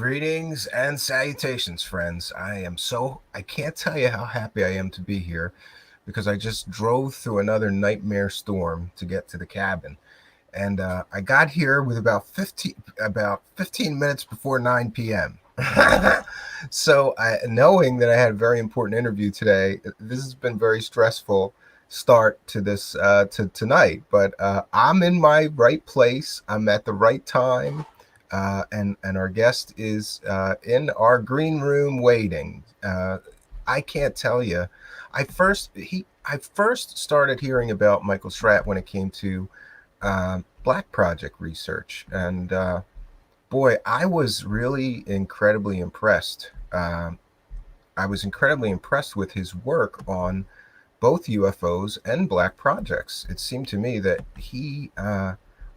Greetings and salutations, friends. I can't tell you how happy I am to be here because I just drove through another nightmare storm to get to the cabin. And I got here with about 15 minutes before 9 p.m. So, knowing that I had a very important interview today, this has been very stressful start to this to tonight. But I'm in my right place. I'm at the right time, and our guest is in our green room waiting. I can't tell you. I first started hearing about Michael Schratt when it came to Black Project research, and boy, I was really incredibly impressed. I was incredibly impressed with his work on both UFOs and Black projects. It seemed to me that he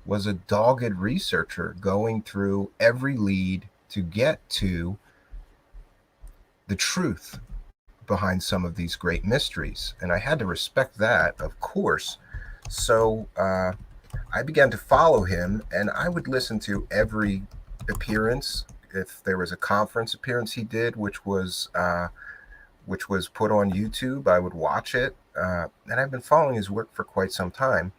was a dogged researcher going through every lead to get to the truth behind some of these great mysteries. And I had to respect that, of course. So I began to follow him, and I would listen to every appearance. If there was a conference appearance he did, which was put on YouTube, I would watch it. And I've been following his work for quite some time.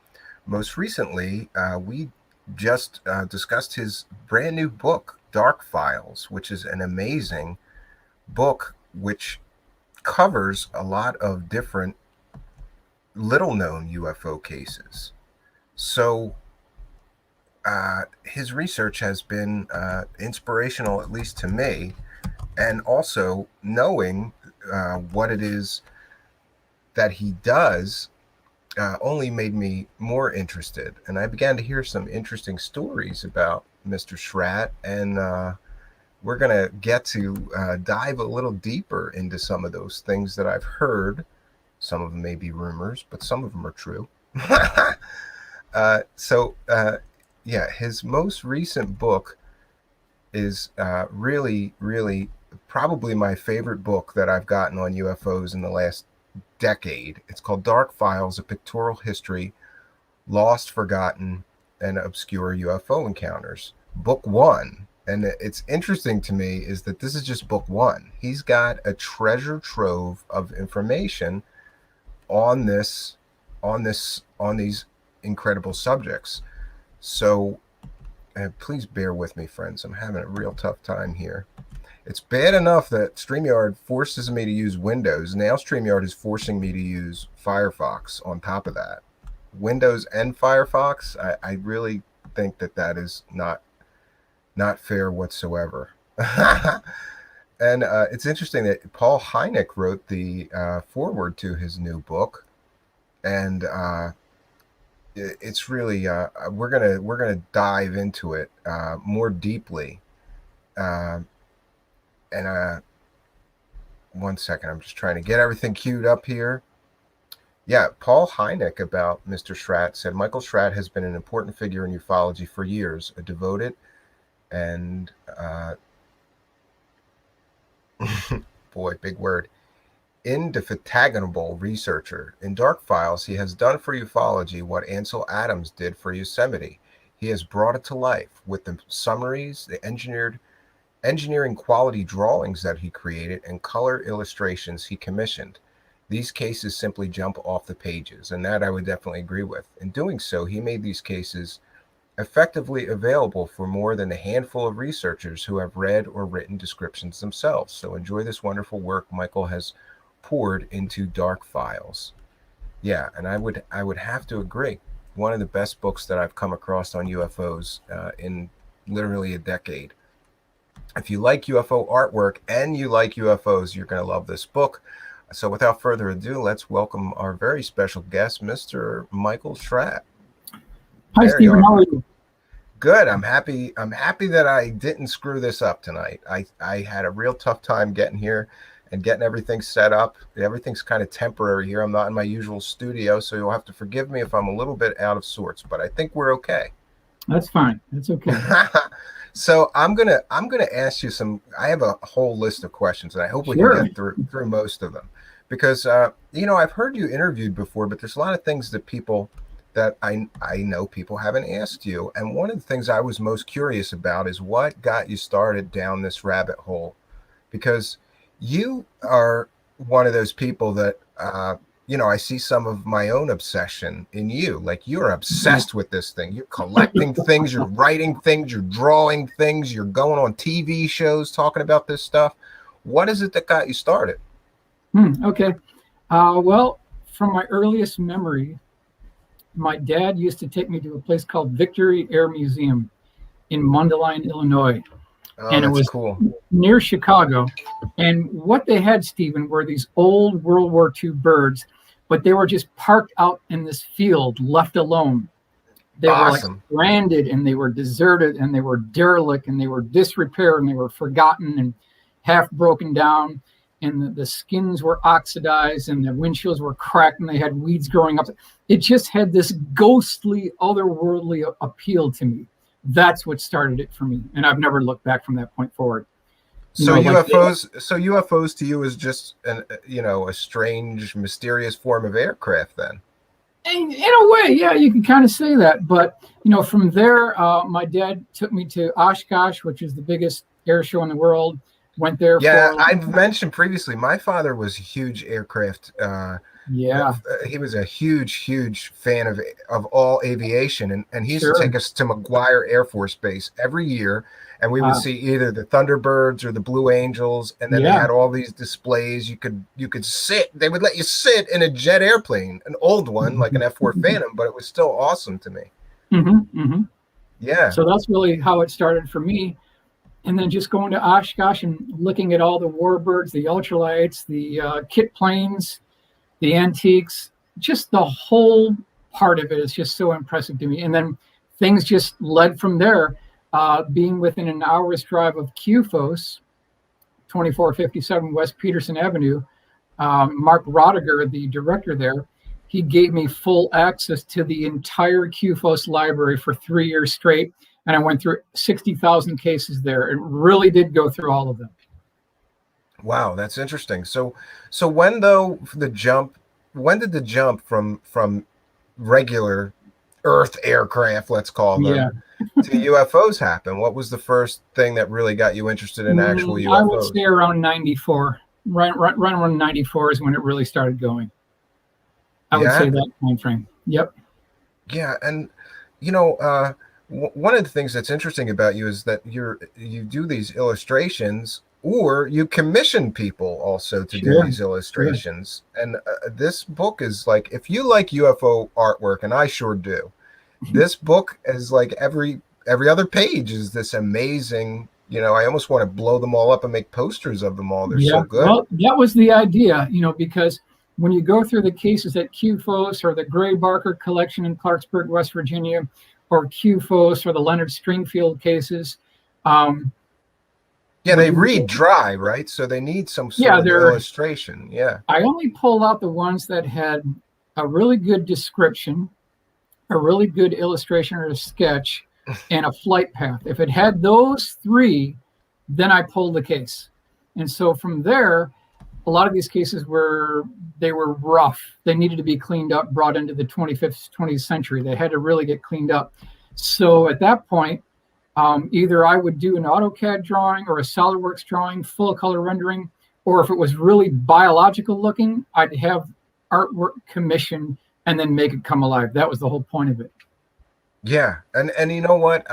Most recently, we just discussed his brand new book, Dark Files, which is an amazing book which covers a lot of different little known UFO cases. So his research has been inspirational, at least to me, and also knowing what it is that he does only made me more interested. And I began to hear some interesting stories about Mr. Schratt, and we're going to get to dive a little deeper into some of those things that I've heard. Some of them may be rumors, but some of them are true. Yeah, his most recent book is really probably my favorite book that I've gotten on UFOs in the last decade. It's called Dark Files, A Pictorial History, Lost, Forgotten, and Obscure UFO Encounters. Book one. And it's interesting to me is that this is just book one. He's got a treasure trove of information on these incredible subjects. So please bear with me, friends. I'm having a real tough time here. It's bad enough that StreamYard forces me to use Windows. Now StreamYard is forcing me to use Firefox on top of that. Windows and Firefox, I really think that is not fair whatsoever. And it's interesting that Paul Hynek wrote the foreword to his new book, and it's really we're gonna dive into it more deeply. And one second, I'm just trying to get everything queued up here. Yeah, Paul Hynek about Mr. Schratt said Michael Schratt has been an important figure in ufology for years, a devoted and boy, big word, indefatigable researcher. In Dark Files, he has done for ufology what Ansel Adams did for Yosemite. He has brought it to life with the summaries, the engineering quality drawings that he created, and color illustrations he commissioned. These cases simply jump off the pages, and that I would definitely agree with. In doing so, he made these cases effectively available for more than a handful of researchers who have read or written descriptions themselves. So enjoy this wonderful work Michael has poured into Dark Files. Yeah, and I would have to agree. One of the best books that I've come across on UFOs in literally a decade. If you like UFO artwork and you like UFOs, you're going to love this book. So without further ado, let's welcome our very special guest, Mr. Michael Schratt. Hi, Stephen. How are you? Good. I'm happy that I didn't screw this up tonight. I had a real tough time getting here and getting everything set up. Everything's kind of temporary here. I'm not in my usual studio, so you'll have to forgive me if I'm a little bit out of sorts, but I think we're okay. That's fine. That's okay. So I'm gonna ask you some. I have a whole list of questions, and I hope we can get through most of them, because I've heard you interviewed before, but there's a lot of things that people that I know people haven't asked you. And one of the things I was most curious about is what got you started down this rabbit hole, because you are one of those people that I see some of my own obsession in you. Like, you're obsessed with this thing. You're collecting things, you're writing things, you're drawing things, you're going on TV shows talking about this stuff. What is it that got you started? Okay. Well, from my earliest memory, my dad used to take me to a place called Victory Air Museum in Mundelein, Illinois. Oh, And it that's was cool. near Chicago. And what they had, Stephen, were these old World War II birds, but they were just parked out in this field, left alone. They were like Awesome. stranded, and they were deserted, and they were derelict, and they were disrepair, and they were forgotten and half broken down. And the skins were oxidized, and the windshields were cracked, and they had weeds growing up. It just had this ghostly, otherworldly appeal to me. That's what started it for me, and I've never looked back from that point forward. So UFOs to you is just a strange, mysterious form of aircraft then. In a way, yeah, you can kind of say that. But from there, my dad took me to Oshkosh, which is the biggest air show in the world. Went there. Yeah, I've mentioned previously, my father was a huge aircraft. Yeah, he was a huge fan of all aviation, and he used sure. to take us to McGuire Air Force Base every year, and we would see either the Thunderbirds or the Blue Angels, and then they had all these displays. You could sit. They would let you sit in a jet airplane, an old one like an F4 Phantom, but it was still awesome to me. Yeah. So that's really how it started for me. And then just going to Oshkosh and looking at all the warbirds, the ultralights, the kit planes, the antiques, just the whole part of it is just so impressive to me. And then things just led from there. Being within an hour's drive of QFOS, 2457 West Peterson Avenue, Mark Rodiger, the director there, he gave me full access to the entire QFOS library for 3 years straight. And I went through 60,000 cases there. It really did go through all of them. Wow, that's interesting. So when did the jump from regular Earth aircraft, let's call them, to UFOs happen? What was the first thing that really got you interested in actual UFOs? I would say around 94. Right around 94 is when it really started going. I would say that time frame. Yep. Yeah, and one of the things that's interesting about you is that you do these illustrations, or you commission people also to do these illustrations. And this book is like, if you like UFO artwork, and I sure do, this book is like every other page is this amazing. I almost want to blow them all up and make posters of them all. They're so good. Well, that was the idea, because when you go through the cases at QFOS or the Gray Barker collection in Clarksburg, West Virginia, or QFOS or the Leonard Stringfield cases. They read dry, right? So they need some sort of illustration. Yeah. I only pulled out the ones that had a really good description, a really good illustration or a sketch, and a flight path. If it had those three, then I pulled the case. And so from there, a lot of these cases were rough. They needed to be cleaned up, brought into the 20th century. They had to really get cleaned up. So at that point, either I would do an AutoCAD drawing or a SolidWorks drawing, full color rendering, or if it was really biological looking, I'd have artwork commissioned and then make it come alive. That was the whole point of it. Yeah. And you know what?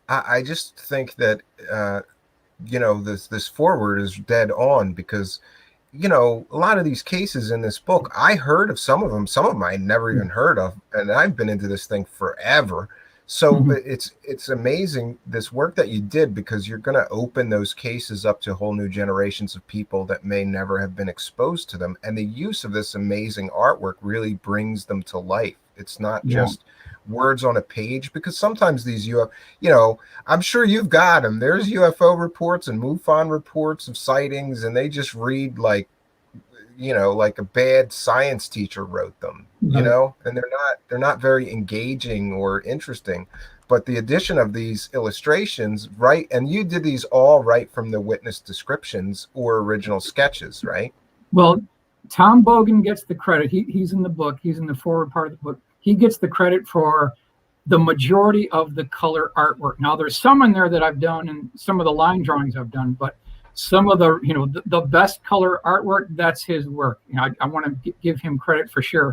I just think that, this forward is dead on, because a lot of these cases in this book, I heard of some of them I'd never even heard of, and I've been into this thing forever. So it's amazing, this work that you did, because you're going to open those cases up to whole new generations of people that may never have been exposed to them. And the use of this amazing artwork really brings them to life. It's not just words on a page, because sometimes these I'm sure you've got them. There's UFO reports and MUFON reports of sightings, and they just read like a bad science teacher wrote them, and they're not very engaging or interesting. But the addition of these illustrations, right? And you did these all right from the witness descriptions or original sketches, right? Well, Tom Bogan gets the credit. He's in the book. He's in the forward part of the book. he gets the credit for the majority of the color artwork. Now, there's some in there that I've done, and some of the line drawings I've done, but some of the, the best color artwork, that's his work. I want to give him credit for sure.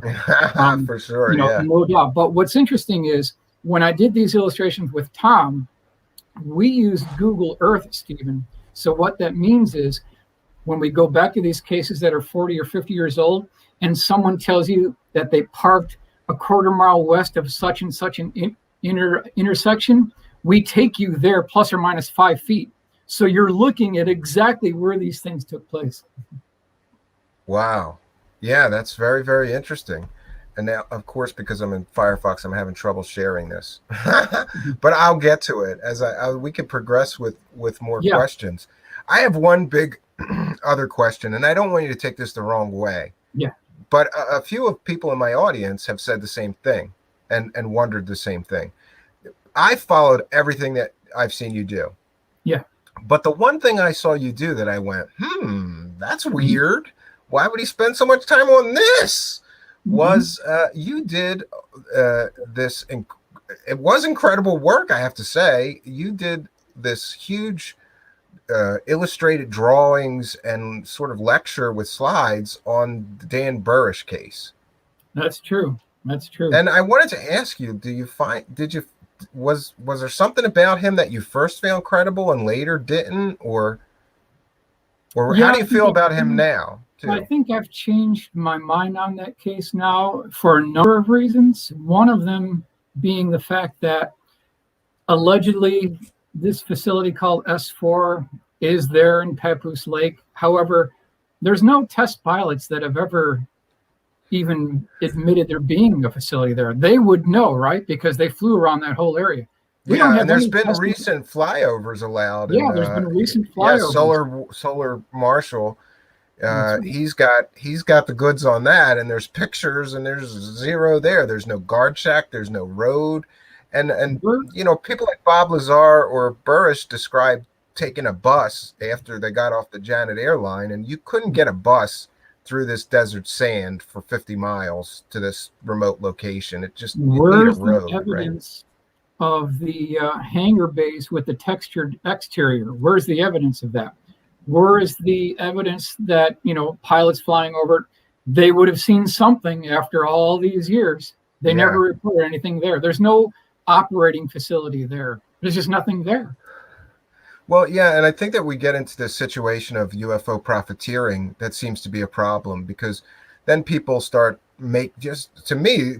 For sure, yeah. No doubt. But what's interesting is when I did these illustrations with Tom, we used Google Earth, Stephen. So what that means is when we go back to these cases that are 40 or 50 years old, and someone tells you that they parked a quarter mile west of such and such an intersection, we take you there plus or minus 5 feet. So you're looking at exactly where these things took place. Wow. Yeah, that's very, very interesting. And now, of course, because I'm in Firefox, I'm having trouble sharing this. But I'll get to it as we can progress with more questions. I have one big other question, and I don't want you to take this the wrong way. Yeah. But a few of people in my audience have said the same thing and wondered the same thing. I followed everything that I've seen you do. Yeah. But the one thing I saw you do that I went, that's weird. Why would he spend so much time on this? Was you did this, it was incredible work, I have to say. You did this huge illustrated drawings and sort of lecture with slides on the Dan Burrish case. That's true. That's true. And I wanted to ask you, was there something about him that you first found credible and later didn't, or how do you feel about him now? Too? I think I've changed my mind on that case now for a number of reasons. One of them being the fact that allegedly this facility called S4 is there in Papoose Lake. However, there's no test pilots that have ever even admitted there being a facility there. They would know, right? Because they flew around that whole area. And there's been recent flyovers allowed. Yeah, there's been recent flyovers. Yeah, Solar Marshall. He's got the goods on that, and there's pictures, and there's zero there. There's no guard shack, there's no road, and people like Bob Lazar or Burrish described taking a bus after they got off the Janet airline, and you couldn't get a bus through this desert sand for 50 miles to this remote location. It just where's you need a road, the evidence of the hangar bays with the textured exterior? Where's the evidence of that? Where is the evidence that, pilots flying over it, they would have seen something after all these years? They never reported anything there. There's no operating facility there. There's just nothing there. Well, yeah, and I think that we get into this situation of UFO profiteering that seems to be a problem, because then people start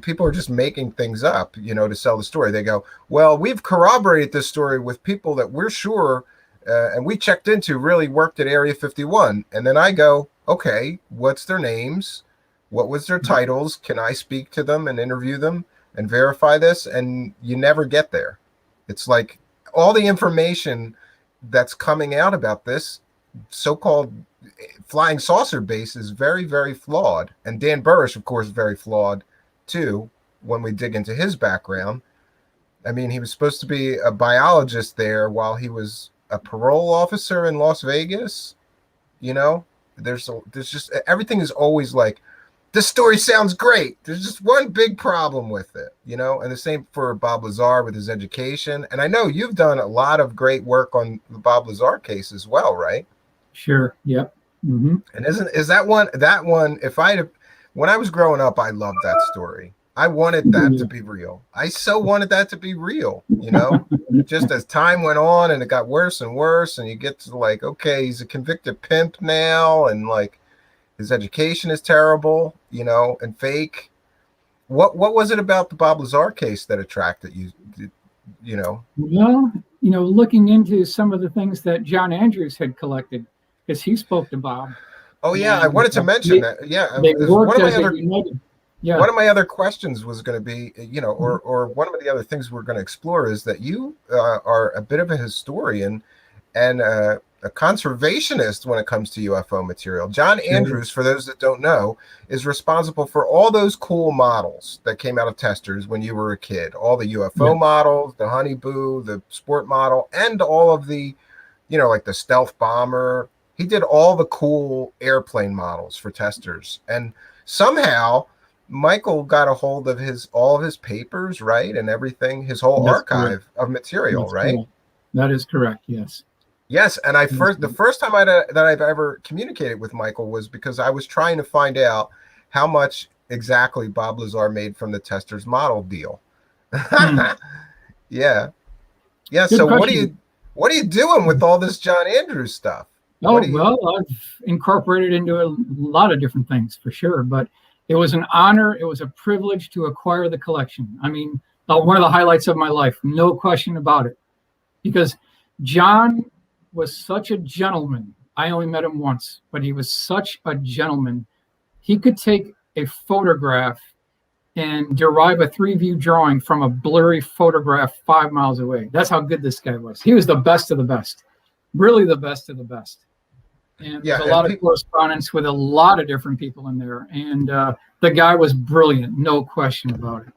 people are just making things up, to sell the story. They go, well, we've corroborated this story with people that we're sure and we checked into really worked at Area 51. And then I go, okay, what's their names? What was their titles? Can I speak to them and interview them and verify this? And you never get there. It's like all the information that's coming out about this so-called flying saucer base is very, very flawed. And Dan Burrish, of course, is very flawed too when we dig into his background. I mean, he was supposed to be a biologist there while he was a parole officer in Las Vegas. There's just everything is always like, this story sounds great. There's just one big problem with it, and the same for Bob Lazar with his education. And I know you've done a lot of great work on the Bob Lazar case as well, right? Sure. Yep. Mm-hmm. And is that one, when I was growing up, I loved that story. I wanted that to be real. I so wanted that to be real, just as time went on and it got worse and worse, and you get to like, okay, he's a convicted pimp now, and like his education is terrible, and fake. What was it about the Bob Lazar case that attracted you, Well, looking into some of the things that John Andrews had collected, because he spoke to Bob. Oh yeah, I wanted to mention that. Yeah, one of my other questions was going to be, or one of the other things we're going to explore is that you are a bit of a historian and a conservationist when it comes to UFO material. John Andrews, for those that don't know, is responsible for all those cool models that came out of testers when you were a kid. All the UFO models, the Honeyboo, the sport model, and all of the, like the stealth bomber. He did all the cool airplane models for testers. And somehow Michael got a hold of all of his papers, right, and everything, his whole That's correct. archive of material, That's right? correct. That is correct. Yes. Yes, and That is the correct. first time that I've ever communicated with Michael was because I was trying to find out how much exactly Bob Lazar made from the Tester's model deal. Hmm. Yeah, yeah. Good So question. what are you doing with all this John Andrews stuff? What Oh, do you? well, I've incorporated into a lot of different things for sure, but it was an honor. It was a privilege to acquire the collection. I mean, one of the highlights of my life, no question about it, because John was such a gentleman. I only met him once, but he was such a gentleman. He could take a photograph and derive a 3-view drawing from a blurry photograph 5 miles away. That's how good this guy was. He was the best of the best, really the best of the best. And there's Yeah, a and lot of correspondence with a lot of different people in there. And the guy was brilliant, no question about it.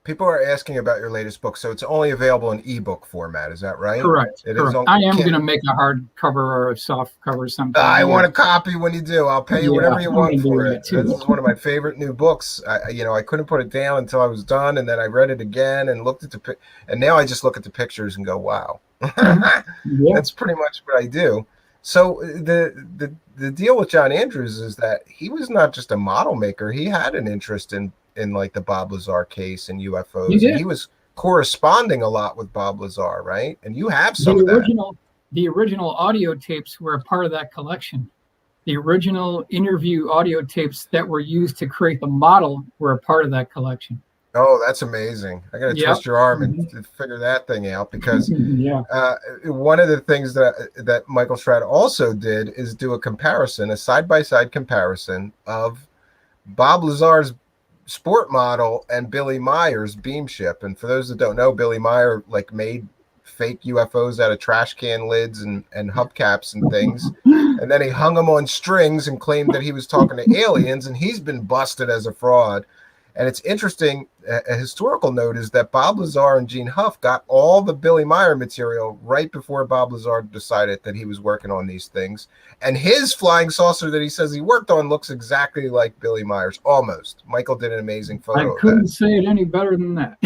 people are asking about your latest book. So it's only available in ebook format. Is that right? Correct, It is correct. on. I am Can't. going to make a hard cover or a soft cover sometime. I want Yeah, a copy when you do. I'll pay you yeah, whatever you I'm want going to do for it. that This too. is one of my favorite new books. I couldn't put it down until I was done, and then I read it again and looked at and now I just look at the pictures and go, "Wow." Mhm. Yeah, That's pretty much what I do. So the deal with John Andrews is that he was not just a model maker. He had an interest in like the Bob Lazar case and you UFOs, and he did. was corresponding a lot with Bob Lazar, right? And you have some The of that. original, the original audio tapes were a part of that collection. The original interview audio tapes that were used to create the model were a part of that collection. Oh, that's amazing. I got to Yep. twist your arm and Mhm. figure that thing out because Yeah. uh, one of the things that Michael Schratt also did is do a comparison, a side by side comparison of Bob Lazar's sport model and Billy Meyer's beam ship. And for those that don't know, Billy Meyer like made fake UFOs out of trash can lids and hubcaps and things. And then he hung them on strings and claimed that he was talking to aliens, and he's been busted as a fraud. And it's interesting, a historical note is that Bob Lazar and Gene Huff got all the Billy Meyer material right before Bob Lazar decided that he was working on these things. And his flying saucer that he says he worked on looks exactly like Billy Meyer's, almost. Michael did an amazing I photo of couldn't say it any better than that.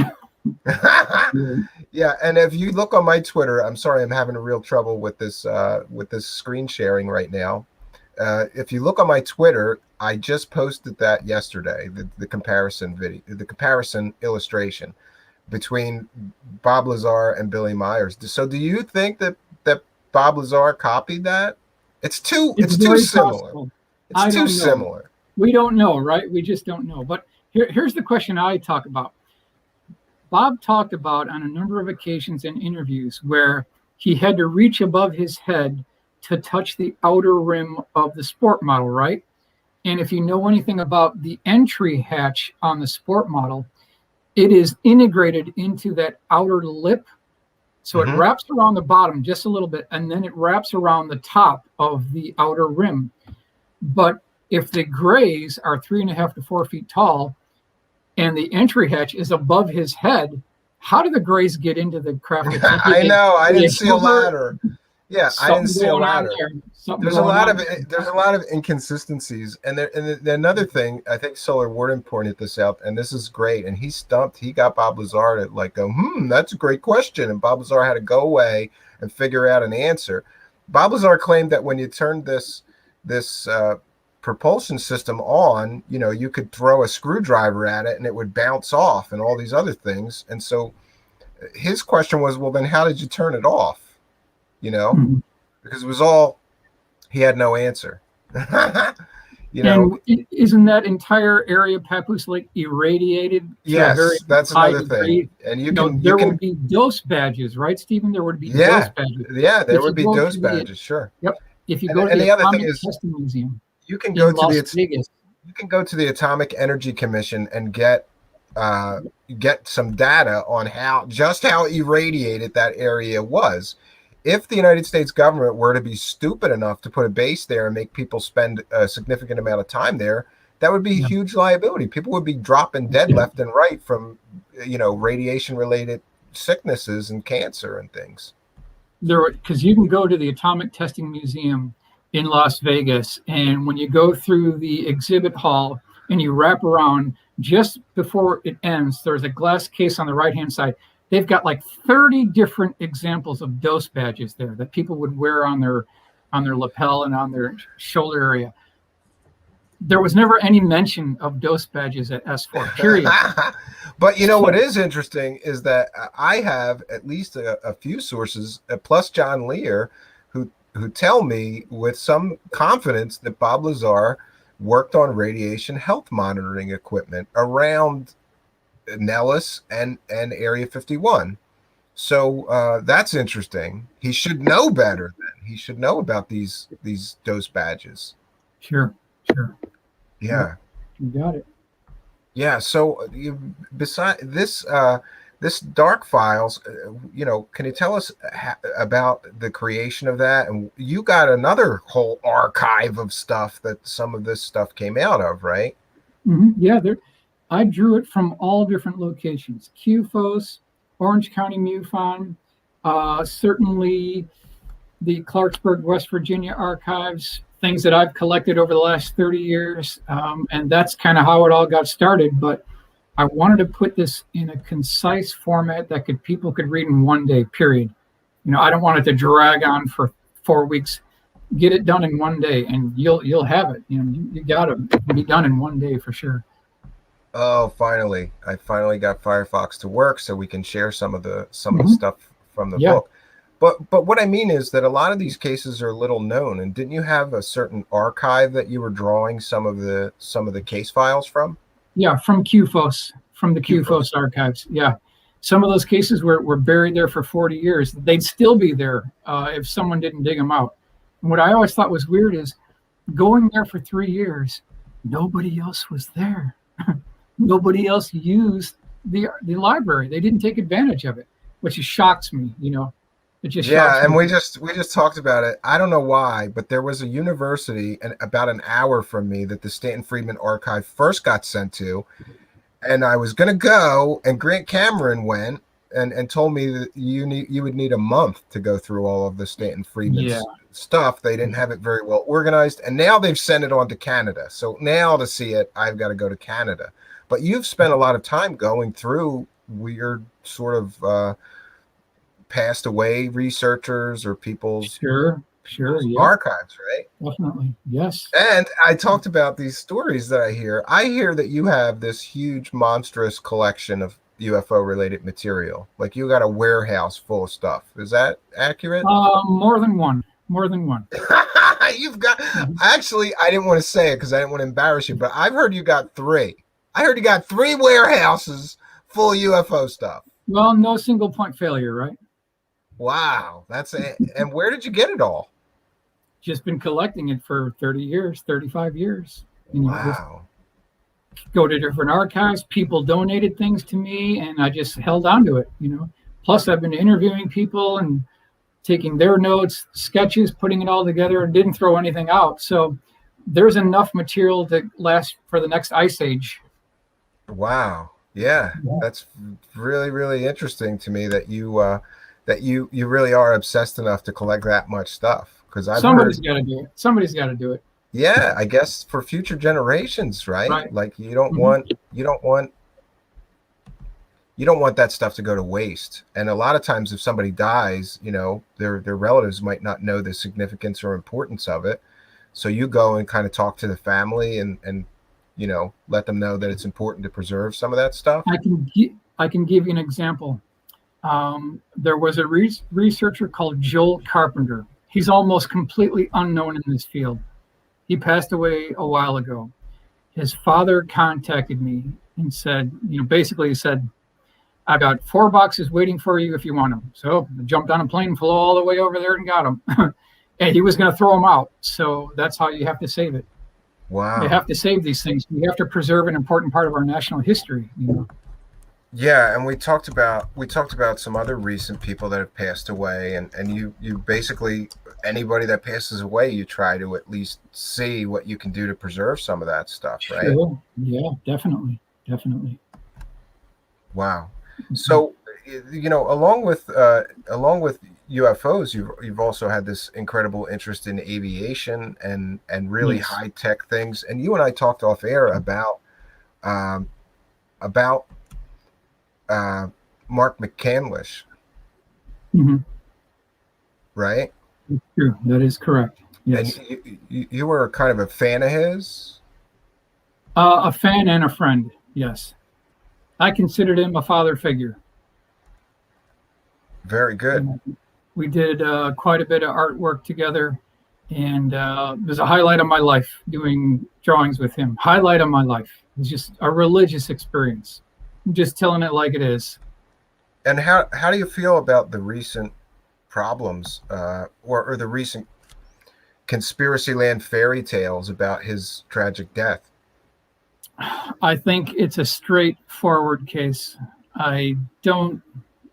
that. Yeah, and if you look on my Twitter, I'm sorry, I'm having a real trouble with this screen sharing right now. If you look on my Twitter, I just posted that yesterday, the comparison video, the comparison illustration between Bob Lazar and Billy Myers. So do you think that Bob Lazar copied that? It's It's too very similar. possible. It's I too don't know. similar. We don't know, right? We just don't know. But here's the question I talk about. Bob talked about on a number of occasions in interviews where he had to reach above his head to touch the outer rim of the sport model, right? And if you know anything about the entry hatch on the sport model, it is integrated into that outer lip. So it Hmm. wraps around the bottom just a little bit, and then it wraps around the top of the outer rim. But if the grays are 3.5 to 4 feet tall and the entry hatch is above his head, how do the grays get into the craft itself? I know. I Do didn't they see a hover? ladder. Yeah, I didn't Something see a going on ladder. there. Something going on. There's a lot of inconsistencies, another thing, I think Solar Warden pointed this out, and this is great. And he got Bob Lazar to like go, that's a great question, and Bob Lazar had to go away and figure out an answer. Bob Lazar claimed that when you turned this propulsion system on, you could throw a screwdriver at it and it would bounce off, and all these other things. And so his question was, well, then how did you turn it off? You know, Mhm. because it was all he had no answer. you know, And isn't that entire area, Papoose Lake, irradiated to a very yes, that's high another thing. degree? And There would be dose badges, right, Stephen? There would be dose yeah, badges. yeah, there If you would be go dose to the badges, sure. Yep, if you And go to and the the other thing Atomic is Testing Museum you can go in to Las Vegas, you can go to the Atomic Energy Commission and uh, get some data on how irradiated that area was. If the United States government were to be stupid enough to put a base there and make people spend a significant amount of time there, that would be a yeah, huge liability. People would be dropping dead yeah. left and right from, radiation related sicknesses and cancer and things. Because you can go to the Atomic Testing Museum in Las Vegas, and when you go through the exhibit hall, and you wrap around just before it ends. There's a glass case on the right-hand side. They've got like 30 different examples of dose badges there that people would wear on their lapel and on their shoulder area. There was never any mention of dose badges at S4, period. But you know what is interesting is that I have at least a few sources, plus John Lear, who tell me with some confidence that Bob Lazar worked on radiation health monitoring equipment around Nellis and Area 51. So that's interesting. He should know better then. He should know about these dose badges. Sure. Yeah. You got it. Yeah. So beside this, this Dark Files, can you tell us about the creation of that? And you got another whole archive of stuff that some of this stuff came out of, right? Mm-hmm. Yeah. I drew it from all different locations: QFOS, Orange County MUFON, certainly the Clarksburg, West Virginia archives, things that I've collected over the last 30 years. And that's kind of how it all got started. But I wanted to put this in a concise format that people could read in one day, period. I don't want it to drag on for 4 weeks. Get it done in one day and you'll have it. You got to be done in one day for sure. Oh, finally. I finally got Firefox to work so we can share some of the stuff from the book. But what I mean is that a lot of these cases are little known. And didn't you have a certain archive that you were drawing some of the case files from? Yeah, from QFOS, from the QFOS archives. Yeah. Some of those cases were buried there for 40 years. They'd still be there if someone didn't dig them out. And what I always thought was weird is going there for 3 years, nobody else was there. Nobody else used the library. They didn't take advantage of it, which shocks me. It just shocks and me. we just talked about it. I don't know why, but there was a university about an hour from me that the Stanton Friedman archive first got sent to, and I was going to go, and Grant Cameron went and told me that you would need a month to go through all of the Stanton Friedman stuff. They didn't have it very well organized, and now they've sent it on to Canada. So now to see it, I've got to go to Canada. But you've spent a lot of time going through weird sort of passed away researchers or people's archives, right? Definitely. Yes. And I talked about these stories that I hear. I hear that you have this huge, monstrous collection of UFO related material. Like you got a warehouse full of stuff. Is that accurate? More than one. You've got, actually, I didn't want to say it because I didn't want to embarrass you, but I've heard you got 3. I heard you got 3 warehouses full of UFO stuff. Well, no single point failure, right? Wow. And where did you get it all? Just been collecting it for 30 years, 35 years. Wow. Go to different archives. People donated things to me and I just held on to it, Plus I've been interviewing people and taking their notes, sketches, putting it all together, and didn't throw anything out. So there's enough material to last for the next ice age. Wow. Yeah. That's really, really interesting to me that you really are obsessed enough to collect that much stuff. Because somebody's got to do it. Somebody's got to do it. Yeah, I guess for future generations, right? Like you don't want that stuff to go to waste. And a lot of times if somebody dies, their relatives might not know the significance or importance of it. So you go and kind of talk to the family and let them know that it's important to preserve some of that stuff. I can give you an example. There was a researcher called Joel Carpenter. He's almost completely unknown in this field. He passed away a while ago. His father contacted me and said, basically he said, I've got 4 boxes waiting for you if you want them. So I jumped on a plane, flew all the way over there and got them. And he was going to throw them out. So that's how you have to save it. Wow. You have to save these things. We have to preserve an important part of our national history. Yeah, and we talked about some other recent people that have passed away, and you basically, anybody that passes away, you try to at least see what you can do to preserve some of that stuff, right? Sure. Yeah, definitely. Wow. So, along with UFOs, you've also had this incredible interest in aviation and really Yes. high tech things. And you and I talked off air um, about Mark McCandlish, Hmm. right? True. That is correct. And Yes. you were kind of a fan of his. A fan and a friend. Yes. I considered him a father figure. Very You good. know, we did quite a bit of artwork together, and it was a highlight of my life doing drawings with him. Highlight of my life. It was just a religious experience. I'm just telling it like it is. And how do you feel about the recent problems, or the recent conspiracy land fairy tales about his tragic death? I think it's a straightforward case. I don't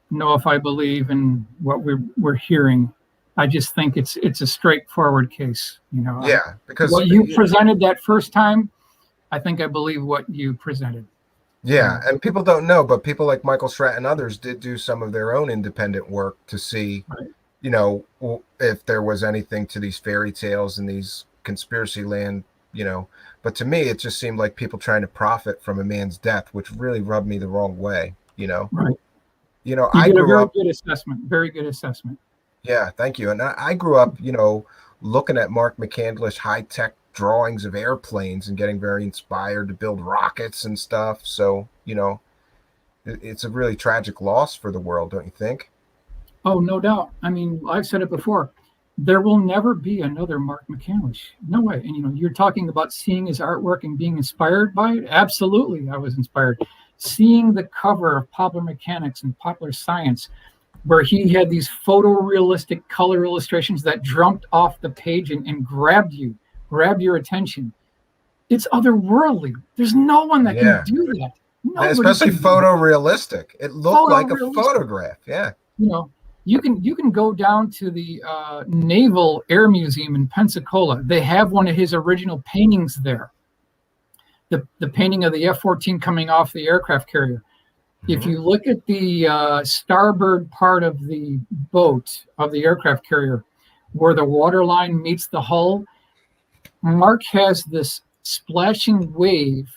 know if I believe in what we're hearing. I just think it's a straightforward case. Yeah, because What you presented that first time, I think I believe what you presented. You yeah, know, and people don't know, but people like Michael Schratt and others did do some of their own independent work to see, right, if there was anything to these fairy tales and these conspiracy land. But to me, it just seemed like people trying to profit from a man's death, which really rubbed me the wrong way. right. You I did a grew very up. good assessment. Very good assessment. Yeah, thank you. And I grew up, looking at Mark McCandlish high tech drawings of airplanes and getting very inspired to build rockets and stuff. So, it's a really tragic loss for the world, don't you think? Oh, no doubt. I mean, I've said it before. There will never be another Mark McCandlish. No way. And you're talking about seeing his artwork and being inspired by it. Absolutely, I was inspired. Seeing the cover of Popular Mechanics and Popular Science, where he had these photorealistic color illustrations that jumped off the page and grabbed your attention. It's otherworldly. There's no one that can Yeah. do that. Nobody Especially can do that. photorealistic. It looked like a Photorealistic. photograph. Yeah. You know, you can go down to the Naval Air Museum in Pensacola. They have one of his original paintings there. The painting of the F-14 coming off the aircraft carrier. If Hmm. you look at the starboard part of the boat of the aircraft carrier, where the waterline meets the hull, Mark has this splashing wave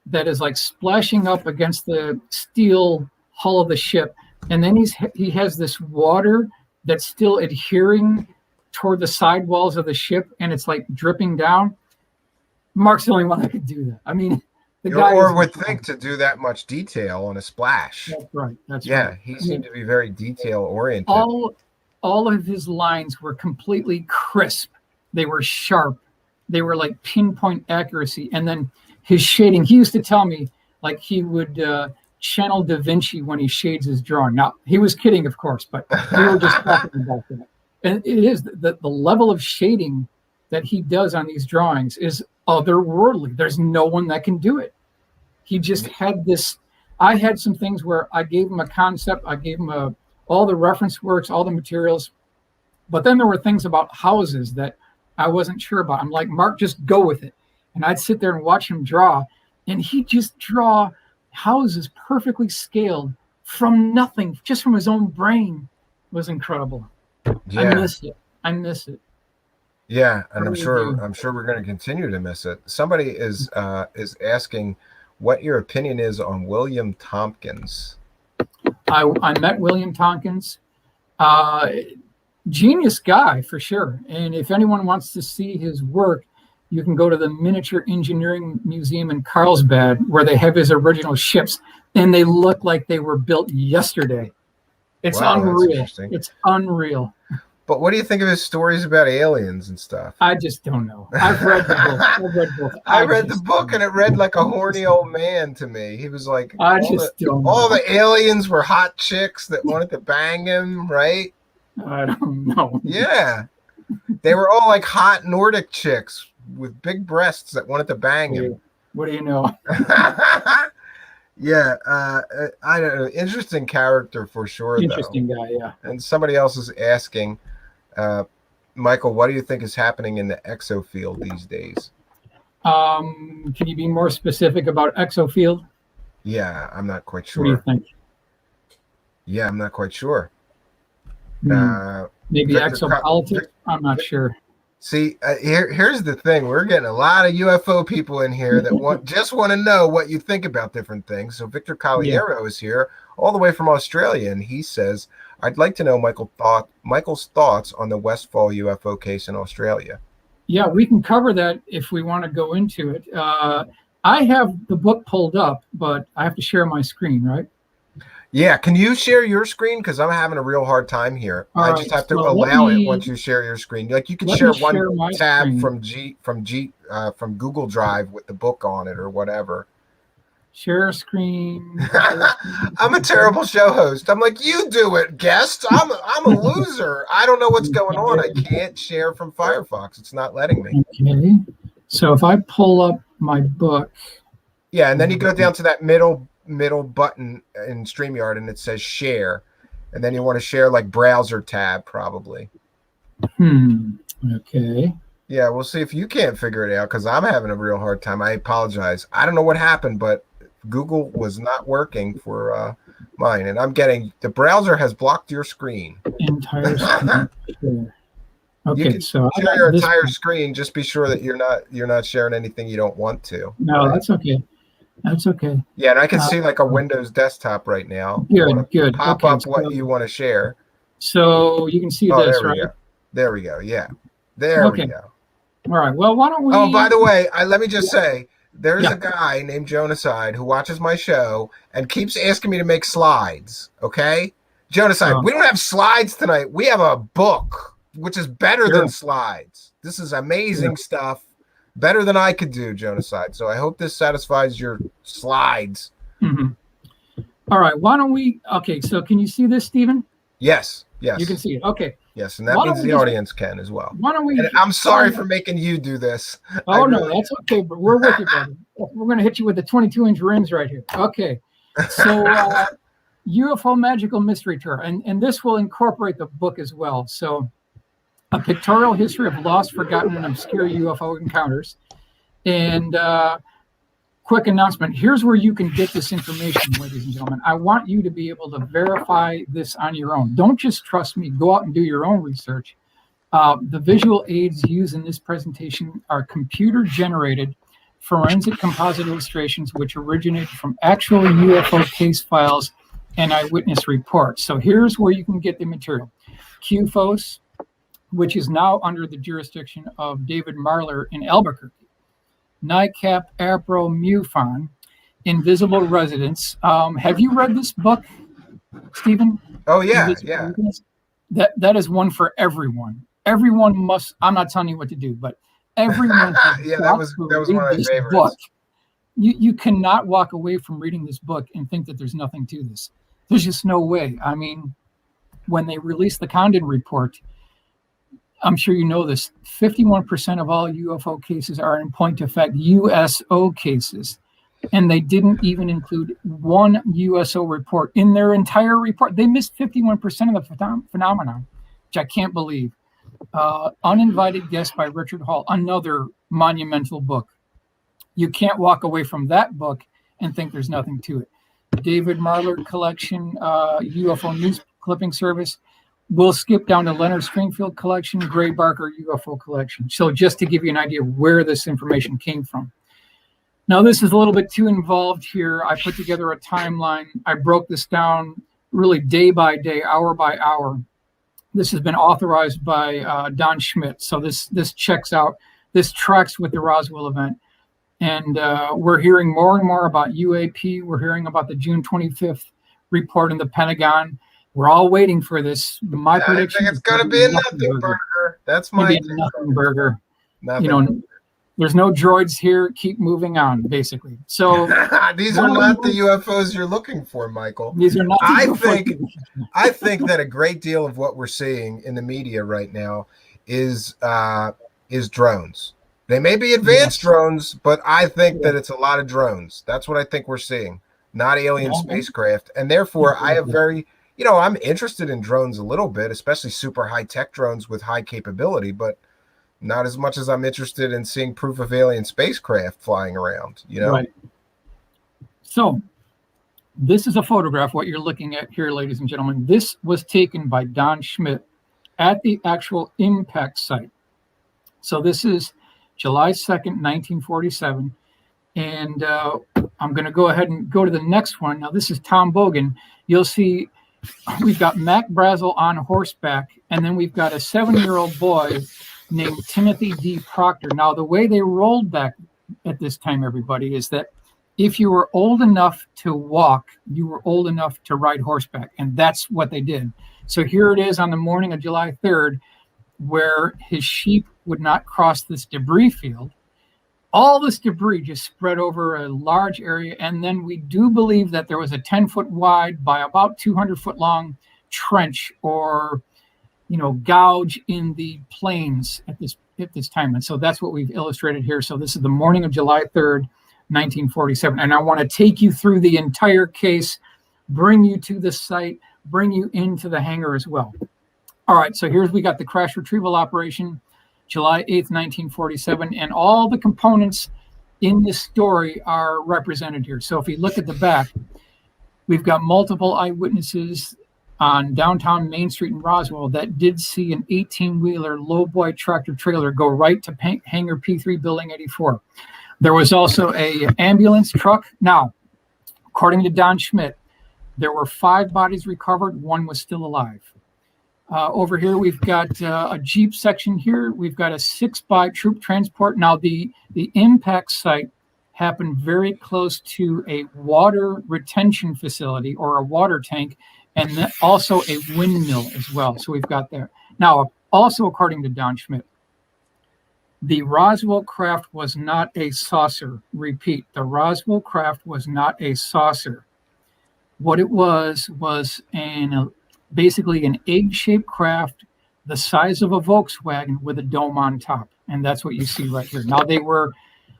that is like splashing up against the steel hull of the ship, and then he has this water that's still adhering toward the sidewalls of the ship, and it's like dripping down. Mark's the only one that could do that. I mean, the guy is Or would think to do that much detail on a splash. That's right. That's right. Yeah, he I mean, seemed to be very detail oriented. all of his lines were completely crisp. They were sharp. They were like pinpoint accuracy. And then his shading, he used to tell me like he would channel Da Vinci when he shades his drawing. Now, he was kidding, of course, but we were just talking about that. And it is the level of shading that he does on these drawings is otherworldly. There's no one that can do it. He just had this. I had some things where I gave him a concept, I gave him all the reference works, all the materials, but then there were things about houses that I wasn't sure about. I'm like, Mark, just go with it. And I'd sit there and watch him draw, and he'd just draw houses perfectly scaled from nothing, just from his own brain. It was incredible. I Yeah. miss it. I miss it. Yeah, I and I'm really sure do. I'm sure we're going to continue to miss it. Somebody is asking what your opinion is on William Tompkins. I met William Tompkins. Uh, Genius guy for sure. And if anyone wants to see his work, you can go to the Miniature Engineering Museum in Carlsbad, where they have his original ships, and they look like they were built yesterday. It's Wow, that's unreal. interesting. It's unreal. But what do you think of his stories about aliens and stuff? I just don't know. I've read the book. I've read both. I read the book and it read like a horny old man to me. He was like I just don't all know. the aliens were hot chicks that wanted to bang him, right? I don't know. Yeah. They were all like hot Nordic chicks with big breasts that wanted to bang him. What do you know? Yeah, I don't know. Interesting character for sure, Interesting guy, yeah. though. And somebody else is asking, Michael, what do you think is happening in the exofield these days? Can you be more specific about exofield? Yeah, I'm not quite What do you sure. think? Yeah, I'm not quite sure. Hmm. Uh, Maybe Victor, exopolitics. I'm not sure. see, here's the thing: we're getting a lot of UFO people in here that want to know what you think about different things. So Victor Yeah. Caliero is here, all the way from Australia, and he says, "I'd like to know Michael's thoughts on the Westfall UFO case in Australia." Yeah, we can cover that if we want to go into it. I have the book pulled up, but I have to share my screen, right? Yeah, can you share your screen? Because I'm having a real hard time here. All I just right. have to So allow it once you share your screen. Like you could let me share one share my tab screen. from Google Drive with the book on it or whatever. Share screen. Share I'm a screen. terrible show host. I'm like, you do it, guest. I'm a loser. I don't know what's going on. I can't share from Firefox. It's not letting me. Okay. So if I pull up my book, Yeah, and then you go down to that middle button in StreamYard and it says share. And then you want to share like browser tab probably. hmm. Okay. Yeah, we'll see if you can't figure it out because I'm having a real hard time. I apologize. I don't know what happened, but Google was not working for mine, and I'm getting the browser has blocked your screen. Entire screen share. You Okay. can So I share got your this entire one. screen. Just be sure that you're not sharing anything you don't want to. All No, right. that's okay. That's okay. Yeah, and I can Uh, see like a Windows desktop right now. You want good, to good. pop Okay. up what you want to share. So you can see Oh, there this, we right? go. There we go. Yeah, there we Okay. go. All right. Well, why don't Oh, by we? the way, let me just Yeah. say, there's a Yeah. guy named Jonaside who watches my show and keeps asking me to make slides. Okay, Jonaside, Oh, we don't have slides tonight. We have a book, which is better than sure. slides. This is Sure. amazing stuff, better than I could do, Jonaside. So I hope this satisfies your slides. hmm All right. Why don't we? Okay. So can you see this, Stephen? Yes, You can yes, see it. Okay. yes, and that Why don't means we the just? audience can as well. Why don't And we I'm sorry find? for making you do this. I Oh no, really that's okay. But we're with you, brother. We're going to hit you with the 22-inch rims right here. Okay. So am. UFO Magical Mystery Tour, and this will incorporate the book as well. So a pictorial history of lost, forgotten, and obscure UFO encounters. And quick announcement, here's where you can get this information, ladies and gentlemen. I want you to be able to verify this on your own. Don't just trust me. Go out and do your own research. The visual aids used in this presentation are computer generated forensic composite illustrations which originated from actual UFO case files and eyewitness reports. So here's where you can get the material. QFOS, which is now under the jurisdiction of David Marler in Albuquerque. NICAP APRO MUFON, Invisible Residents. Have you read this book, Stephen? Oh yeah, Invisible yeah. Residents? That is one for everyone. Everyone must. I'm not telling you what to do, but everyone has Yeah, that got was to that was one read of my this book. favorites. You cannot walk away from reading this book and think that there's nothing to this. There's just no way. I mean, when they released the Condon report, I'm sure you know this, 51% of all UFO cases are in point of fact USO cases. And they didn't even include one USO report in their entire report. They missed 51% of the phenomenon, which I can't believe. Uninvited Guest by Richard Hall, another monumental book. You can't walk away from that book and think there's nothing to it. David Marler collection, UFO news clipping service. We'll skip down to Leonard Stringfield collection, Gray Barker UFO collection. So just to give you an idea where this information came from. Now, this is a little bit too involved here. I put together a timeline. I broke this down really day by day, hour by hour. This has been authorized by Don Schmidt. So this checks out, this tracks with the Roswell event. And we're hearing more and more about UAP. We're hearing about the June 25th report in the Pentagon. We're all waiting for this. My I prediction think is it's going gonna to be be a nothing nothing burger. burger. That's It's going to my be a nothing burger. You nothing. know, there's no droids here. Keep moving on, basically. So These are not the UFOs you're looking for, Michael. these are not the I UFO. think I think that a great deal of what we're seeing in the media right now is drones. They may be advanced Yes. drones, but I think Yeah. that it's a lot of drones. That's what I think we're seeing, not alien Yeah. spacecraft. And therefore, I have Exactly. I'm interested in drones a little bit, especially super high tech drones with high capability, but not as much as I'm interested in seeing proof of alien spacecraft flying around. Right. So This is a photograph, what you're looking at here, ladies and gentlemen. This was taken by Don Schmidt at the actual impact site. So this is July 2nd, 1947. And I'm going to go ahead and go to the next one. Now, this is Tom Bogan. You'll see we've got Mac Brazel on horseback, and then we've got a 7-year-old boy named Timothy D. Proctor. Now, the way they rolled back at this time, everybody, is that if you were old enough to walk, you were old enough to ride horseback, and that's what they did. So here it is on the morning of July 3rd, where his sheep would not cross this debris field. All this debris just spread over a large area, and then we do believe that there was a 10-foot wide by about 200-foot long trench or, gouge in the plains at this time. And so that's what we've illustrated here. So this is the morning of July 3rd, 1947. And I want to take you through the entire case, bring you to the site, bring you into the hangar as well. All right, so we got the crash retrieval operation, July 8th, 1947, and all the components in this story are represented here. So if you look at the back, we've got multiple eyewitnesses on downtown Main Street in Roswell that did see an 18-wheeler lowboy tractor trailer go right to Hangar P3 Building 84. There was also a ambulance truck. Now, according to Don Schmidt, there were 5 bodies recovered. 1 was still alive. Over here, we've got a Jeep section here. We've got a 6-by troop transport. Now, the impact site happened very close to a water retention facility or a water tank, and then also a windmill as well. So we've got there. Now, also according to Don Schmidt, the Roswell craft was not a saucer. Repeat, the Roswell craft was not a saucer. What it was basically an egg-shaped craft the size of a Volkswagen with a dome on top. And that's what you see right here. Now, they were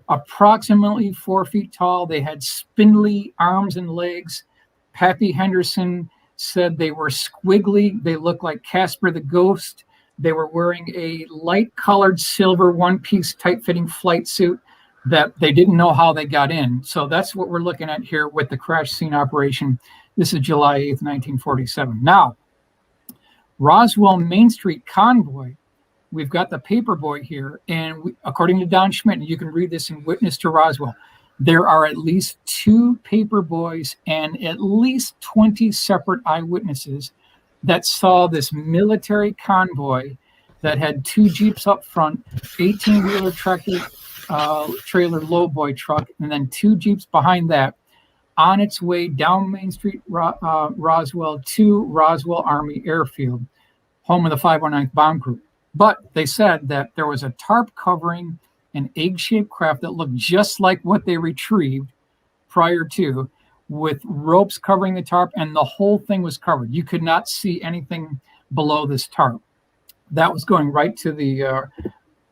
approximately 4 feet tall. They had spindly arms and legs. Pappy Henderson said they were squiggly. They looked like Casper the Ghost. They were wearing a light-colored silver one-piece tight-fitting flight suit that they didn't know how they got in. So that's what we're looking at here with the crash scene operation. This is July 8th, 1947. Now, Roswell Main Street convoy, we've got the paper boy here, and according to Don Schmidt, and you can read this in Witness to Roswell, there are at least 2 paper boys and at least 20 separate eyewitnesses that saw this military convoy that had 2 Jeeps up front, 18-wheeler tractor trailer lowboy truck, and then 2 Jeeps behind that on its way down Main Street, Roswell to Roswell Army Airfield, home of the 519th Bomb Group. But they said that there was a tarp covering an egg-shaped craft that looked just like what they retrieved prior to, with ropes covering the tarp, and the whole thing was covered. You could not see anything below this tarp. That was going right to the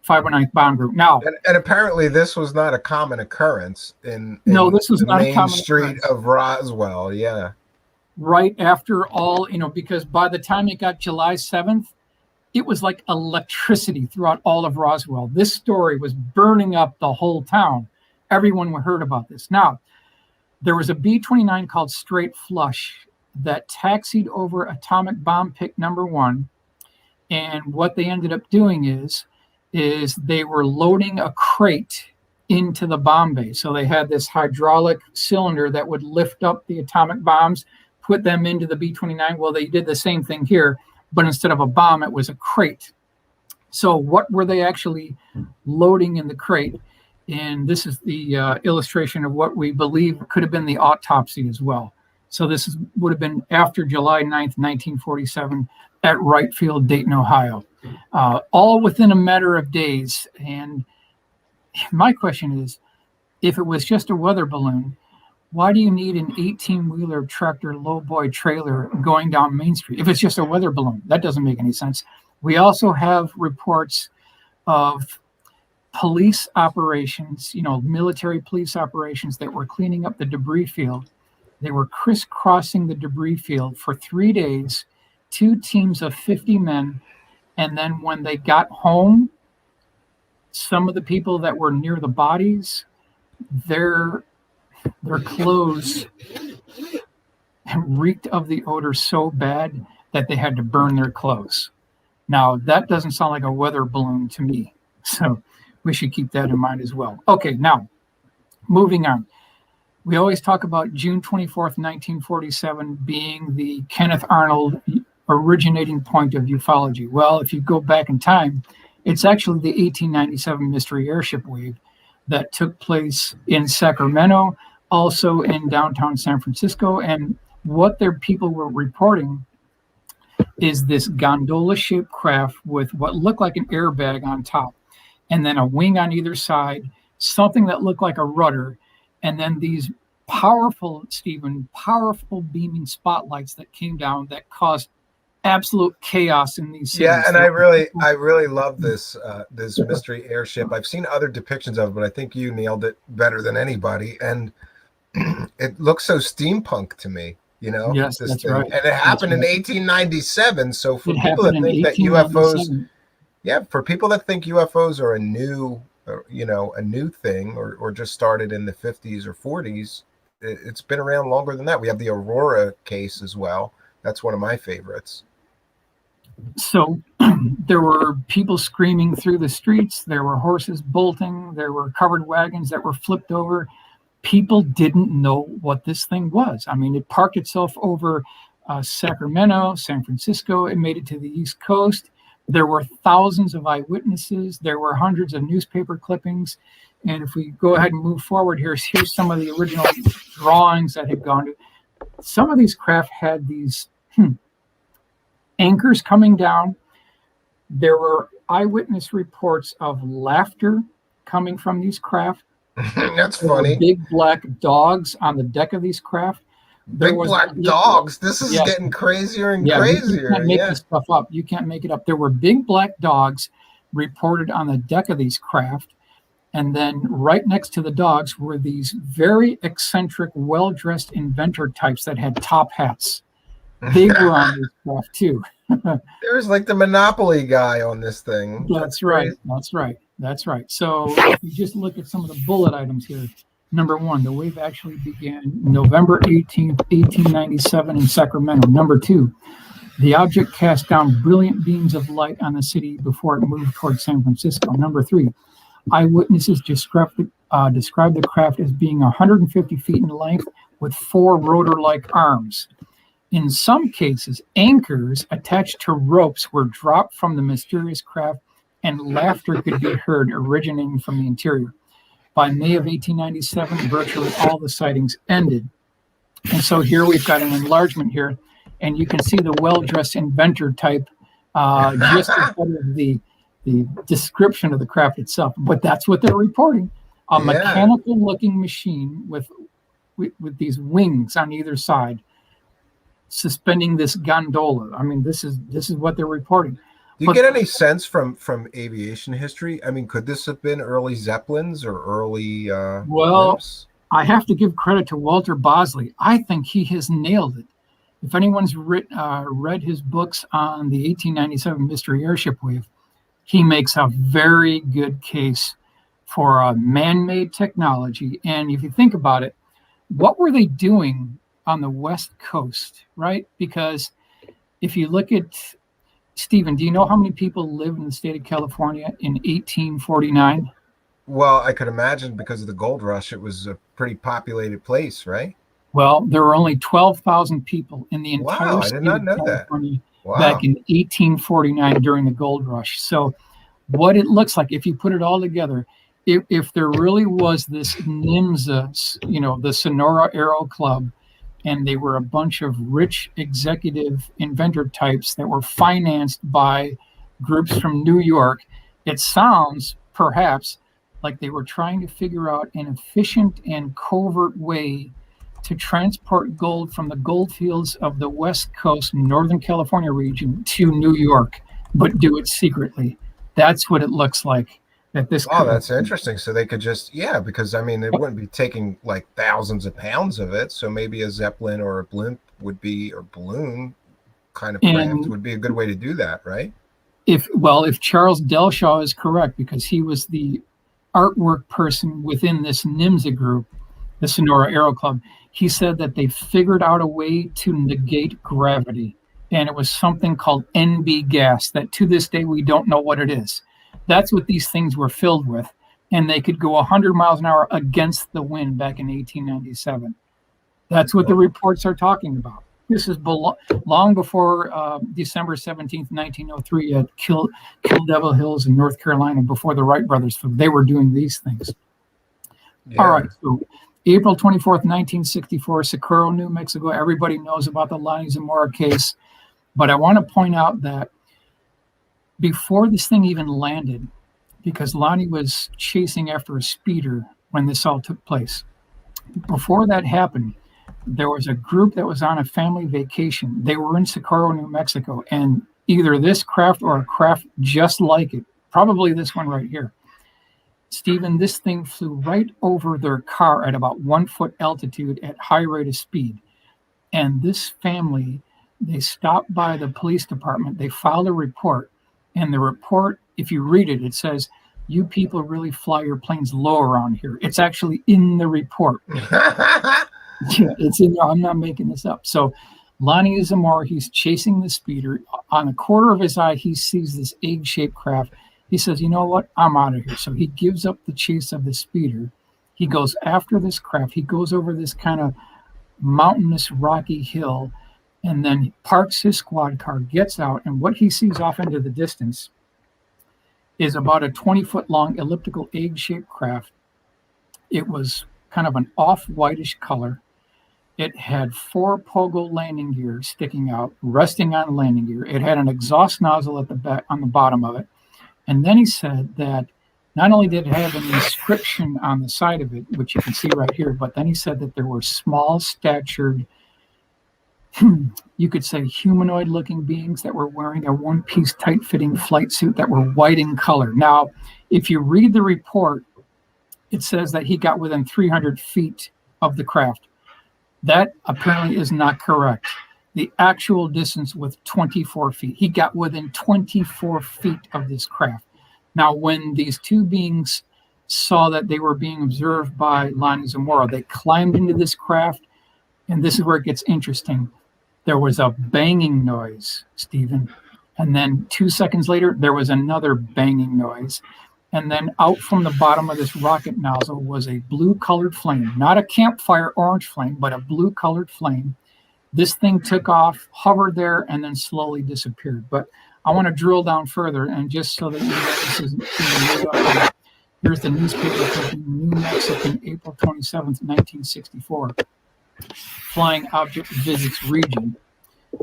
519th Bomb Group. Now, and apparently this was not a common occurrence in this was not Main a common Street occurrence. of Roswell. Yeah. Right after all, because by the time it got July 7th, it was like electricity throughout all of Roswell. This story was burning up the whole town. Everyone heard about this. Now, there was a B-29 called Straight Flush that taxied over atomic bomb pit number 1. And what they ended up doing is they were loading a crate into the bomb bay. So they had this hydraulic cylinder that would lift up the atomic bombs, put them into the B-29. Well, they did the same thing here, but instead of a bomb, it was a crate. So what were they actually loading in the crate? And this is the illustration of what we believe could have been the autopsy as well. So this would have been after July 9th, 1947 at Wright Field, Dayton, Ohio, all within a matter of days. And my question is, if it was just a weather balloon, why do you need an 18-wheeler tractor lowboy trailer going down Main Street? If it's just a weather balloon, that doesn't make any sense. We also have reports of police operations, military police operations that were cleaning up the debris field. They were crisscrossing the debris field for 3 days, 2 teams of 50 men. And then when they got home, some of the people that were near the bodies, their clothes and reeked of the odor so bad that they had to burn their clothes. Now, that doesn't sound like a weather balloon to me. So we should keep that in mind as well. Okay, now, moving on. We always talk about June 24th, 1947 being the Kenneth Arnold originating point of ufology. Well, if you go back in time, it's actually the 1897 mystery airship wave that took place in Sacramento, also in downtown San Francisco. And what their people were reporting is this gondola-shaped craft with what looked like an airbag on top, and then a wing on either side, something that looked like a rudder, and then these powerful, Stephen, powerful beaming spotlights that came down that caused absolute chaos in these cities. Yeah, and I really love this this mystery airship. I've seen other depictions of it, but I think you nailed it better than anybody. And it looks so steampunk to me, Yes, this that's thing. right. And it happened in 1897. So for It people that happened in think that UFOs, 1897. yeah, for people that think UFOs are a new, a new thing, or just started in the 50s or 40s, it's been around longer than that. We have the Aurora case as well. That's one of my favorites. So there were people screaming through the streets. There were horses bolting. There were covered wagons that were flipped over. People didn't know what this thing was. I mean, it parked itself over Sacramento, San Francisco. It made it to the East Coast. There were thousands of eyewitnesses. There were hundreds of newspaper clippings. And if we go ahead and move forward, here's some of the original drawings that had gone to. Some of these craft had these anchors coming down. There were eyewitness reports of laughter coming from these craft. That's There were funny. big black dogs on the deck of these craft. Big black dogs. This is Yeah. getting crazier and You crazier. can't make Yeah. this stuff up. You can't make it up. There were big black dogs reported on the deck of these craft. And then right next to the dogs were these very eccentric, well-dressed inventor types that had top hats. They were on this craft too. There's like the Monopoly guy on this thing. That's right. That's right. That's right. So if you just look at some of the bullet items here. Number one, the wave actually began November 18th, 1897 in Sacramento. Number two, the object cast down brilliant beams of light on the city before it moved towards San Francisco. Number three, eyewitnesses described the craft as being 150 feet in length with 4 rotor-like arms. In some cases, anchors attached to ropes were dropped from the mysterious craft, and laughter could be heard originating from the interior. By May of 1897, virtually all the sightings ended. And so here we've got an enlargement here, and you can see the well-dressed inventor type just instead of the description of the craft itself. But that's what they're reporting. A mechanical-looking machine with these wings on either side, suspending this gondola. I mean, this is what they're reporting. Do you get any sense from aviation history? I mean, could this have been early Zeppelins or early blimps? I have to give credit to Walter Bosley. I think he has nailed it. If anyone's read his books on the 1897 mystery airship wave, he makes a very good case for a man-made technology. And if you think about it, what were they doing on the West Coast, right? Because if you look at, Stephen, do you know how many people lived in the state of California in 1849? Well, I could imagine because of the gold rush, it was a pretty populated place, right? Well, there were only 12,000 people in the entire I state did not of know California that. back in 1849 during the gold rush. So what it looks like, if you put it all together, if there really was this NIMSA, the Sonora Aero Club, and they were a bunch of rich executive inventor types that were financed by groups from New York, it sounds perhaps like they were trying to figure out an efficient and covert way to transport gold from the gold fields of the West Coast, Northern California region to New York, but do it secretly. That's what it looks like. That's interesting. So they could just, because I mean, they wouldn't be taking like thousands of pounds of it. So maybe a Zeppelin or a blimp would be, or balloon kind of craft would be a good way to do that, right? If Charles Delshaw is correct, because he was the artwork person within this NIMSA group, the Sonora Aero Club. He said that they figured out a way to negate gravity, and it was something called NB gas that to this day we don't know what it is. That's what these things were filled with, and they could go 100 miles an hour against the wind back in 1897. That's what the reports are talking about. This is long before December 17th, 1903 at Kill Devil Hills in North Carolina, before the Wright brothers. They were doing these things. Yeah. All right, so April 24th, 1964, Socorro, New Mexico. Everybody knows about the Lonnie Zamora case, but I want to point out that before this thing even landed, because Lonnie was chasing after a speeder when this all took place, before that happened, there was a group that was on a family vacation. They were in Socorro, New Mexico, and either this craft or a craft just like it, probably this one right here, Stephen, this thing flew right over their car at about 1 foot altitude at high rate of speed. And this family, they stopped by the police department. They filed a report. And the report, if you read it, it says, "You people really fly your planes low around here." It's actually in the report. Yeah, it's in there. I'm not making this up. So Lonnie Zamora, he's chasing the speeder. On the corner of his eye, he sees this egg-shaped craft. He says, "You know what? I'm out of here." So he gives up the chase of the speeder. He goes after this craft. He goes over this kind of mountainous, rocky hill, and then parks his squad car, gets out, and what he sees off into the distance is about a 20-foot long elliptical egg-shaped craft. It was kind of an off-whitish color. It had 4 pogo landing gears sticking out, resting on landing gear. It had an exhaust nozzle at the back on the bottom of it. And then he said that not only did it have an inscription on the side of it, which you can see right here, but then he said that there were small statured, you could say humanoid looking beings that were wearing a one-piece tight-fitting flight suit that were white in color. Now, if you read the report, it says that he got within 300 feet of the craft. That apparently is not correct. The actual distance was 24 feet. He got within 24 feet of this craft. Now, when these two beings saw that they were being observed by Lonnie Zamora, they climbed into this craft, and this is where it gets interesting. There was a banging noise, Stephen, and then 2 seconds later, there was another banging noise. And then out from the bottom of this rocket nozzle was a blue-colored flame, not a campfire orange flame, but a blue-colored flame. This thing took off, hovered there, and then slowly disappeared. But I want to drill down further, and just so that you know this isn't being made up, here's the newspaper clipping, New Mexican, April 27th, 1964, Flying Object Visits Region.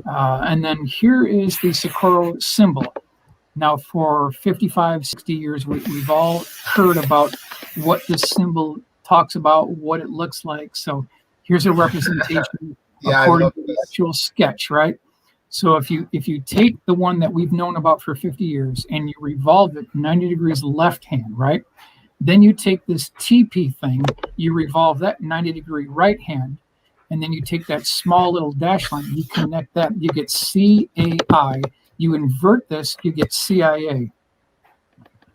And then here is the Socorro symbol. Now, for 55, 60 years, we've all heard about what this symbol talks about, what it looks like. So here's a representation according to the actual sketch, right? So if you take the one that we've known about for 50 years and you revolve it 90 degrees left hand, right? Then you take this TP thing, you revolve that 90-degree right hand, and then you take that small little dash line, you connect that, you get CAI. You invert this, you get CIA.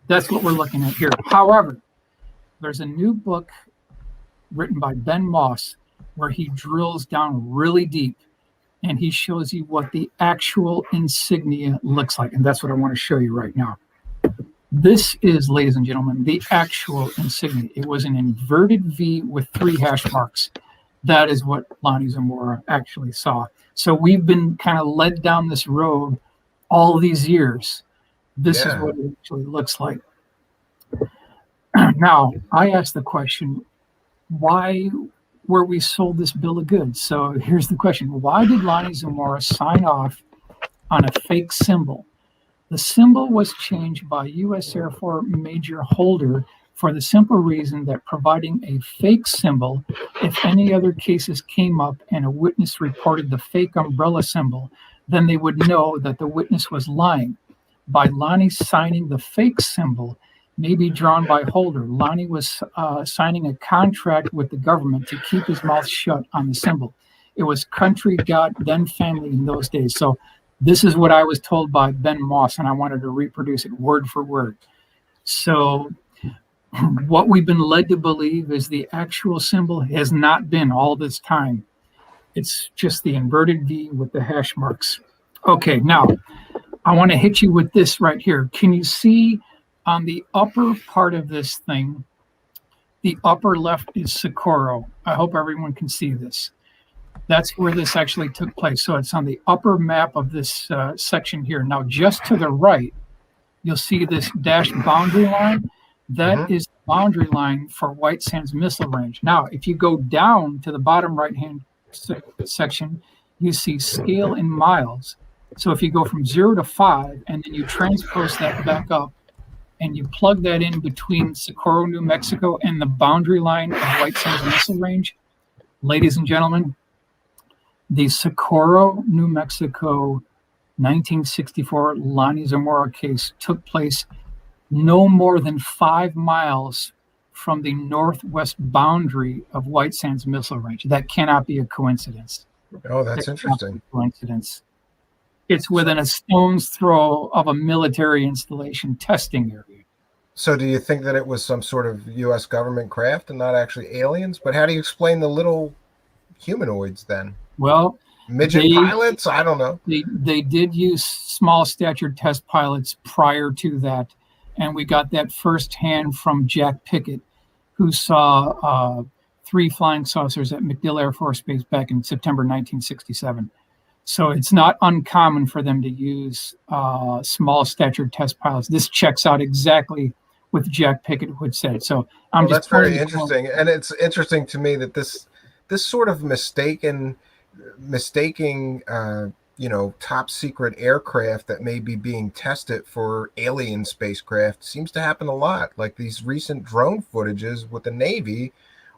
That's what we're looking at here. However, there's a new book written by Ben Moss where he drills down really deep and he shows you what the actual insignia looks like. And that's what I want to show you right now. This is, ladies and gentlemen, the actual insignia. It was an inverted V with 3 hash marks. That is what Lonnie Zamora actually saw. So we've been kind of led down this road all these years. This is what it actually looks like. Now, I asked the question, why were we sold this bill of goods? So here's the question. Why did Lonnie Zamora sign off on a fake symbol? The symbol was changed by U.S. Air Force Major Holder for the simple reason that providing a fake symbol, if any other cases came up and a witness reported the fake umbrella symbol, then they would know that the witness was lying. By Lonnie signing the fake symbol, maybe drawn by Holder, Lonnie was signing a contract with the government to keep his mouth shut on the symbol. It was country, God, then family in those days. So this is what I was told by Ben Moss, and I wanted to reproduce it word for word. So What we've been led to believe is the actual symbol has not been all this time. It's just the inverted V with the hash marks. Okay, now I want to hit you with this right here. Can you see on the upper part of this thing, the upper left is Socorro. I hope everyone can see this. That's where this actually took place. So it's on the upper map of this section here. Now, just to the right, you'll see this dashed boundary line. That is the boundary line for White Sands Missile Range. Now, if you go down to the bottom right-hand section, you see scale in miles. So if you go from 0 to 5, and then you transpose that back up, and you plug that in between Socorro, New Mexico, and the boundary line of White Sands Missile Range, ladies and gentlemen, the Socorro, New Mexico 1964 Lonnie Zamora case took place no more than 5 miles from the northwest boundary of White Sands Missile Range. That cannot be a coincidence. Oh, that's interesting. Coincidence. It's within a stone's throw of a military installation testing area. So do you think that it was some sort of U.S. government craft and not actually aliens? But how do you explain the little humanoids then? Well, midget pilots? I don't know. They did use small statured test pilots prior to that. And we got that firsthand from Jack Pickett, who saw 3 flying saucers at MacDill Air Force Base back in September 1967. So it's not uncommon for them to use small statured test pilots. This checks out exactly what Jack Pickett would say. So that's very interesting. And it's interesting to me that this sort of mistaking top secret aircraft that may be being tested for alien spacecraft seems to happen a lot. Like these recent drone footages with the Navy,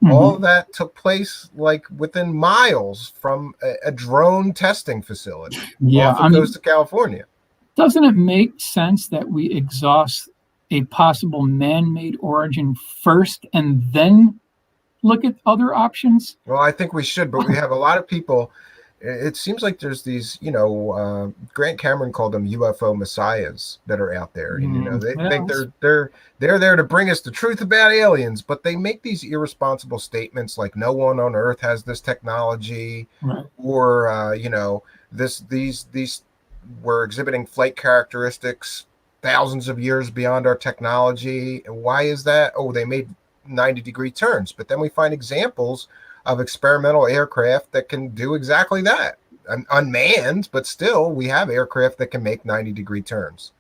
all of that took place like within miles from a drone testing facility off the coast of California. Doesn't it make sense that we exhaust a possible man-made origin first and then look at other options? Well, I think we should, but we have a lot of people. It seems like there's these, Grant Cameron called them UFO messiahs that are out there, and they think they're there to bring us the truth about aliens, but they make these irresponsible statements like no one on Earth has this technology, or these were exhibiting flight characteristics thousands of years beyond our technology. And why is that? Oh, they made 90-degree turns, but then we find examples of experimental aircraft that can do exactly that. Unmanned, but still we have aircraft that can make 90-degree turns.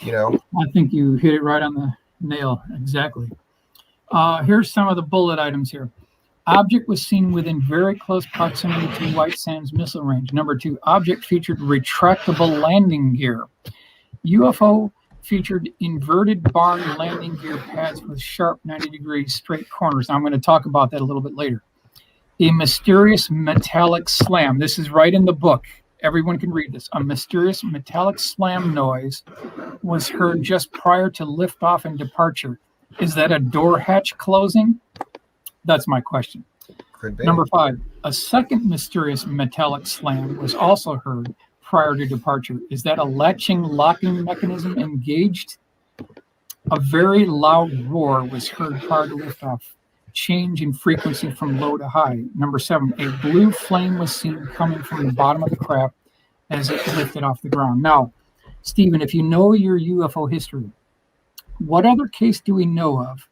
I think you hit it right on the nail. Exactly. Here's some of the bullet items here. Object was seen within very close proximity to White Sands Missile Range. Number 2, object featured retractable landing gear. UFO featured inverted barn landing gear pads with sharp 90-degree straight corners. Now, I'm going to talk about that a little bit later. A mysterious metallic slam. This is right in the book. Everyone can read this. A mysterious metallic slam noise was heard just prior to liftoff and departure. Is that a door hatch closing? That's my question. Could be. Number 5, a second mysterious metallic slam was also heard prior to departure. Is that a latching locking mechanism engaged? A very loud roar was heard prior to liftoff. Change in frequency from low to high. Number 7, a blue flame was seen coming from the bottom of the craft as it lifted off the ground. Now, Stephen, if you know your UFO history, what other case do we know of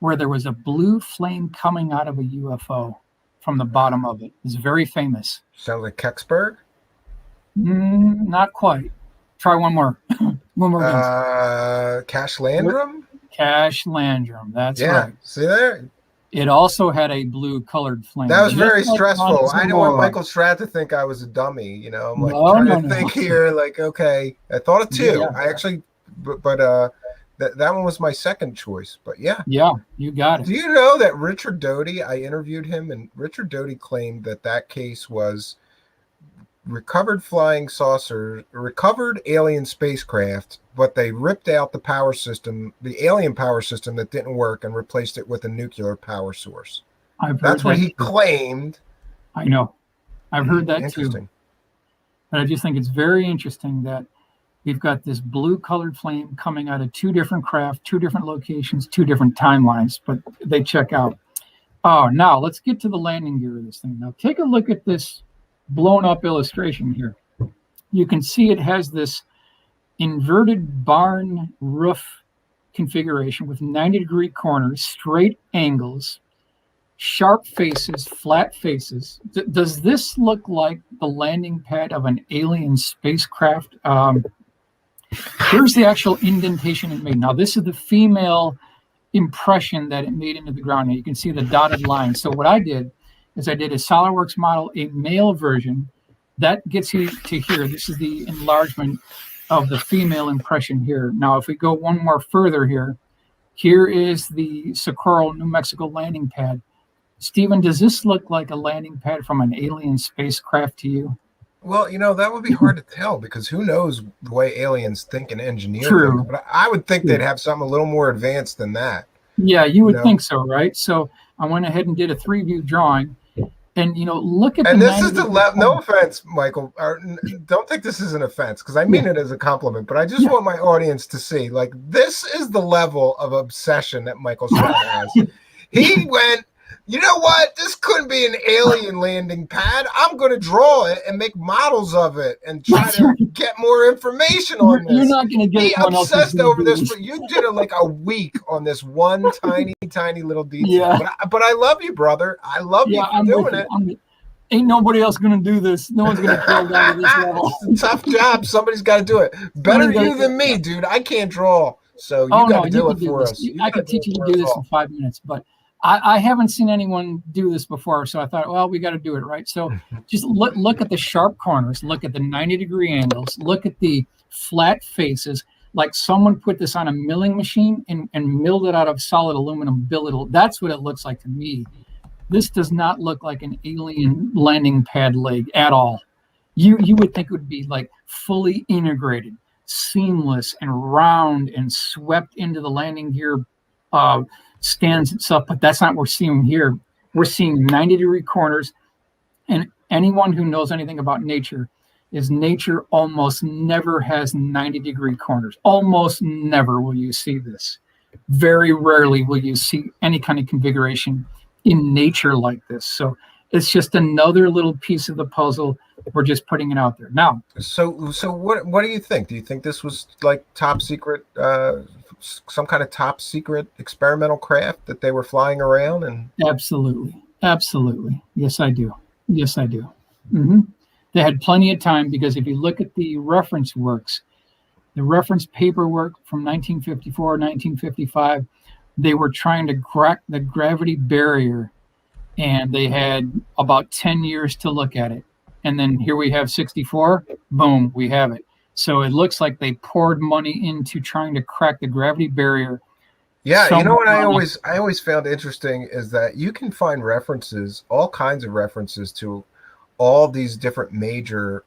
where there was a blue flame coming out of a UFO from the bottom of it? It's very famous. Sounds like Kecksburg? Not quite. Try one more. One more. Cash Landrum? Cash Landrum. That's right. See there? It also had a blue colored flame. That was very stressful. I didn't want Michael Schratt to think I was a dummy. I'm like trying to think here, like, okay, I thought of 2. Yeah. I actually, but that one was my second choice. But yeah, you got it. Do you know that Richard Doty? I interviewed him, and Richard Doty claimed that case was recovered alien spacecraft, but they ripped out the power system, the alien power system that didn't work, and replaced it with a nuclear power source. That's what he claimed. I know. I've heard that too. But I just think it's very interesting that We've got this blue colored flame coming out of two different craft, two different locations, two different timelines, but they check out. Oh, now let's get to the landing gear of this thing. Now take a look at this blown up illustration here. You can see it has this inverted barn roof configuration with 90-degree corners, straight angles, sharp faces, flat faces. Does this look like the landing pad of an alien spacecraft? Here's the actual indentation it made. Now, this is the female impression that it made into the ground. Now, you can see the dotted line. So what I did is I did a SolidWorks model, a male version. That gets you to here. This is the enlargement of the female impression here. Now, if we go one more further here, here is the Socorro, New Mexico landing pad. Stephen, does this look like a landing pad from an alien spacecraft to you? Well, that would be hard to tell because who knows the way aliens think and engineer True. things. But I would think they'd have something a little more advanced than that. Yeah, you would think so, right? So I went ahead and did a 3-view drawing. And, look at and this is the no offense, Michael. Don't think this is an offense because I mean it as a compliment. But I just want my audience to see, like, this is the level of obsession that Michael Schratt has. He went, you know what? This couldn't be an alien landing pad. I'm going to draw it and make models of it and try to get more information on this. You're not going to get He obsessed over this. You did it like a week on this one tiny little detail. Yeah. But I love you, brother. I love you for doing it. Ain't nobody else going to do this. No one's going to drill down to this level. It's a tough job. Somebody's got to do it. Better you than me, dude. I can't draw. So you got to do it for us. I could teach you to do this in 5 minutes, but I haven't seen anyone do this before, so I thought, well, we got to do it, right? So just look at the sharp corners, look at the 90-degree angles, look at the flat faces, like someone put this on a milling machine and milled it out of solid aluminum billet. That's what it looks like to me. This does not look like an alien landing pad leg at all. You would think it would be like fully integrated, seamless, and round and swept into the landing gear stands itself, but that's not what we're seeing here. We're seeing 90-degree corners, and anyone who knows anything about nature is nature almost never has 90-degree corners. Almost never will you see this. Very rarely will you see any kind of configuration in nature like this. So it's just another little piece of the puzzle. We're just putting it out there. Now, so what do you think? Do you think this was like top secret, some kind of top secret experimental craft that they were flying around? And absolutely. Yes, I do. Mm-hmm. They had plenty of time because if you look at the reference works, the reference paperwork from 1954, 1955, they were trying to crack the gravity barrier, and they had about 10 years to look at it. And then here we have 64, boom, we have it. So it looks like they poured money into trying to crack the gravity barrier. Yeah, you know what I always found interesting is that you can find references, all kinds of references to all these different major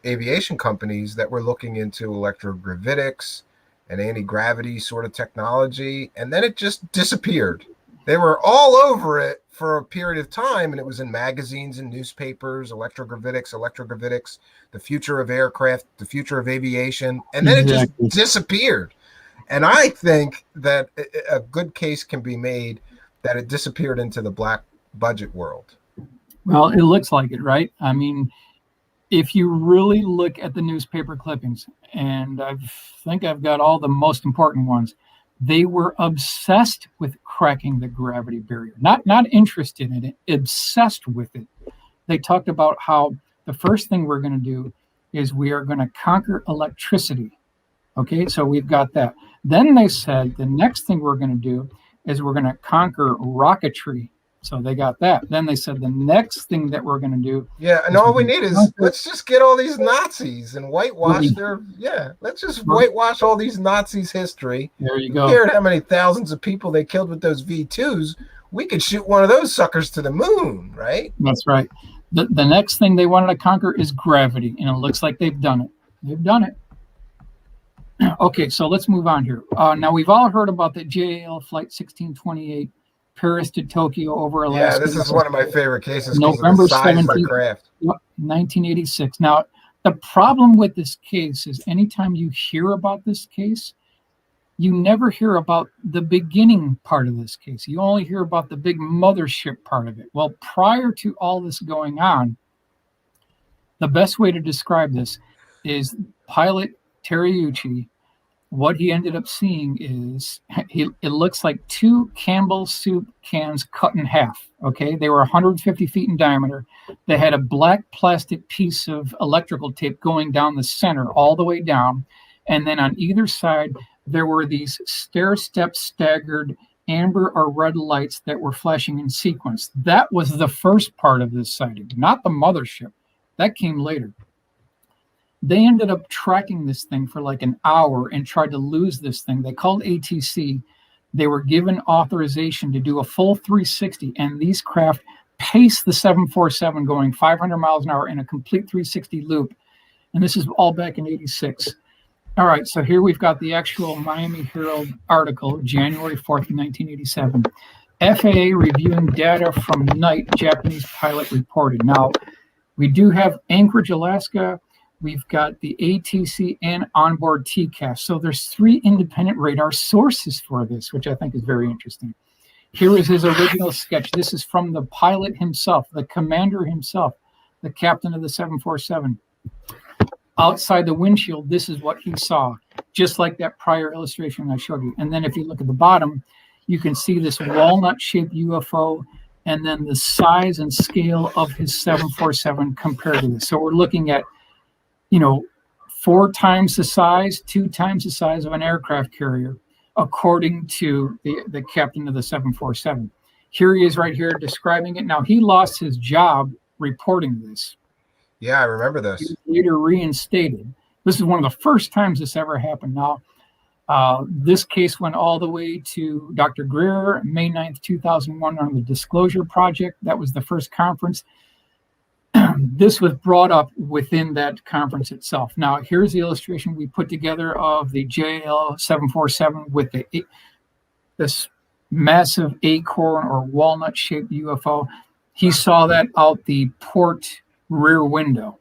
aviation companies that were looking into electrogravitics and anti-gravity sort of technology, and then it just disappeared. They were all over it for a period of time, and it was in magazines and newspapers, electrogravitics, the future of aircraft, the future of aviation, and then it just disappeared. And I think that a good case can be made that it disappeared into the black budget world. Well, it looks like it, right? I mean, if you really look at the newspaper clippings, and I think I've got all the most important ones, they were obsessed with cracking the gravity barrier, not interested in it, obsessed with it. They talked about how the first thing we're going to do is we are going to conquer electricity. Okay, so we've got that. Then they said the next thing we're going to do is we're going to conquer rocketry. So they got that. Then they said the next thing that we're going to do. Yeah, and all we need is let's just get all these Nazis and whitewash their. Yeah, let's just whitewash all these Nazis' history. There you go. Who cared how many thousands of people they killed with those V2s? We could shoot one of those suckers to the moon, right? That's right. The next thing they wanted to conquer is gravity, and it looks like they've done it. They've done it. Okay, so let's move on here. Now, we've all heard about the JAL Flight 1628, Paris to Tokyo over Alaska. Yeah, this is one of my favorite cases. November 17th, craft. 1986. Now, The problem with this case is anytime you hear about this case, you never hear about the beginning part of this case. You only hear about the big mothership part of it. Well, prior to all this going on, the best way to describe this is pilot Terryuchi. What he ended up seeing is it looks like two Campbell soup cans cut in half. Okay, they were 150 feet in diameter. They had a black plastic piece of electrical tape going down the center all the way down, and then on either side there were these stair-step staggered amber or red lights that were flashing in sequence. That was the first part of this sighting, not the mothership. That came later. They ended up tracking this thing for like an hour and tried to lose this thing. They called ATC. They were given authorization to do a full 360, and these craft paced the 747 going 500 miles an hour in a complete 360 loop. And this is all back in 86. All right, so here we've got the actual Miami Herald article, January 4th, 1987. FAA reviewing data from night Japanese pilot reported. Now, we do have Anchorage, Alaska. We've got the ATC and onboard TCAS. So there's 3 independent radar sources for this, which I think is very interesting. Here is his original sketch. This is from the pilot himself, the commander himself, the captain of the 747. Outside the windshield, this is what he saw, just like that prior illustration I showed you. And then if you look at the bottom, you can see this walnut-shaped UFO and then the size and scale of his 747 compared to this. So we're looking at, 4 times the size, 2 times the size of an aircraft carrier, according to the captain of the 747. Here he is right here describing it. Now, he lost his job reporting this. Yeah, I remember this. He was later reinstated. This is one of the first times this ever happened. Now, this case went all the way to Dr. Greer, May 9th, 2001, on the Disclosure Project. That was the first conference. This was brought up within that conference itself. Now, here's the illustration we put together of the JL 747 with this massive acorn or walnut-shaped UFO. He saw that out the port rear window.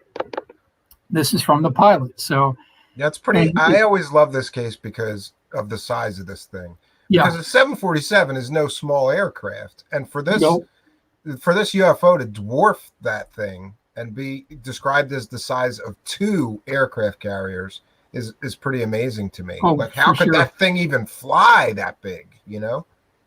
This is from the pilot. So that's pretty. I always love this case because of the size of this thing. Yeah, because a 747 is no small aircraft, and for this UFO to dwarf that thing and be described as the size of 2 aircraft carriers is pretty amazing to me. Like, how could that thing even fly that big?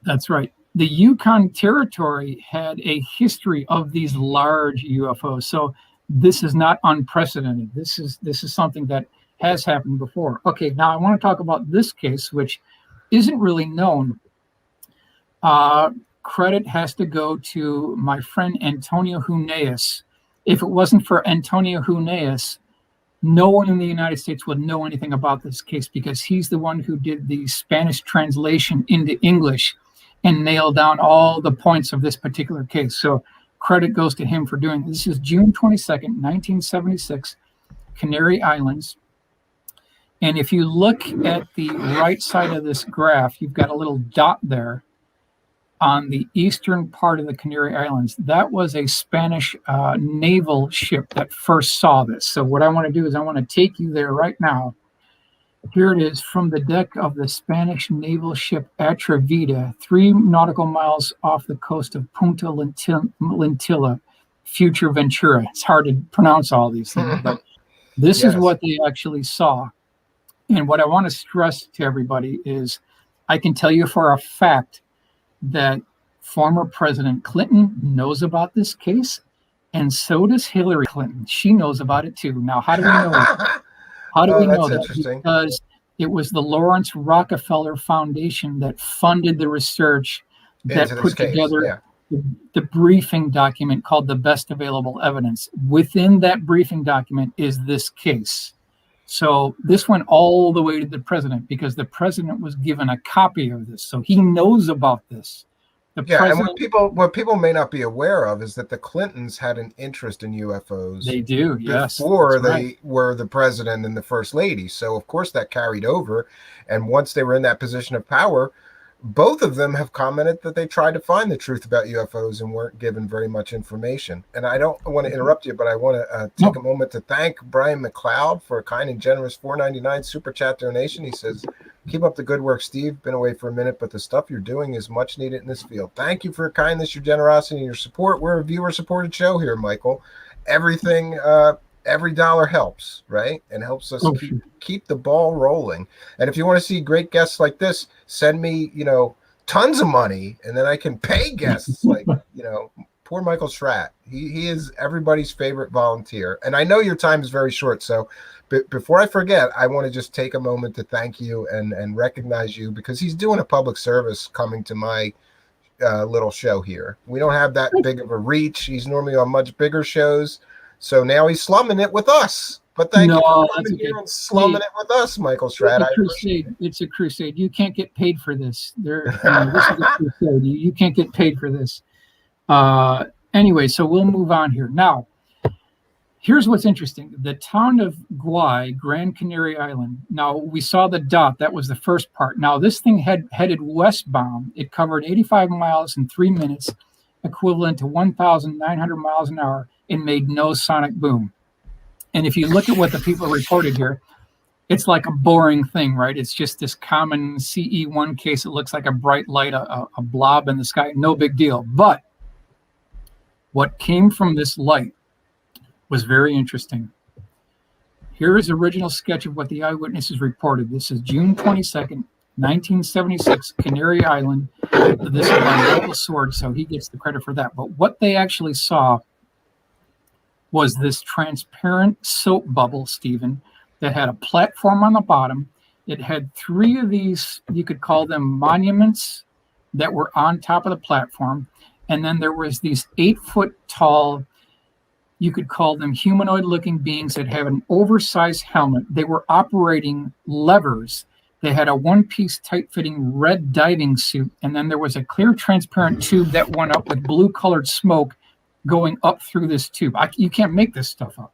That's right. The Yukon Territory had a history of these large UFOs, so this is not unprecedented. This is something that has happened before. Okay, now I want to talk about this case, which isn't really known. Credit has to go to my friend Antonio Huneeus. If it wasn't for Antonio Huneeus, no one in the United States would know anything about this case, because he's the one who did the Spanish translation into English and nailed down all the points of this particular case. So credit goes to him for doing this. This is June 22nd, 1976, Canary Islands. And if you look at the right side of this graph, you've got a little dot there on the eastern part of the Canary Islands. That was a Spanish naval ship that first saw this. So what I want to do is I want to take you there right now. Here it is from the deck of the Spanish naval ship Atrevida, 3 nautical miles off the coast of Punta Lentilla, future Ventura. It's hard to pronounce all these things, but this is what they actually saw. And what I want to stress to everybody is I can tell you for a fact that former President Clinton knows about this case, and so does Hillary Clinton. She knows about it too. Now, how do we know that? How do we know that? Because it was the Lawrence Rockefeller Foundation that funded the research that put together the briefing document called the Best Available Evidence. Within that briefing document is this case. So this went all the way to the president, because the president was given a copy of this. So he knows about this. And what people may not be aware of is that the Clintons had an interest in UFOs. They do, yes. Before they were the president and the first lady. So, of course, that carried over. And once they were in that position of power, both of them have commented that they tried to find the truth about UFOs and weren't given very much information. And I don't want to interrupt you, but I want to take No. a moment to thank Brian McLeod for a kind and generous $4.99 super chat donation. He says, "Keep up the good work, Steve. Been away for a minute, but the stuff you're doing is much needed in this field. Thank you for your kindness, your generosity, and your support. We're a viewer-supported show here, Michael. Everything, every dollar helps, right? And helps us keep the ball rolling. And if you want to see great guests like this, send me, tons of money, and then I can pay guests like, poor Michael Schratt. He is everybody's favorite volunteer. And I know your time is very short, so before I forget, I want to just take a moment to thank you and recognize you, because he's doing a public service coming to my little show here. We don't have that big of a reach. He's normally on much bigger shows. So now he's slumming it with us. But thank you for coming here and slumming it with us, Michael Schratt. It's a crusade. You can't get paid for this. This is a crusade. You can't get paid for this. Anyway, so we'll move on here. Now, here's what's interesting. The town of Guay, Gran Canaria Island. Now, we saw the dot. That was the first part. Now, this thing headed westbound. It covered 85 miles in 3 minutes, equivalent to 1,900 miles an hour, and made no sonic boom. And if you look at what the people reported here, it's like a boring thing, right? It's just this common CE1 case. It looks like a bright light, a blob in the sky. No big deal. But what came from this light was very interesting. Here is the original sketch of what the eyewitnesses reported. This is June 22nd, 1976, Canary Island. This is by Michael Sword, so he gets the credit for that. But what they actually saw was this transparent soap bubble, Stephen, that had a platform on the bottom. It had 3 of these, you could call them monuments, that were on top of the platform. And then there was these 8-foot tall, you could call them humanoid-looking beings that have an oversized helmet. They were operating levers. They had a one-piece tight-fitting red diving suit. And then there was a clear transparent tube that went up with blue-colored smoke going up through this tube. You can't make this stuff up.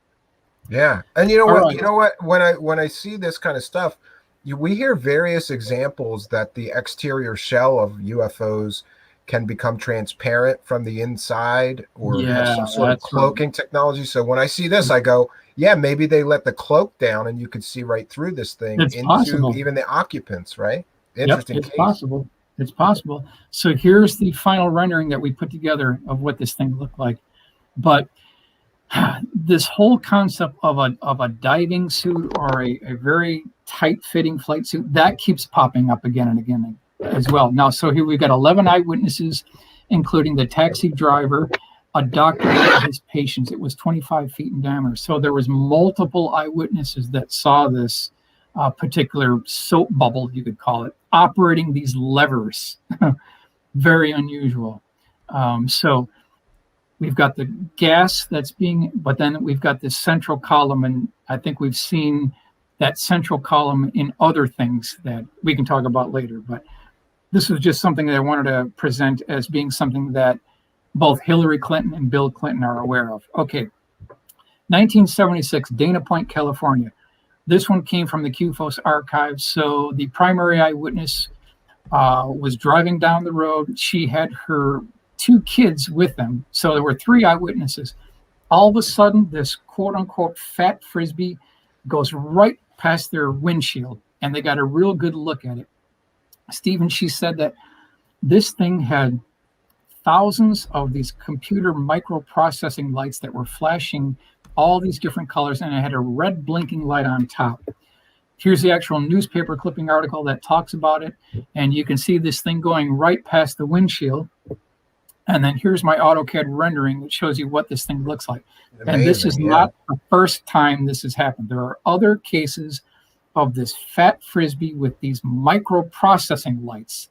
Yeah. And you know what? Right. You know what? When I see this kind of stuff, we hear various examples that the exterior shell of UFOs can become transparent from the inside, or have some sort of cloaking technology. So when I see this, I go, yeah, maybe they let the cloak down and you could see right through this thing into even the occupants, right? Interesting. It's possible. It's possible. So here's the final rendering that we put together of what this thing looked like. But this whole concept of a diving suit or a very tight-fitting flight suit, that keeps popping up again and again as well. Now, so here we've got 11 eyewitnesses, including the taxi driver, a doctor, and his patients. It was 25 feet in diameter. So there was multiple eyewitnesses that saw this particular soap bubble, you could call it, operating these levers. Very unusual. So we've got the gas but then we've got this central column, and I think we've seen that central column in other things that we can talk about later. But this was just something that I wanted to present as being something that both Hillary Clinton and Bill Clinton are aware of. Okay, 1976, Dana Point, California. This one came from the QFOS archives. So the primary eyewitness was driving down the road. She had her 2 kids with them. So there were 3 eyewitnesses. All of a sudden, this quote-unquote fat Frisbee goes right past their windshield, and they got a real good look at it. Stephen, she said that this thing had thousands of these computer microprocessing lights that were flashing all these different colors, and it had a red blinking light on top. Here's the actual newspaper clipping article that talks about it, and you can see this thing going right past the windshield. And then here's my AutoCAD rendering that shows you what this thing looks like. Amazing, and this is not the first time this has happened. There are other cases of this fat Frisbee with these microprocessing lights,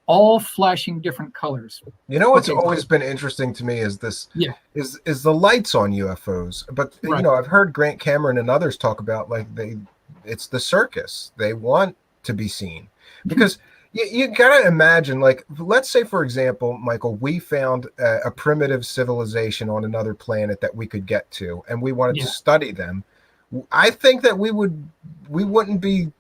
all flashing different colors. You know what's always been interesting to me is this, is the lights on UFOs. But you know, I've heard Grant Cameron and others talk about it's the circus. They want to be seen because you gotta imagine, like, let's say, for example, Michael, we found a primitive civilization on another planet that we could get to, and we wanted to study them. I think that we wouldn't be,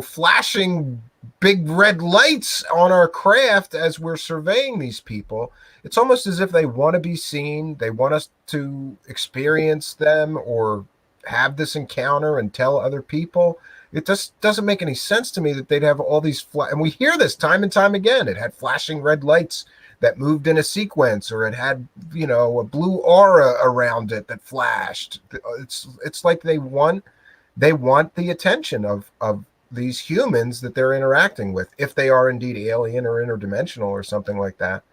flashing big red lights on our craft as we're surveying these people. It's almost as if they want to be seen. They want us to experience them or have this encounter and tell other people. It just doesn't make any sense to me that they'd have all these and we hear this time and time again. It had flashing red lights that moved in a sequence, or it had, you know, a blue aura around it that flashed. It's like they want the attention of these humans that they're interacting with, if they are indeed alien or interdimensional or something like that.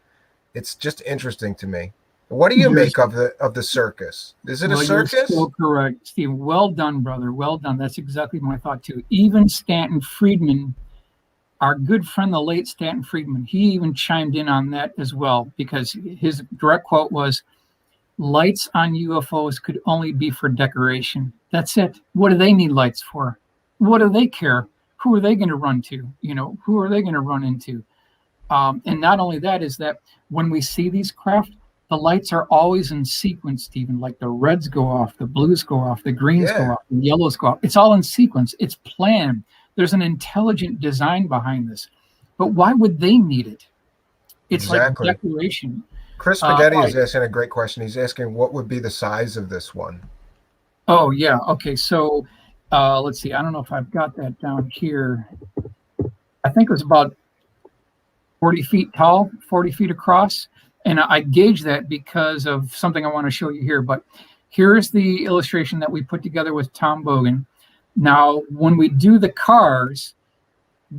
It's just interesting to me. What do you make of the circus? Is it a circus? You're so correct, Steve. Well done, brother. Well done. That's exactly my thought too. Even Stanton Friedman, our good friend, the late Stanton Friedman, he even chimed in on that as well, because his direct quote was, "Lights on UFOs could only be for decoration. That's it. What do they need lights for? What do they care? Who are they going to run to? You know, who are they going to run into?" And not only that, is that when we see these craft, the lights are always in sequence, Stephen. Like the reds go off, the blues go off, the greens go off, the yellows go off. It's all in sequence. It's planned. There's an intelligent design behind this. But why would they need it? It's like decoration. Chris Spaghetti is asking a great question. He's asking, what would be the size of this one? Oh, yeah. Okay. So let's see. I don't know if I've got that down here. I think it was about 40 feet tall, 40 feet across. And I gauge that because of something I want to show you here. But here's the illustration that we put together with Tom Bogan. Now, when we do the cars,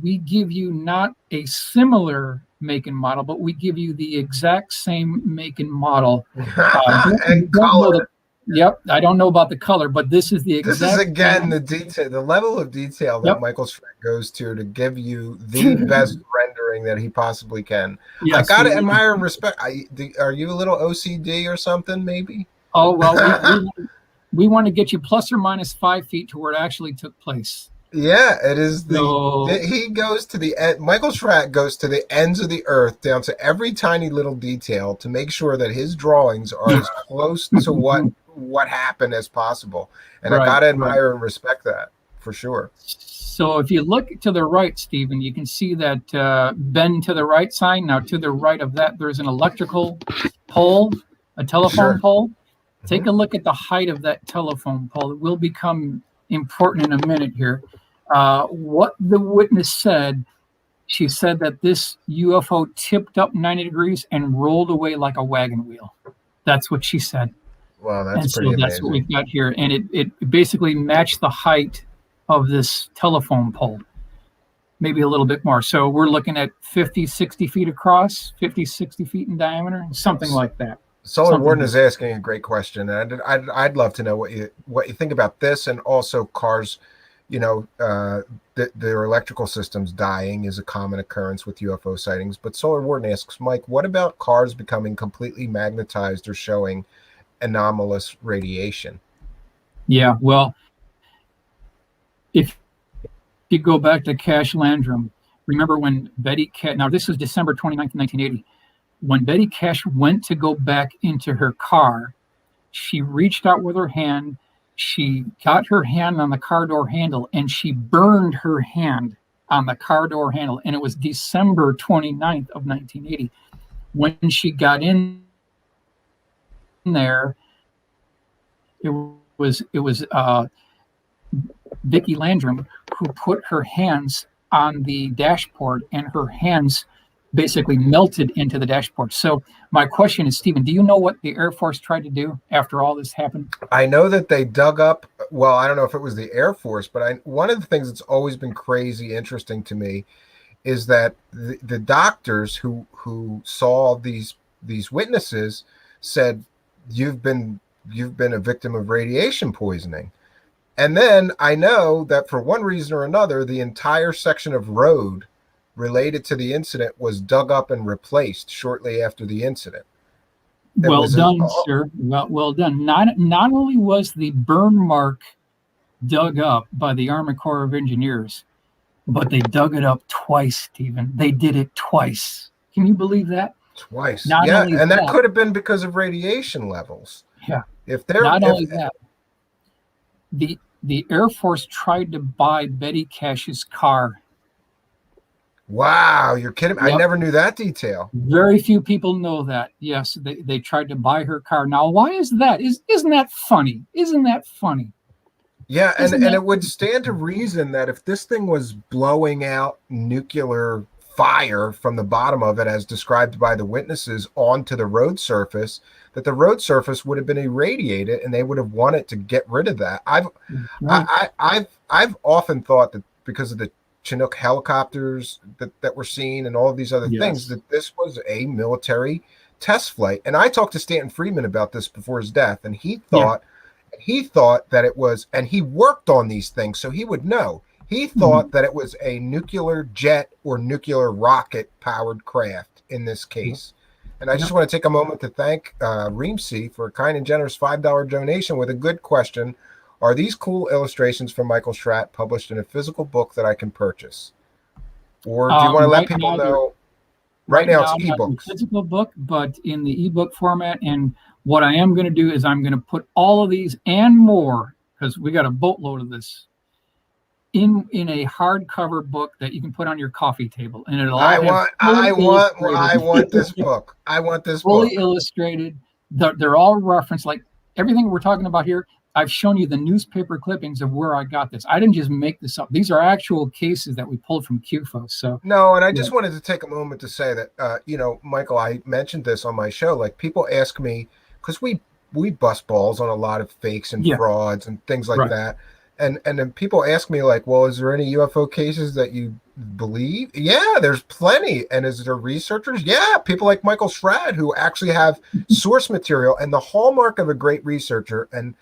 we give you not a similar make and model, but we give you the exact same make and model. And color. Yep, I don't know about the color, but this is the exact. This is again the detail, the level of detail that Michael Schratt goes to give you the best rendering that he possibly can. Yes, I got to admire and respect. Are you a little OCD or something, maybe? Oh well, we want to get you plus or minus 5 feet to where it actually took place. Yeah, it is he goes to the end. Michael Schratt goes to the ends of the earth, down to every tiny little detail, to make sure that his drawings are as close to what happened as possible. And I gotta admire and respect that for sure. So if you look to the right, Stephen, you can see that bend to the right sign. Now to the right of that, there's an electrical pole, a telephone pole. Take a look at the height of that telephone pole. It will become important in a minute here. What the witness said, she said that this UFO tipped up 90 degrees and rolled away like a wagon wheel. That's what she said. Wow, that's pretty amazing. That's what we've got here. And it basically matched the height of this telephone pole, maybe a little bit more. So we're looking at 50, 60 feet across, 50, 60 feet in diameter, something like that. Solar Warden is asking a great question, and I'd love to know what you think about this, and also cars. You know, their electrical systems dying is a common occurrence with UFO sightings. But Solar Warden asks, Mike, what about cars becoming completely magnetized or showing anomalous radiation? Yeah, well, if you go back to Cash Landrum, remember when Betty Cash, now this is December 29th, 1980. When Betty Cash went to go back into her car, she reached out with her hand. She got her hand on the car door handle, and she burned her hand on the car door handle. And it was December 29th of 1980. When she got in there, it was Vicki Landrum who put her hands on the dashboard, and her hands basically melted into the dashboard. So my question is, Stephen, do you know what the Air Force tried to do after all this happened? I know that they dug up, well, I don't know if it was the Air Force, but one of the things that's always been crazy interesting to me is that the doctors who saw these witnesses said, you've been a victim of radiation poisoning. And then I know that for one reason or another, the entire section of road related to the incident was dug up and replaced shortly after the incident. Well done, sir. Well done. Not only was the burn mark dug up by the Army Corps of Engineers, but they dug it up twice, Stephen. They did it twice. Can you believe that? Twice. Yeah, and that could have been because of radiation levels. Yeah. Only that, the Air Force tried to buy Betty Cash's car Wow, you're kidding me. I Yep. never knew that detail. Very few people know that. Yes, they tried to buy her car. Now, why is that? Isn't that funny? Isn't that funny? Yeah, Isn't and that it would stand to reason that if this thing was blowing out nuclear fire from the bottom of it, as described by the witnesses, onto the road surface, that the road surface would have been irradiated, and they would have wanted to get rid of that. right? I've often thought that because of the Chinook helicopters that were seen and all of these other things, Yes. that this was a military test flight. And I talked to Stanton Friedman about this before his death, and Yeah. he thought that it was, and he worked on these things, so he would know. He thought Mhm. that it was a nuclear jet or nuclear rocket powered craft in this Yep. case. And I just Yep. want to take a moment to thank Reemsey for a kind and generous $5 donation with a good question. Are these cool illustrations from Michael Schratt published in a physical book that I can purchase? Or do you want to let Right people now they're know? Right right now it's now not in ebooks. physical book, but in the ebook format. And what I am going to do is I'm going to put all of these and more, because we got a boatload of this, in a hardcover book that you can put on your coffee table, and it'll all have I want this book. I want this fully book. illustrated. They're all referenced, like everything we're talking about here. I've shown you the newspaper clippings of where I got this. I didn't just make this up. These are actual cases that we pulled from QFO. So, No, and I yeah, just wanted to take a moment to say that, Michael, I mentioned this on my show. Like people ask me, because we bust balls on a lot of fakes and yeah, frauds and things like right. that, and then people ask me like, well, is there any UFO cases that you believe? Yeah, there's plenty. And is there researchers? Yeah, people like Michael Schratt who actually have source material. And the hallmark of a great researcher, and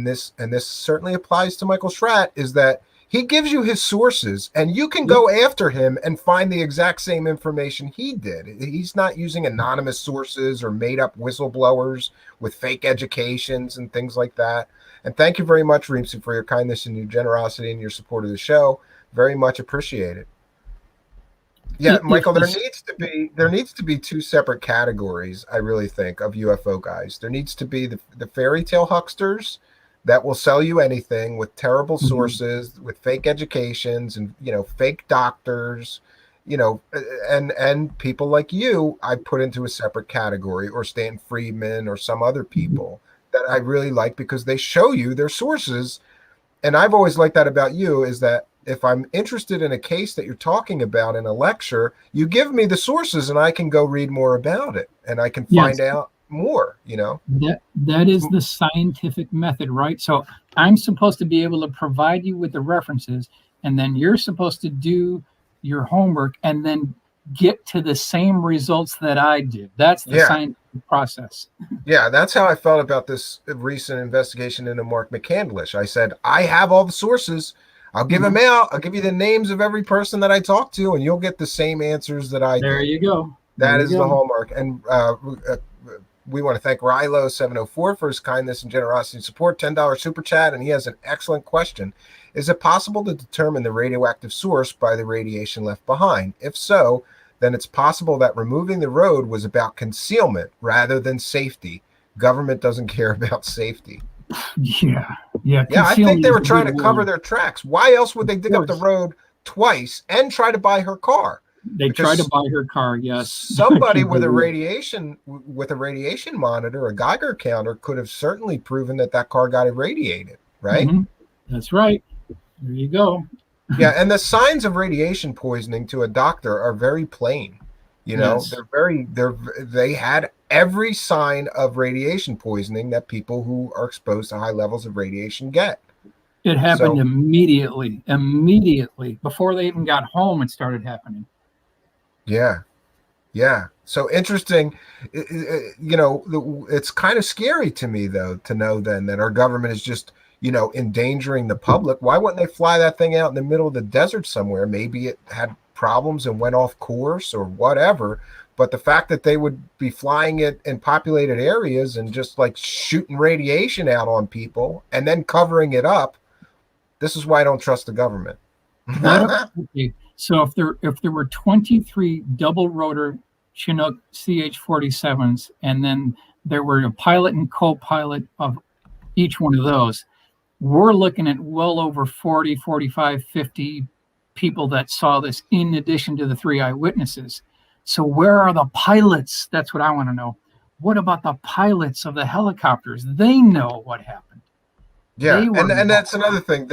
this certainly applies to Michael Schratt, is that he gives you his sources, and you can Yep. go after him and find the exact same information he did. He's not using anonymous sources or made up whistleblowers with fake educations and things like that. And thank you very much, Reemsy, for your kindness and your generosity and your support of the show. Very much appreciated. Yeah, If Michael, this, there needs to be two separate categories, I really think, of UFO guys. There needs to be the fairy tale hucksters that will sell you anything with terrible Mhm. sources, with fake educations and fake doctors, and people like you I put into a separate category, or Stan Friedman or some other Mhm. people that I really like because they show you their sources. And I've always liked that about you, is that if I'm interested in a case that you're talking about in a lecture, you give me the sources and I can go read more about it and I can find Yes, out more. that is the scientific method, right? So I'm supposed to be able to provide you with the references, and then you're supposed to do your homework and then get to the same results that I did. That's the Yeah. scientific process. Yeah, that's how I felt about this recent investigation into Mark McCandlish. I said, I have all the sources. I'll give them Mhm. out. I'll give you the names of every person that I talked to, and you'll get the same answers that I There did. you go. There That you is the go. hallmark. And we want to thank Rilo704 for his kindness and generosity and support. $10 super chat. And he has an excellent question. Is it possible to determine the radioactive source by the radiation left behind? If so, then it's possible that removing the road was about concealment rather than safety. Government doesn't care about safety. Yeah, yeah. Yeah, I think Concealment they is were a good trying to cover word. their tracks. Why else would Of they dig up the course, road twice and try to buy her car? they tried to Because buy her car. Yes, I somebody can with believe it. a radiation monitor, a Geiger counter, could have certainly proven that that car got irradiated, right? Hmm. That's right. There you go. Yeah, and the signs of radiation poisoning to a doctor are very plain. Yes, They had every sign of radiation poisoning that people who are exposed to high levels of radiation get. it happened So, immediately. Immediately before they even got home, it started happening. yeah. Yeah. So interesting. It's kind of scary to me, though, to know then that our government is just, endangering the public. Why wouldn't they fly that thing out in the middle of the desert somewhere? Maybe it had problems and went off course or whatever. But the fact that they would be flying it in populated areas and just like shooting radiation out on people and then covering it up, this is why I don't trust the government. What? Okay. So if there were 23 double rotor Chinook CH-47s, and then there were a pilot and co-pilot of each one of those, we're looking at well over 40, 45, 50. people that saw this in addition to the 3 eyewitnesses. So where are the pilots? That's what I want to know. What about the pilots of the helicopters? They know what happened. Yeah, They were and involved. that's another thing.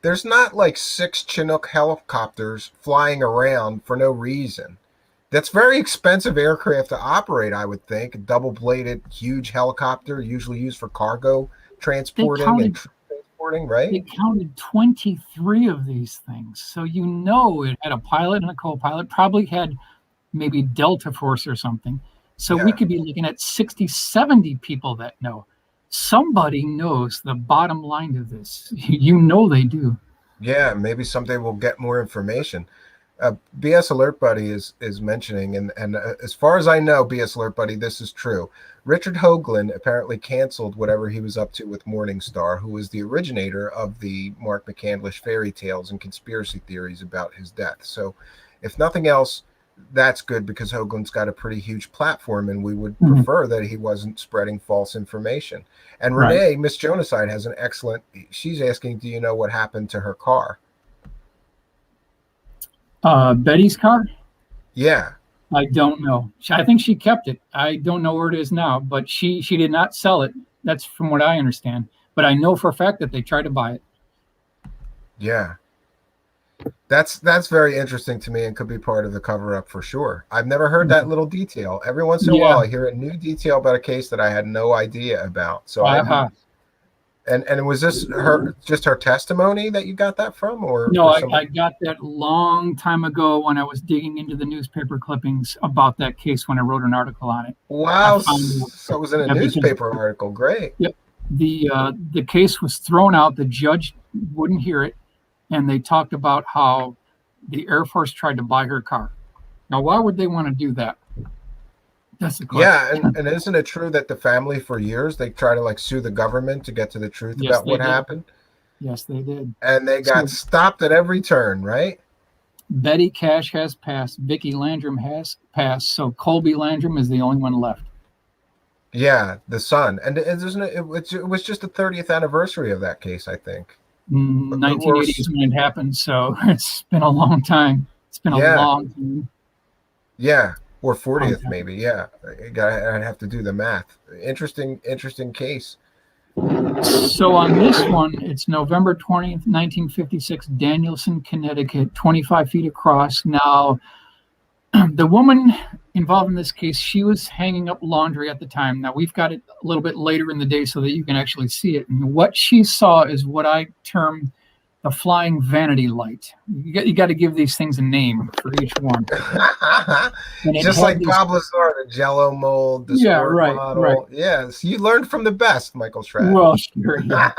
There's not like 6 Chinook helicopters flying around for no reason. That's very expensive aircraft to operate, I would think. A double-bladed, huge helicopter, usually used for cargo They transporting and counted troop transporting, right? they counted 23 of these things. So you know it had a pilot and a co-pilot, probably had maybe Delta Force or something. So we Yeah. could be looking at 60, 70 people that know. Somebody knows the bottom line of this. You know they do. Yeah, maybe someday we'll get more information. BS Alert Buddy is mentioning, and as far as I know, BS Alert Buddy, this is true. Richard Hoagland apparently canceled whatever he was up to with Morningstar, who was the originator of the Mark McCandlish fairy tales and conspiracy theories about his death. So, if nothing else, that's good because Hoagland's got a pretty huge platform, and we would prefer that he wasn't spreading false information. And Right. Renee, Miss Jonaside, has an excellent. She's asking, "Do you know what happened to her car?" Betty's car? Yeah. I don't know. I think she kept it. I don't know where it is now, but she did not sell it. That's from what I understand. But I know for a fact that they tried to buy it. Yeah. That's very interesting to me and could be part of the cover up for sure. I've never heard that little detail. Every once in a while I hear a new detail about a case that I had no idea about. So and was this her testimony that you got that from, or No, or I got that long time ago when I was digging into the newspaper clippings about that case when I wrote an article on it. Wow, so it was in a newspaper article. Great. Yep. The case was thrown out. The judge wouldn't hear it, and they talked about how the Air Force tried to buy her car. Now, why would they want to do that? That's the question. Yeah, and isn't it true that the family for years they try to like sue the government to get to the truth about what happened? Yes, they did. And they got stopped at every turn, right? Betty Cash has passed. Vicki Landrum has passed. So Colby Landrum is the only one left. Yeah, the son. And it was just the 30th anniversary of that case, I think. 1980 is when it happened. So it's been a long time. It's been a long time. Yeah. Or 40th, maybe. Yeah. I'd have to do the math. Interesting case. So on this one, it's November 20th, 1956, Danielson, Connecticut, 25 feet across. Now, the woman involved in this case, she was hanging up laundry at the time. Now, we've got it a little bit later in the day so that you can actually see it. And what she saw is what I term the flying vanity light. You got to give these things a name for each one. Just like Pablo Zar, the Jello mold, the sport model. Right. Yes, you learned from the best, Michael Schratt. Well, sure. Yeah.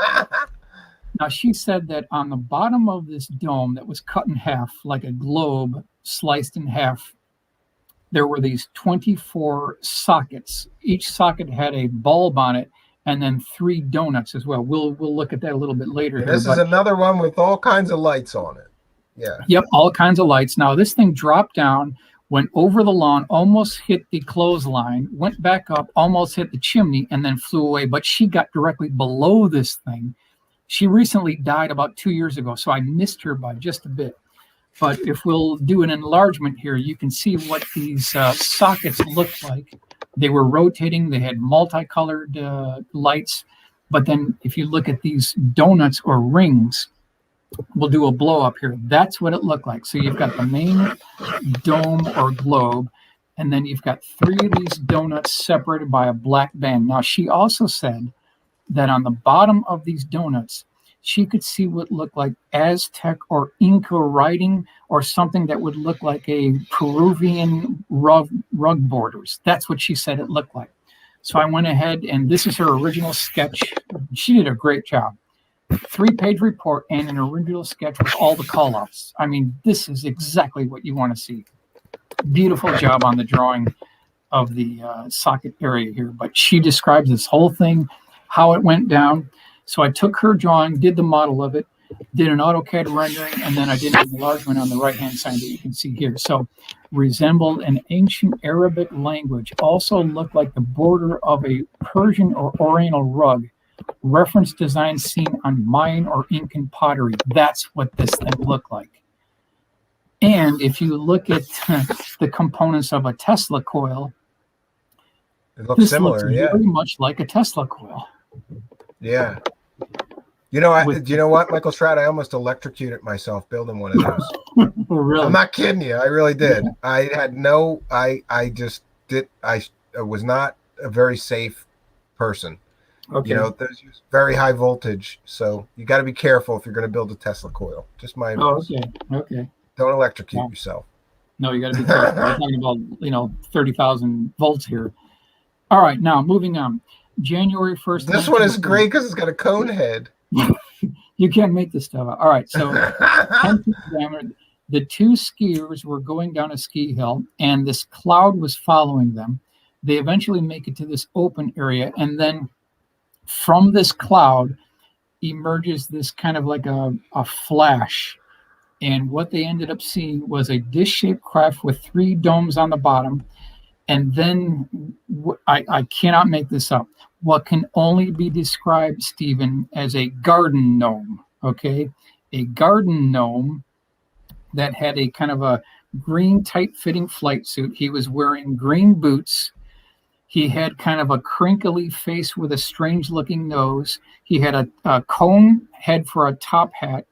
Now, she said that on the bottom of this dome that was cut in half, like a globe sliced in half, there were these 24 sockets. Each socket had a bulb on it, and then 3 donuts as well. We'll look at that a little bit later. This is another one with all kinds of lights on it. Yeah. Yep, all kinds of lights. Now, this thing dropped down, went over the lawn, almost hit the clothesline, went back up, almost hit the chimney, and then flew away. But she got directly below this thing. She recently died about 2 years ago, so I missed her by just a bit. But if we'll do an enlargement here, you can see what these sockets look like. They were rotating. They had multicolored lights. But then if you look at these donuts or rings, we'll do a blow up here. That's what it looked like. So you've got the main dome or globe, and then you've got 3 of these donuts separated by a black band. Now, she also said that on the bottom of these donuts, she could see what looked like Aztec or Inca writing or something that would look like a Peruvian rug borders. That's what she said it looked like. So I went ahead, and this is her original sketch. She did a great job. 3-page report and an original sketch with all the call-outs. I mean, this is exactly what you want to see. Beautiful job on the drawing of the socket area here. But she describes this whole thing, how it went down. So I took her drawing, did the model of it, did an AutoCAD rendering, and then I did an enlargement on the right-hand side that you can see here. So resembled an ancient Arabic language, also looked like the border of a Persian or Oriental rug. Reference design seen on Mayan or Incan pottery. That's what this thing looked like. And if you look at the components of a Tesla coil, It looks this looks similar. Yeah. very much like a Tesla coil. Yeah. With Do you know what, Michael Schratt? I almost electrocuted myself building one of those. I'm really, not kidding you. I really did. yeah. I was not a very safe person. Okay. There's very high voltage. So you got to be careful if you're going to build a Tesla coil. Just my Oh, advice. okay. Okay. Don't electrocute Well, yourself. no, you got to be careful. We're talking about 30,000 volts here. All right. Now moving on. January 1st, This one is 1903. great because it's got a cone head. You can't make this stuff up. All right. So 10 feet diameter. The two skiers were going down a ski hill, and this cloud was following them. They eventually make it to this open area, and then from this cloud emerges this kind of like a flash. And what they ended up seeing was a dish-shaped craft with three domes on the bottom. And then I cannot make this up. What can only be described, Stephen, as a garden gnome. Okay, a garden gnome that had a kind of a green tight-fitting flight suit. He was wearing green boots. He had kind of a crinkly face with a strange-looking nose. He had a cone head for a top hat,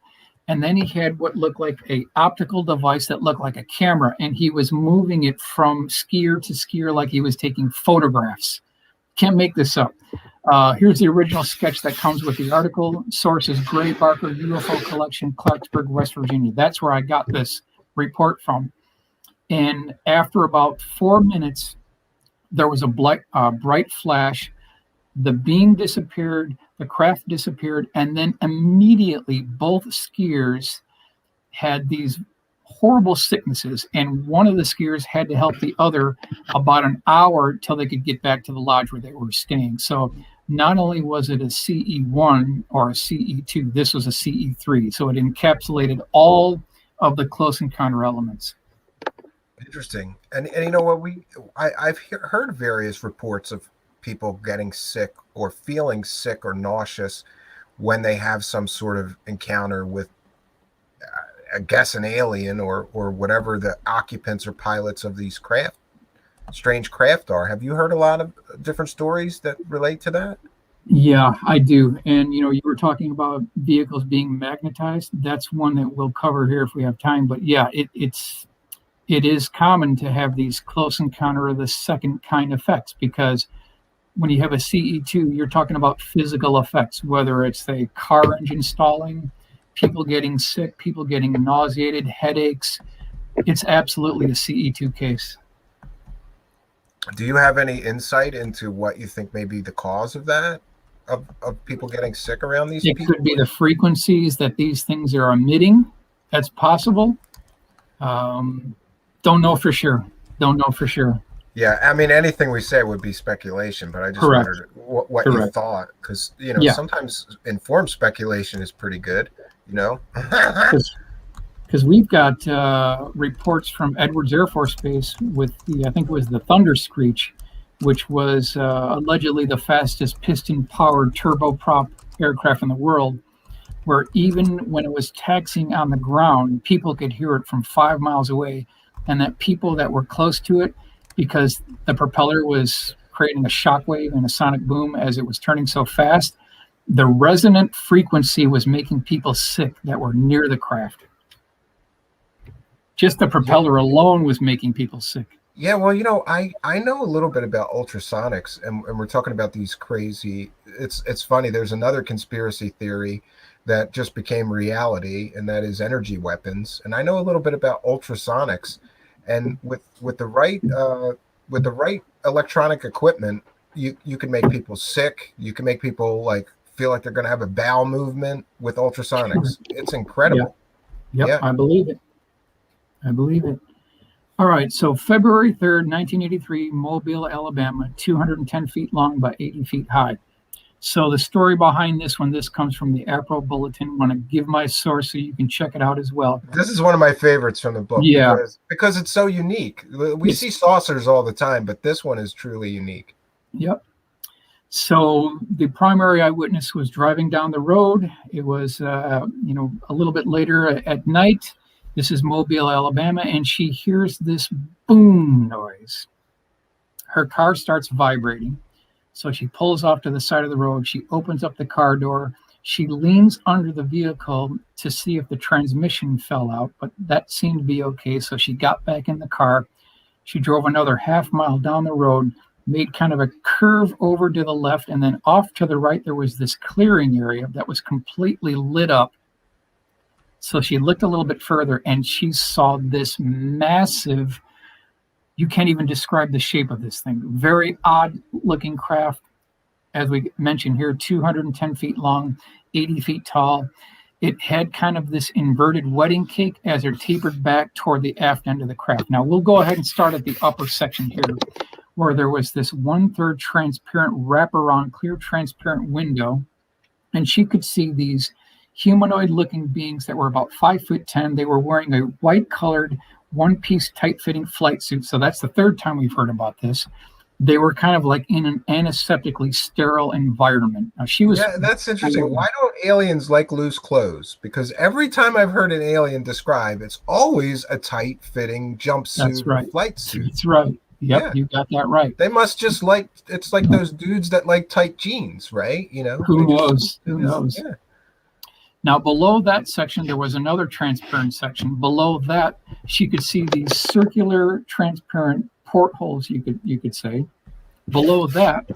and then he had what looked like a optical device that looked like a camera, and he was moving it from skier to skier like he was taking photographs. Can't make this up. Here's the original sketch that comes with the article. Source is Gray Barker UFO Collection, Clarksburg, West Virginia. That's where I got this report from. And after about 4 minutes, there was a bright flash. The beam disappeared, the craft disappeared, and then immediately both skiers had these horrible sicknesses, and one of the skiers had to help the other about an hour till they could get back to the lodge where they were staying. So not only was it a CE1 or a CE2, this was a CE3. So it encapsulated all of the close encounter elements. Interesting. And you know what, I've heard various reports of people getting sick or feeling sick or nauseous when they have some sort of encounter with, I guess, an alien or whatever the occupants or pilots of these strange craft are. Have you heard a lot of different stories that relate to that? Yeah, I do. And you were talking about vehicles being magnetized. That's one that we'll cover here if we have time. But yeah, it is common to have these close encounter of the second kind effects, because when you have a CE2, you're talking about physical effects, whether it's the car engine stalling, people getting sick, people getting nauseated, headaches. It's absolutely a CE2 case. Do you have any insight into what you think may be the cause of that? Of people getting sick around these It people? could be the frequencies that these things are emitting. That's possible. Don't know for sure. Don't know for sure. Yeah, I mean, anything we say would be speculation, but I just Correct. wondered what you Correct. thought, because Yeah. sometimes informed speculation is pretty good. Because we've got reports from Edwards Air Force Base with I think it was the Thunder Screech, which was allegedly the fastest piston-powered turboprop aircraft in the world, where even when it was taxiing on the ground, people could hear it from 5 miles away, and that people that were close to it, because the propeller was creating a shockwave and a sonic boom as it was turning so fast, the resonant frequency was making people sick that were near the craft. Just the propeller alone was making people sick. Yeah, well, I know a little bit about ultrasonics, and we're talking about these crazy. It's funny. There's another conspiracy theory that just became reality, and that is energy weapons. And I know a little bit about ultrasonics, and with the right electronic equipment, you can make people sick. You can make people like feel like they're going to have a bowel movement with ultrasonics. It's incredible. Yep, Yeah. I believe it. I believe it. All right, so February 3rd, 1983, Mobile, Alabama, 210 feet long by 80 feet high. So the story behind this one, this comes from the APRO Bulletin. I want to give my source so you can check it out as well. This is one of my favorites from the book. Yeah. Because it's so unique. We see saucers all the time, but this one is truly unique. Yep. So the primary eyewitness was driving down the road. It was, a little bit later at night. This is Mobile, Alabama, and she hears this boom noise. Her car starts vibrating. So she pulls off to the side of the road. She opens up the car door. She leans under the vehicle to see if the transmission fell out, but that seemed to be okay. So she got back in the car. She drove another half mile down the road, made kind of a curve over to the left, and then off to the right, there was this clearing area that was completely lit up. So she looked a little bit further and she saw this massive, you can't even describe the shape of this thing, very odd looking craft. As we mentioned here, 210 feet long, 80 feet tall. It had kind of this inverted wedding cake as it tapered back toward the aft end of the craft. Now we'll go ahead and start at the upper section here, where there was this 1/3 transparent wraparound, clear transparent window, and she could see these humanoid-looking beings that were about 5'10". They were wearing a white-colored, one-piece, tight-fitting flight suit. So that's the third time we've heard about this. They were kind of like in an antiseptically sterile environment. Now she was. Yeah, that's interesting. Why don't aliens like loose clothes? Because every time I've heard an alien described, it's always a tight-fitting jumpsuit or flight suit. That's right. Yep, yeah. You got that right. They must just like, it's like those dudes that like tight jeans, right? You know? Who knows? Who knows? Yeah. Now, below that section, there was another transparent section. Below that, she could see these circular, transparent portholes, you could say. Below that,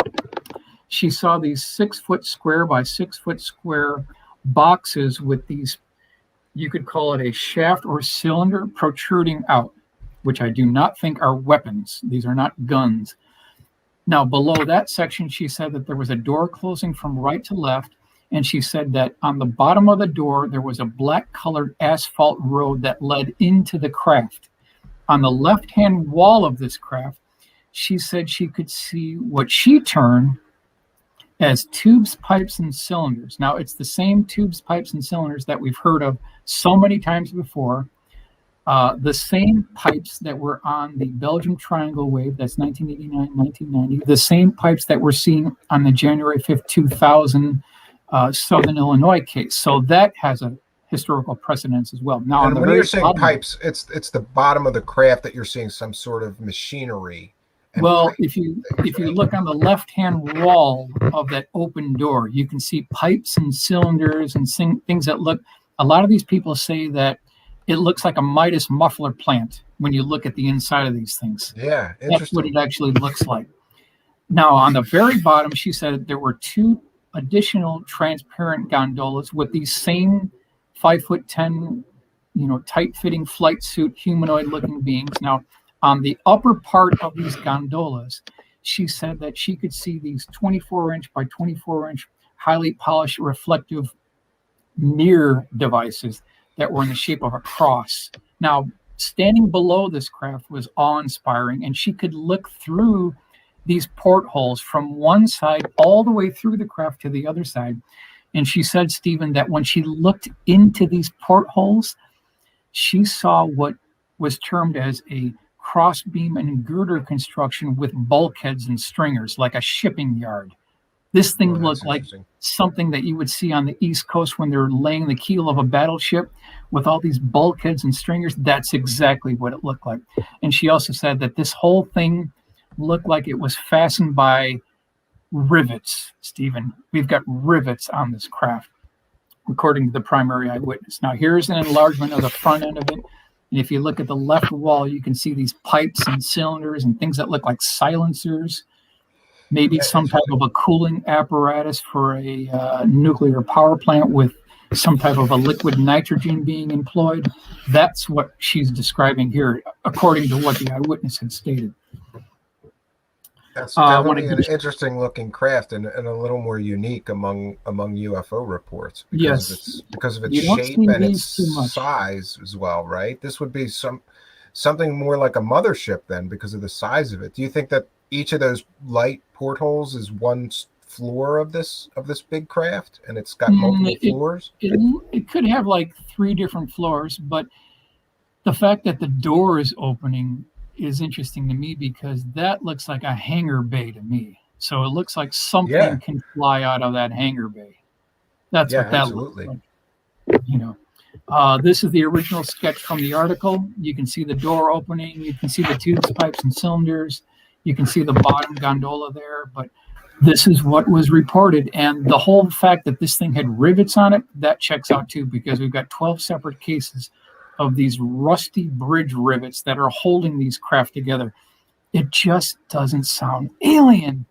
she saw these 6-foot square by 6-foot square boxes with these, you could call it a shaft or cylinder protruding out, which I do not think are weapons. These are not guns. Now, below that section, she said that there was a door closing from right to left, and she said that on the bottom of the door, there was a black-colored asphalt road that led into the craft. On the left-hand wall of this craft, she said she could see what she termed as tubes, pipes, and cylinders. Now, it's the same tubes, pipes, and cylinders that we've heard of so many times before. The same pipes that were on the Belgium Triangle wave, that's 1989, 1990. The same pipes that were seen on the January 5th, 2000 Southern Illinois case. So that has a historical precedence as well. Now, and when you're saying pipes, it's the bottom of the craft that you're seeing some sort of machinery. Well, if you look on the left-hand wall of that open door, you can see pipes and cylinders and things that look. A lot of these people say that it looks like a Midas muffler plant when you look at the inside of these things. Yeah, that's what it actually looks like. Now, on the very bottom, she said there were 2 additional transparent gondolas with these same 5'10", tight-fitting flight suit humanoid-looking beings. Now, on the upper part of these gondolas, she said that she could see these 24-inch by 24-inch highly polished reflective mirror devices that were in the shape of a cross. Now, standing below this craft was awe-inspiring, and she could look through these portholes from one side all the way through the craft to the other side. And she said, Stephen, that when she looked into these portholes, she saw what was termed as a crossbeam and girder construction with bulkheads and stringers, like a shipping yard. This thing looked like something that you would see on the East Coast when they're laying the keel of a battleship with all these bulkheads and stringers. That's exactly what it looked like. And she also said that this whole thing looked like it was fastened by rivets, Stephen. We've got rivets on this craft, according to the primary eyewitness. Now, here's an enlargement of the front end of it. And if you look at the left wall, you can see these pipes and cylinders and things that look like silencers, maybe some type of a cooling apparatus for a nuclear power plant with some type of a liquid nitrogen being employed. That's what she's describing here, according to what the eyewitness had stated. That's definitely an interesting looking craft and a little more unique among UFO reports because of its shape and its size as well, right? This would be something more like a mothership then because of the size of it. Do you think that each of those light portholes is one floor of this big craft and it's got multiple floors? It could have like 3 different floors, but the fact that the door is opening is interesting to me because that looks like a hangar bay to me. So it looks like something can fly out of that hangar bay. That's what that looks like. This is the original sketch from the article. You can see the door opening. You can see the tubes, pipes, and cylinders. You can see the bottom gondola there. But this is what was reported. And the whole fact that this thing had rivets on it, that checks out too, because we've got 12 separate cases of these rusty bridge rivets that are holding these craft together. It just doesn't sound alien.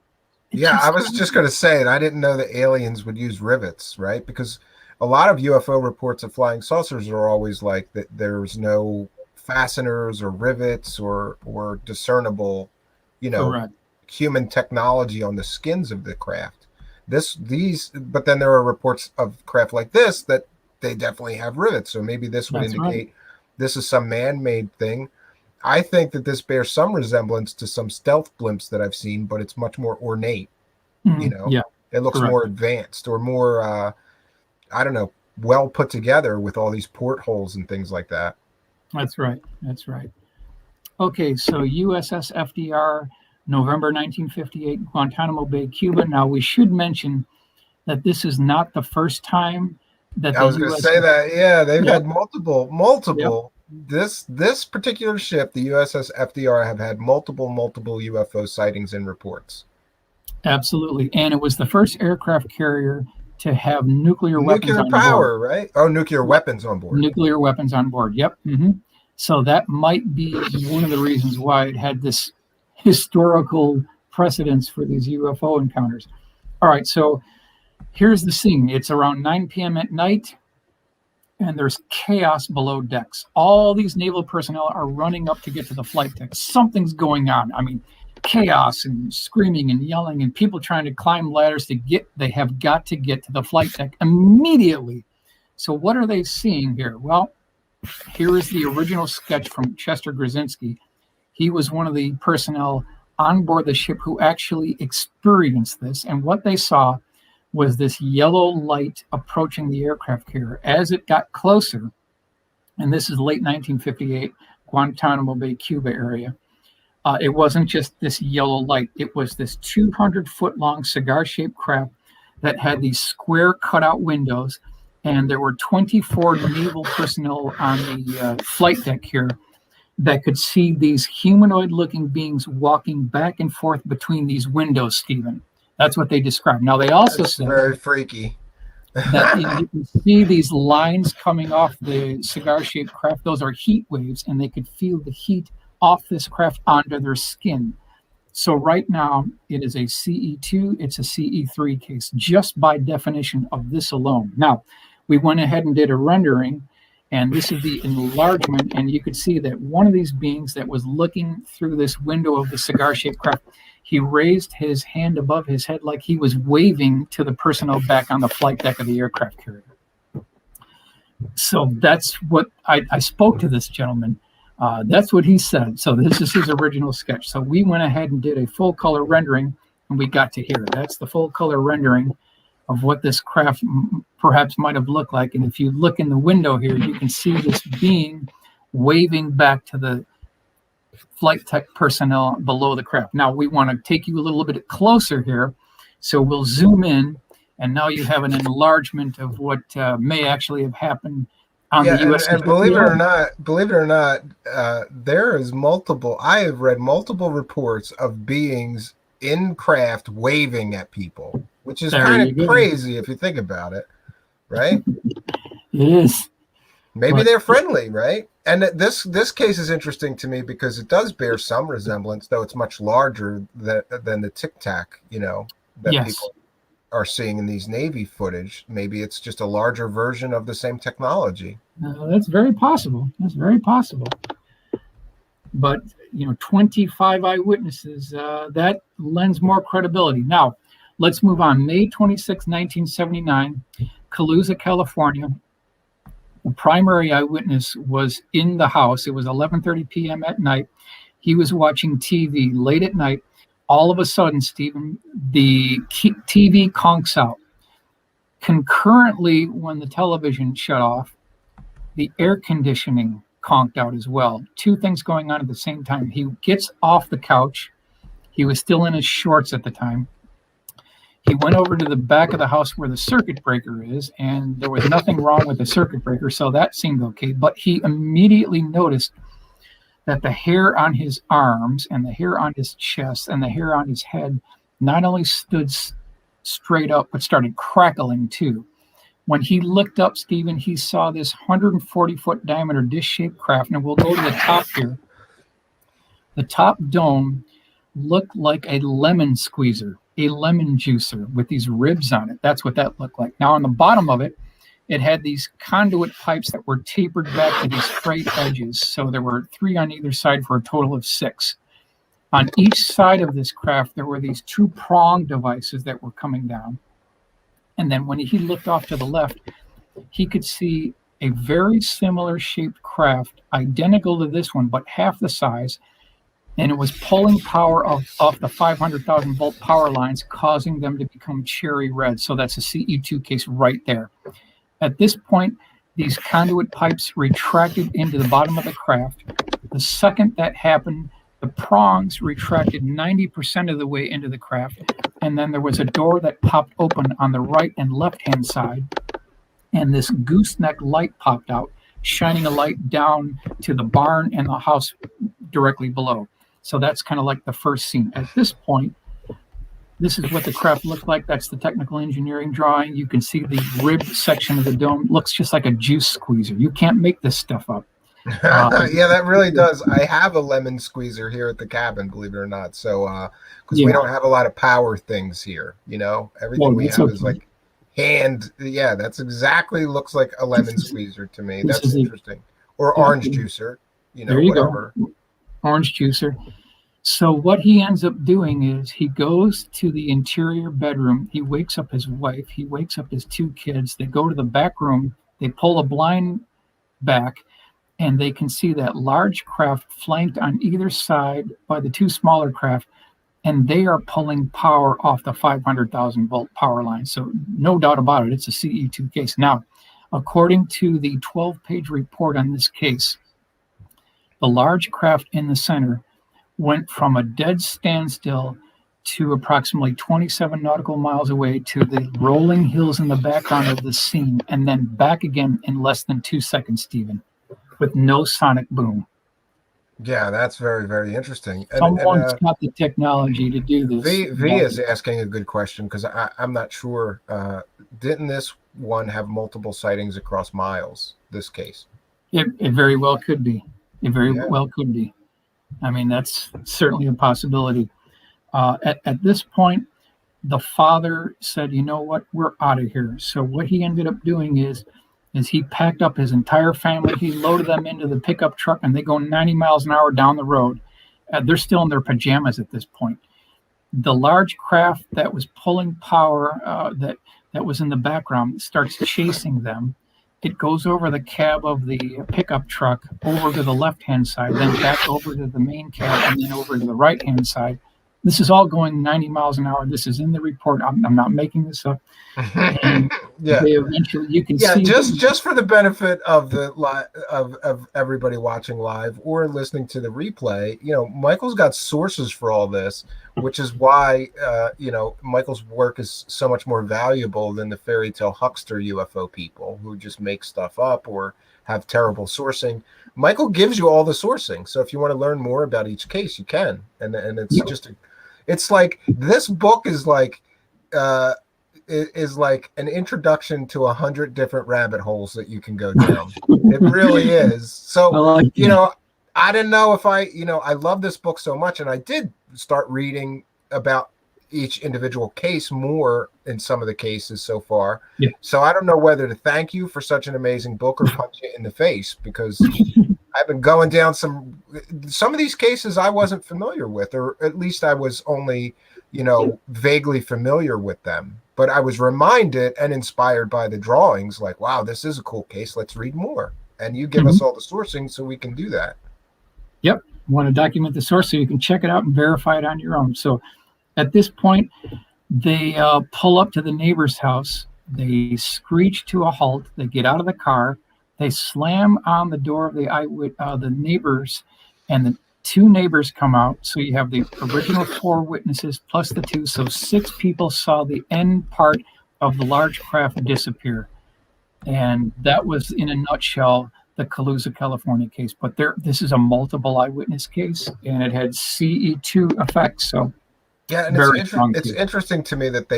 Yeah, I was just going to say it. I didn't know that aliens would use rivets, right? Because a lot of UFO reports of flying saucers are always like that there's no fasteners or rivets or discernible, Correct. human technology on the skins of the craft. But then there are reports of craft like this that they definitely have rivets. So maybe this would indicate this is some man-made thing. I think that this bears some resemblance to some stealth blimps that I've seen, but it's much more ornate. Yeah, it looks more advanced or more, I don't know, well put together with all these portholes and things like that. That's right. Okay, so USS FDR, November 1958, Guantanamo Bay, Cuba. Now, we should mention that this is not the first time that I was going to say that. Yeah, they've had multiple. Yep. This particular ship, the USS FDR, have had multiple UFO sightings and reports. Absolutely, and it was the first aircraft carrier to have nuclear weapons on power, board. Right? Oh, nuclear weapons on board. Nuclear weapons on board. Yep. Mm-hmm. So that might be one of the reasons why it had this historical precedence for these UFO encounters. All right, so here's the scene. It's around 9 p.m. at night, and there's chaos below decks. All these naval personnel are running up to get to the flight deck. Something's going on. I mean, chaos and screaming and yelling and people trying to climb ladders they have got to get to the flight deck immediately. So what are they seeing here? Well, here is the original sketch from Chester Grzinski. He was one of the personnel on board the ship who actually experienced this. And what they saw was this yellow light approaching the aircraft carrier. As it got closer, and this is late 1958, Guantanamo Bay, Cuba area, it wasn't just this yellow light. It was this 200-foot-long cigar-shaped craft that had these square cutout windows, and there were 24 naval personnel on the flight deck here that could see these humanoid-looking beings walking back and forth between these windows, Stephen. That's what they described. Now, they also said very freaky that you can see these lines coming off the cigar-shaped craft. Those are heat waves, and they could feel the heat off this craft onto their skin. So right now, it is a CE2, it's a CE3 case, just by definition of this alone. Now, we went ahead and did a rendering, and this is the enlargement, and you could see that one of these beings that was looking through this window of the cigar-shaped craft, he raised his hand above his head like he was waving to the personnel back on the flight deck of the aircraft carrier. So that's what I spoke to this gentleman. That's what he said. So this is his original sketch. So we went ahead and did a full color rendering, and we got to here. That's the full color rendering of what this craft perhaps might have looked like. And if you look in the window here, you can see this being waving back to the flight tech personnel below the craft. Now we want to take you a little bit closer here. So we'll zoom in, and now you have an enlargement of what may actually have happened on the U.S. And believe it or not, there is multiple. I have read multiple reports of beings in craft waving at people, which is kind of crazy if you think about it, right? It is. Maybe they're friendly, right? And this case is interesting to me because it does bear some resemblance, though it's much larger than the Tic Tac, that people are seeing in these Navy footage. Maybe it's just a larger version of the same technology. That's very possible. But 25 eyewitnesses, that lends more credibility. Now, let's move on. May 26, 1979, Calusa, California. The primary eyewitness was in the house. It was 11:30 p.m. at night. He was watching TV late at night. All of a sudden, Stephen, the TV conks out. Concurrently, when the television shut off, the air conditioning conked out as well. Two things going on at the same time. He gets off the couch. He was still in his shorts at the time. He went over to the back of the house where the circuit breaker is, and there was nothing wrong with the circuit breaker, so that seemed okay. But he immediately noticed that the hair on his arms and the hair on his chest and the hair on his head not only stood straight up, but started crackling too. When he looked up, Stephen, he saw this 140-foot diameter dish-shaped craft, and we'll go to the top here. The top dome looked like a lemon squeezer, a lemon juicer with these ribs on it. That's what that looked like. Now, on the bottom of it, it had these conduit pipes that were tapered back to these frayed edges. So there were 3 on either side for a total of 6. On each side of this craft, there were these 2 prong devices that were coming down. And then when he looked off to the left, he could see a very similar shaped craft, identical to this one, but half the size. And it was pulling power off the 500,000 volt power lines, causing them to become cherry red. So that's a CE2 case right there. At this point, these conduit pipes retracted into the bottom of the craft. The second that happened, the prongs retracted 90% of the way into the craft. And then there was a door that popped open on the right and left-hand side. And this gooseneck light popped out, shining a light down to the barn and the house directly below. So that's kind of like the first scene. At this point, this is what the craft looked like. That's the technical engineering drawing. You can see the rib section of the dome. Looks just like a juice squeezer. You can't make this stuff up. Yeah, that really does. I have a lemon squeezer here at the cabin, believe it or not. So, because we don't have a lot of power things here, everything we have is like hand. Yeah, that's exactly looks like a lemon squeezer to me. That's interesting. Or orange juicer, there you whatever. Go. Orange juicer. So what he ends up doing is he goes to the interior bedroom. He wakes up his wife. He wakes up his 2 kids. They go to the back room. They pull a blind back, and they can see that large craft flanked on either side by the 2 smaller craft, and they are pulling power off the 500,000 volt power line. So no doubt about it, it's a CE2 case. Now, according to the 12-page report on this case, the large craft in the center went from a dead standstill to approximately 27 nautical miles away to the rolling hills in the background of the scene, and then back again in less than 2 seconds, Stephen, with no sonic boom. Yeah, that's very, very interesting. Someone's got the technology to do this. V is asking a good question because I'm not sure. Didn't this one have multiple sightings across miles, this case? It very well could be. It very well could be. I mean, that's certainly a possibility. At this point, the father said, you know what, we're out of here. So what he ended up doing is he packed up his entire family. He loaded them into the pickup truck, and they go 90 miles an hour down the road. They're still in their pajamas at this point. The large craft that was pulling power that was in the background starts chasing them. It goes over the cab of the pickup truck, over to the left-hand side, then back over to the main cab, and then over to the right-hand side. This is all going 90 miles an hour. This is in the report. I'm not making this up. And they eventually, you can see. Just for the benefit of of everybody watching live or listening to the replay, Michael's got sources for all this, which is why Michael's work is so much more valuable than the fairy tale huckster UFO people who just make stuff up or have terrible sourcing. Michael gives you all the sourcing, so if you want to learn more about each case, you can. And it's it's like this book is like an introduction to 100 different rabbit holes that you can go down. It really is. So I didn't know if I love this book so much, and I did start reading about each individual case more in some of the cases so far. Yeah. So I don't know whether to thank you for such an amazing book or punch you in the face, because I've been going down some of these cases I wasn't familiar with, or at least I was only, vaguely familiar with them. But I was reminded and inspired by the drawings, like, wow, this is a cool case. Let's read more. And you give us all the sourcing so we can do that. Yep. You want to document the source so you can check it out and verify it on your own. So at this point, they pull up to the neighbor's house. They screech to a halt. They get out of the car. They slam on the door of the neighbors, and the 2 neighbors come out. So you have the original 4 witnesses plus the 2. So 6 people saw the end part of the large craft disappear. And that was, in a nutshell, the Calusa, California case. But this is a multiple eyewitness case, and it had CE2 effects. So Yeah, and it's interesting to me that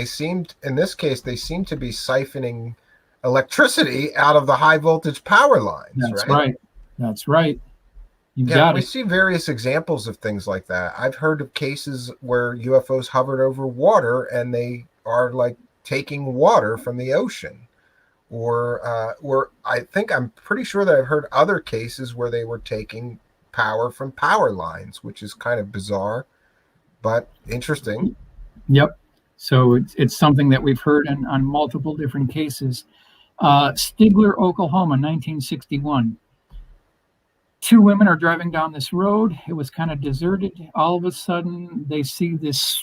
in this case, they seem to be siphoning electricity out of the high voltage power lines. That's right. That's right. We see various examples of things like that. I've heard of cases where UFOs hovered over water and they are like taking water from the ocean. Or I'm pretty sure that I've heard other cases where they were taking power from power lines, which is kind of bizarre, but interesting. Yep. So it's something that we've heard on multiple different cases. Stigler, Oklahoma, 1961. 2 women are driving down this road. It was kind of deserted. All of a sudden, they see this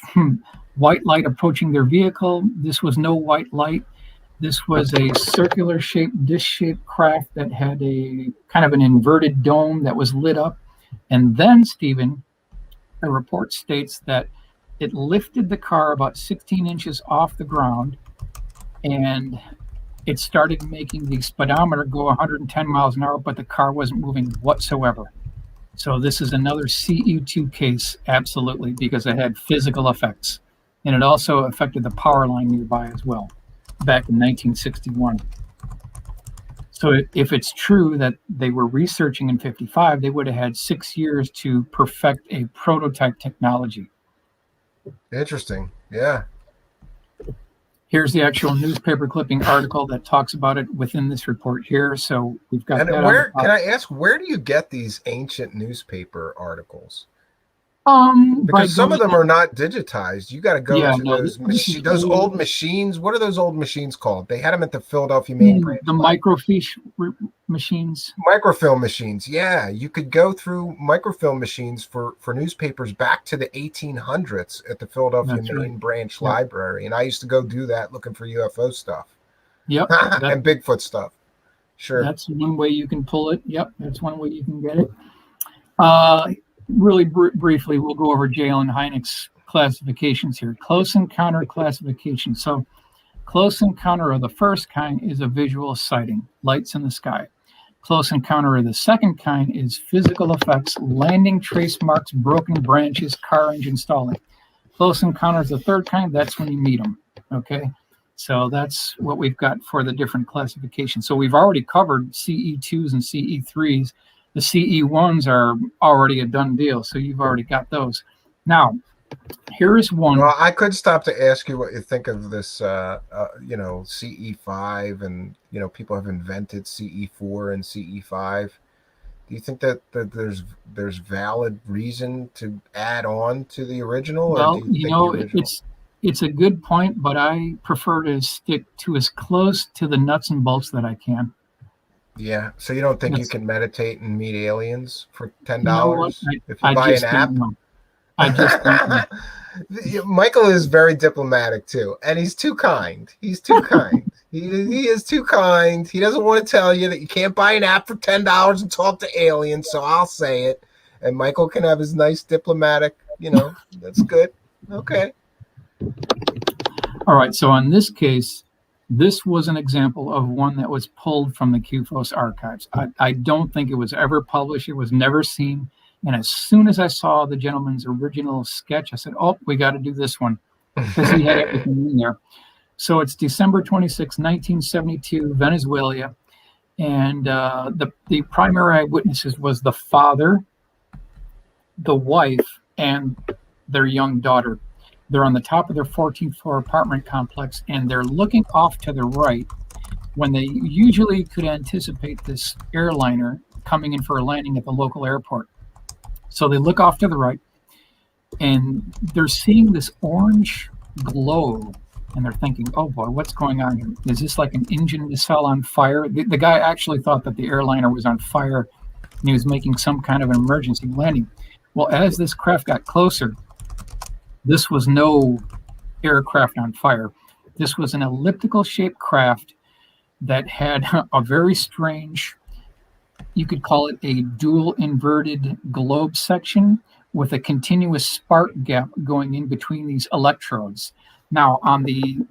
white light approaching their vehicle. This was no white light. This was a circular shaped, dish-shaped craft that had a kind of an inverted dome that was lit up. And then, Stephen, the report states that it lifted the car about 16 inches off the ground, and it started making the speedometer go 110 miles an hour, but the car wasn't moving whatsoever. So this is another CE2 case, absolutely, because it had physical effects. And it also affected the power line nearby as well, back in 1961. So if it's true that they were researching in 55, they would have had 6 years to perfect a prototype technology. Interesting. Yeah. Here's the actual newspaper clipping article that talks about it within this report here. So we've got. And can I ask, where do you get these ancient newspaper articles? Because some of them are not digitized. You got to go to those old machines. What are those old machines called? They had them at the Philadelphia main branch. The microfiche machines. Microfilm machines. Yeah, you could go through microfilm machines for newspapers back to the 1800s at the Philadelphia main branch library. And I used to go do that looking for UFO stuff. Yep. And Bigfoot stuff. Sure. That's one way you can pull it. Yep. That's one way you can get it. Really briefly, we'll go over Jalen Hynek's classifications here. Close encounter classification. So close encounter of the first kind is a visual sighting, lights in the sky. Close encounter of the second kind is physical effects, landing trace marks, broken branches, car engine stalling. Close encounter is the third kind. That's when you meet them. Okay. So that's what we've got for the different classifications. So we've already covered CE2s and CE3s. The CE1s are already a done deal, so you've already got those. Now, here is one. Well, I could stop to ask you what you think of this, CE5, and people have invented CE4 and CE5. Do you think that there's valid reason to add on to the original? Well, it's a good point, but I prefer to stick to as close to the nuts and bolts that I can. Yeah, so you don't think you can meditate and meet aliens for $10 if you buy an app? I just Michael is very diplomatic too, and he's too kind. He's too kind. He is too kind. He doesn't want to tell you that you can't buy an app for $10 and talk to aliens. So I'll say it, and Michael can have his nice diplomatic. That's good. Okay. All right. So on this case, this was an example of one that was pulled from the QFOS archives. I don't think it was ever published. It was never seen. And as soon as I saw the gentleman's original sketch, I said, oh, we got to do this one, because he had everything in there. So it's December 26, 1972, Venezuela. And the primary eyewitnesses was the father, the wife, and their young daughter. They're on the top of their 14th floor apartment complex, and they're looking off to the right when they usually could anticipate this airliner coming in for a landing at the local airport. So they look off to the right, and they're seeing this orange glow, and they're thinking, oh boy, what's going on here? Is this like an engine missile on fire? The guy actually thought that the airliner was on fire, and he was making some kind of an emergency landing. Well, as this craft got closer, this was no aircraft on fire. This was an elliptical shaped craft that had a very strange you could call it a dual inverted globe section with a continuous spark gap going in between these electrodes. Now, on the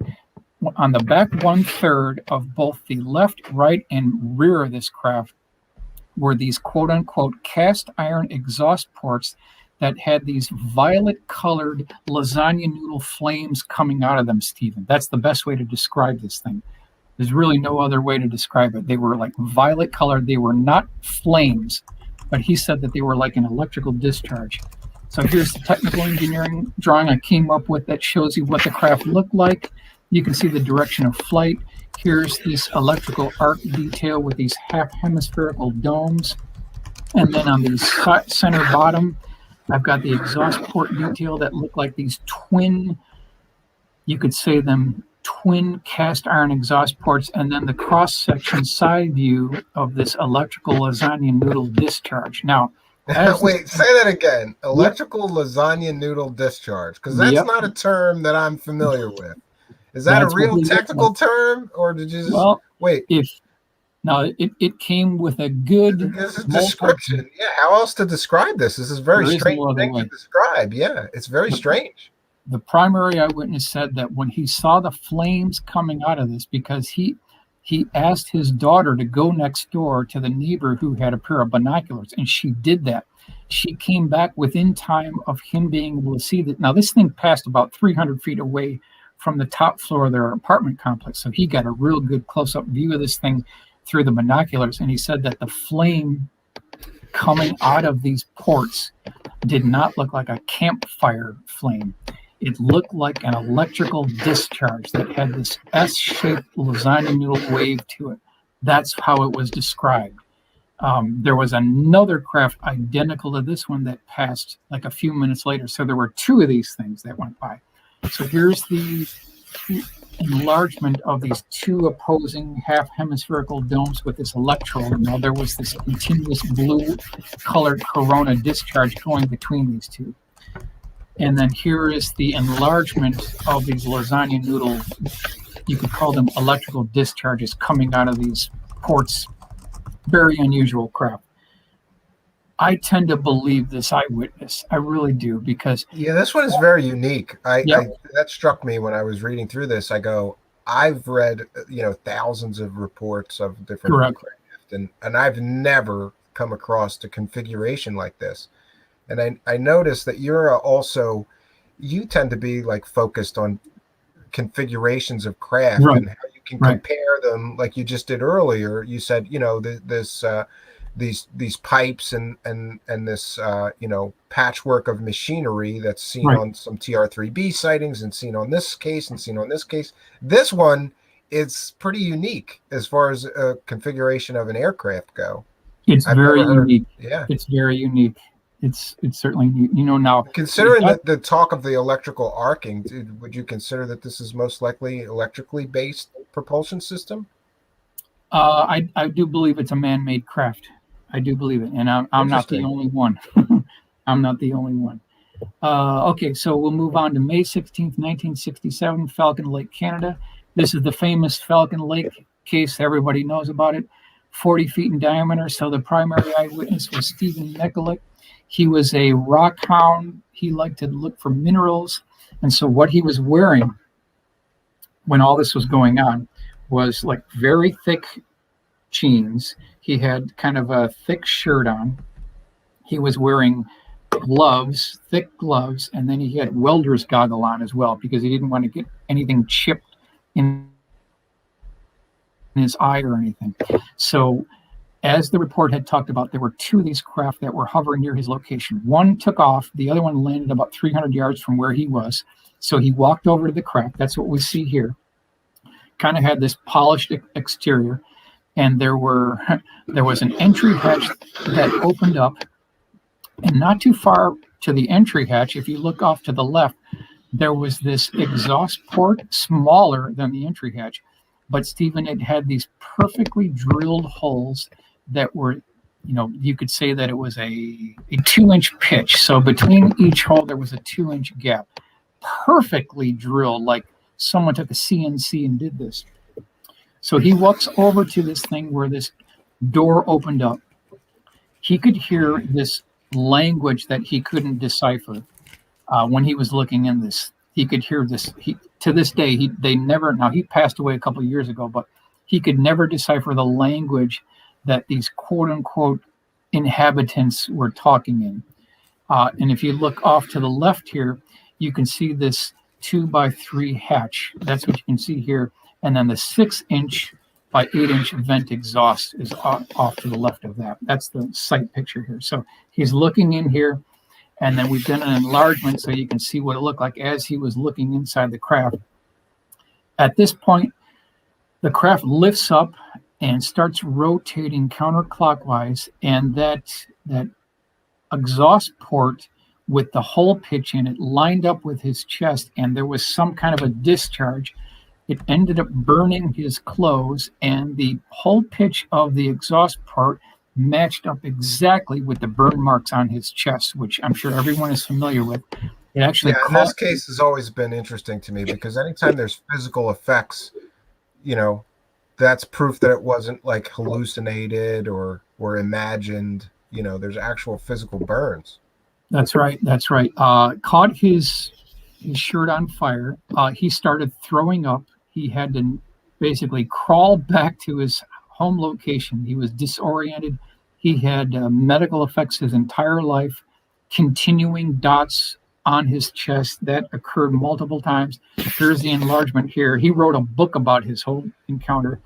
back 1/3 of both the left, right, and rear of this craft were these quote unquote cast iron exhaust ports that had these violet colored lasagna noodle flames coming out of them, Stephen. That's the best way to describe this thing. There's really no other way to describe it. They were like violet colored. They were not flames, but he said that they were like an electrical discharge. So here's the technical engineering drawing I came up with that shows you what the craft looked like. You can see the direction of flight. Here's this electrical arc detail with these half hemispherical domes. And then on the center bottom, I've got the exhaust port detail that look like these twin, you could say them twin cast iron exhaust ports, and then the cross-section side view of this electrical lasagna noodle discharge. Now, wait, say that again. Electrical lasagna noodle discharge, because that's not a term that I'm familiar with. Is that a real technical term, or did you just wait? It came with a good description. Yeah, how else to describe this? This is very strange thing to describe. Yeah, it's very strange. The primary eyewitness said that when he saw the flames coming out of this, because he asked his daughter to go next door to the neighbor who had a pair of binoculars, and she did that. She came back within time of him being able to see that. Now, this thing passed about 300 feet away from the top floor of their apartment complex, so he got a real good close-up view of this thing through the binoculars, and he said that the flame coming out of these ports did not look like a campfire flame. It looked like an electrical discharge that had this S-shaped lasagna noodle wave to it. That's how it was described. There was another craft identical to this one that passed like a few minutes later. So there were two of these things that went by. So here's the enlargement of these two opposing half hemispherical domes with this electrode. Now there was this continuous blue colored corona discharge going between these two. And then here is the enlargement of these lasagna noodle, you could call them electrical discharges coming out of these ports. Very unusual craft. I tend to believe this eyewitness. I really do, because this one is very unique. That struck me when I was reading through this. I go, I've read thousands of reports of different craft, and I've never come across a configuration like this. And I noticed that you tend to be like focused on configurations of craft and how you can compare them, like you just did earlier. You said, these pipes and this patchwork of machinery that's seen on some TR-3B sightings and seen on this case and seen on this case. This one is pretty unique as far as a configuration of an aircraft go. It's very unique. Yeah, it's very unique. It's certainly now. Considering the talk of the electrical arcing, would you consider that this is most likely electrically based propulsion system? I do believe it's a man-made craft. I do believe it, and I'm not the only one. I'm not the only one. Okay, so we'll move on to May 16th, 1967, Falcon Lake, Canada. This is the famous Falcon Lake case. Everybody knows about it. 40 feet in diameter. So the primary eyewitness was Stephen Mikulik. He was a rock hound. He liked to look for minerals. And so what he was wearing when all this was going on was like very thick jeans. He had kind of a thick shirt on. He was wearing gloves, thick gloves, and then he had welder's goggle on as well because he didn't want to get anything chipped in his eye or anything. So as the report had talked about, there were two of these craft that were hovering near his location. One took off. The other one landed about 300 yards from where he was. So he walked over to the craft. That's what we see here. Kind of had this polished exterior. And there was an entry hatch that opened up. And not too far to the entry hatch, if you look off to the left, there was this exhaust port, smaller than the entry hatch. But Stephen, it had these perfectly drilled holes that were, you could say that it was a 2-inch pitch. So between each hole, there was a 2-inch gap, perfectly drilled, like someone took a CNC and did this. So he walks over to this thing where this door opened up. he could hear this language that he couldn't decipher when he was looking in this. He could hear this. To this day, they never. Now he passed away a couple of years ago, but he could never decipher the language that these quote unquote inhabitants were talking in. And if you look off to the left here, you can see this 2x3 hatch. That's what you can see here. And then the 6-inch by 8-inch vent exhaust is off to the left of that. That's the sight picture here. So he's looking in here, and then we've done an enlargement so you can see what it looked like as he was looking inside the craft. At this point, the craft lifts up and starts rotating counterclockwise, and that exhaust port with the hole pitch in it lined up with his chest, and there was some kind of a discharge. It ended up burning his clothes, and the hole pitch of the exhaust port matched up exactly with the burn marks on his chest, which I'm sure everyone is familiar with. It actually and this case has always been interesting to me because anytime there's physical effects, that's proof that it wasn't like hallucinated or imagined. There's actual physical burns. That's right. Caught his shirt on fire. He started throwing up. He had to basically crawl back to his home location. He was disoriented. He had medical effects his entire life, continuing dots on his chest that occurred multiple times. Here's the enlargement here. He wrote a book about his whole encounter.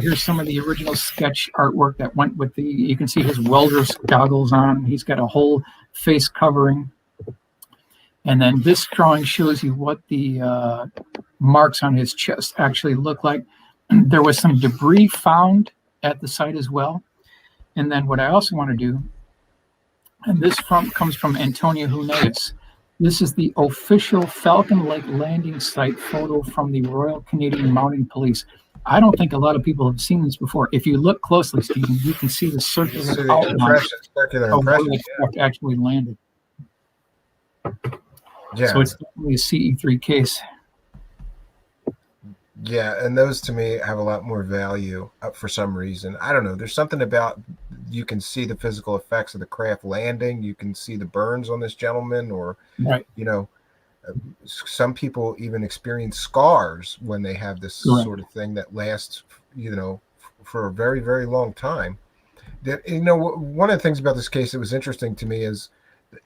Here's some of the original sketch artwork that went with you can see his welder's goggles on. He's got a whole face covering. And then this drawing shows you what the marks on his chest actually look like. There was some debris found at the site as well. And then what I also want to do, and this comes from Antonio Huneas. This is the official Falcon Lake landing site photo from the Royal Canadian Mounted Police. I don't think a lot of people have seen this before. If you look closely, Stephen, you can see the circular outline of where the craft actually landed. Yeah. So it's definitely a CE3 case. Yeah, and those to me have a lot more value for some reason. I don't know. There's something about you can see the physical effects of the craft landing. You can see the burns on this gentleman, or right. Some people even experience scars when they have this Right. sort of thing that lasts, for a very, very long time. One of the things about this case that was interesting to me is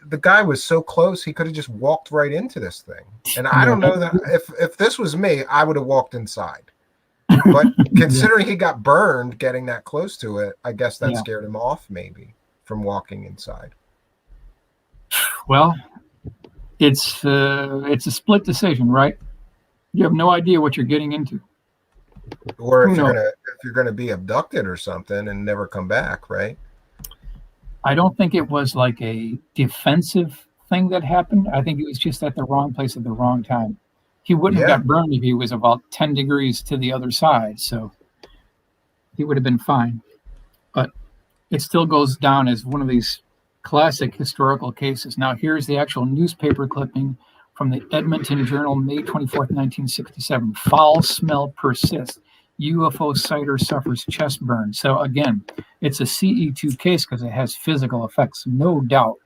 the guy was so close, he could have just walked right into this thing. And I don't know that if this was me, I would have walked inside. But considering he got burned getting that close to it, I guess that scared him off maybe from walking inside. Well, it's a split decision, right? You have no idea what you're getting into. Or if you're gonna be abducted or something and never come back, right? I don't think it was like a defensive thing that happened. I think it was just at the wrong place at the wrong time. He wouldn't have got burned if he was about 10 degrees to the other side, so he would have been fine. But it still goes down as one of these classic historical cases. Now, here's the actual newspaper clipping from the Edmonton Journal, May 24th, 1967. Foul smell persists. UFO sighter suffers chest burn. So again, it's a CE2 case because it has physical effects. No doubt.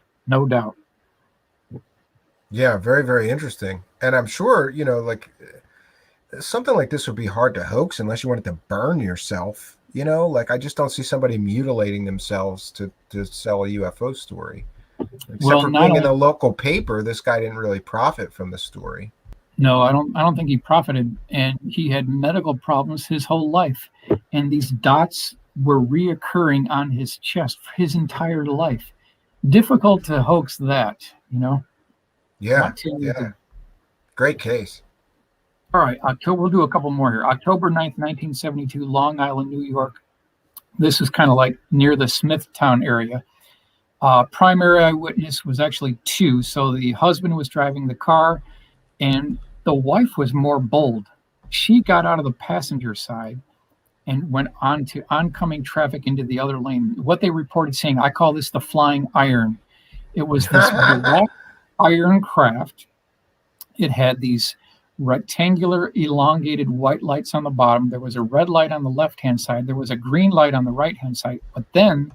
Yeah, very, very interesting. And I'm sure, something like this would be hard to hoax unless you wanted to burn yourself. I just don't see somebody mutilating themselves to sell a UFO story. Except for being in the local paper, this guy didn't really profit from the story. No, I don't think he profited, and he had medical problems his whole life, and these dots were reoccurring on his chest for his entire life. Difficult to hoax that, Yeah. Great case. All right, we'll do a couple more here. October 9th, 1972, Long Island, New York. This is kind of like near the Smithtown area. Primary eyewitness was actually two. So the husband was driving the car, and the wife was more bold. She got out of the passenger side and went on to oncoming traffic into the other lane. What they reported saying, I call this the flying iron. It was this black iron craft. It had these rectangular, elongated white lights on the bottom. There was a red light on the left-hand side. There was a green light on the right-hand side. But then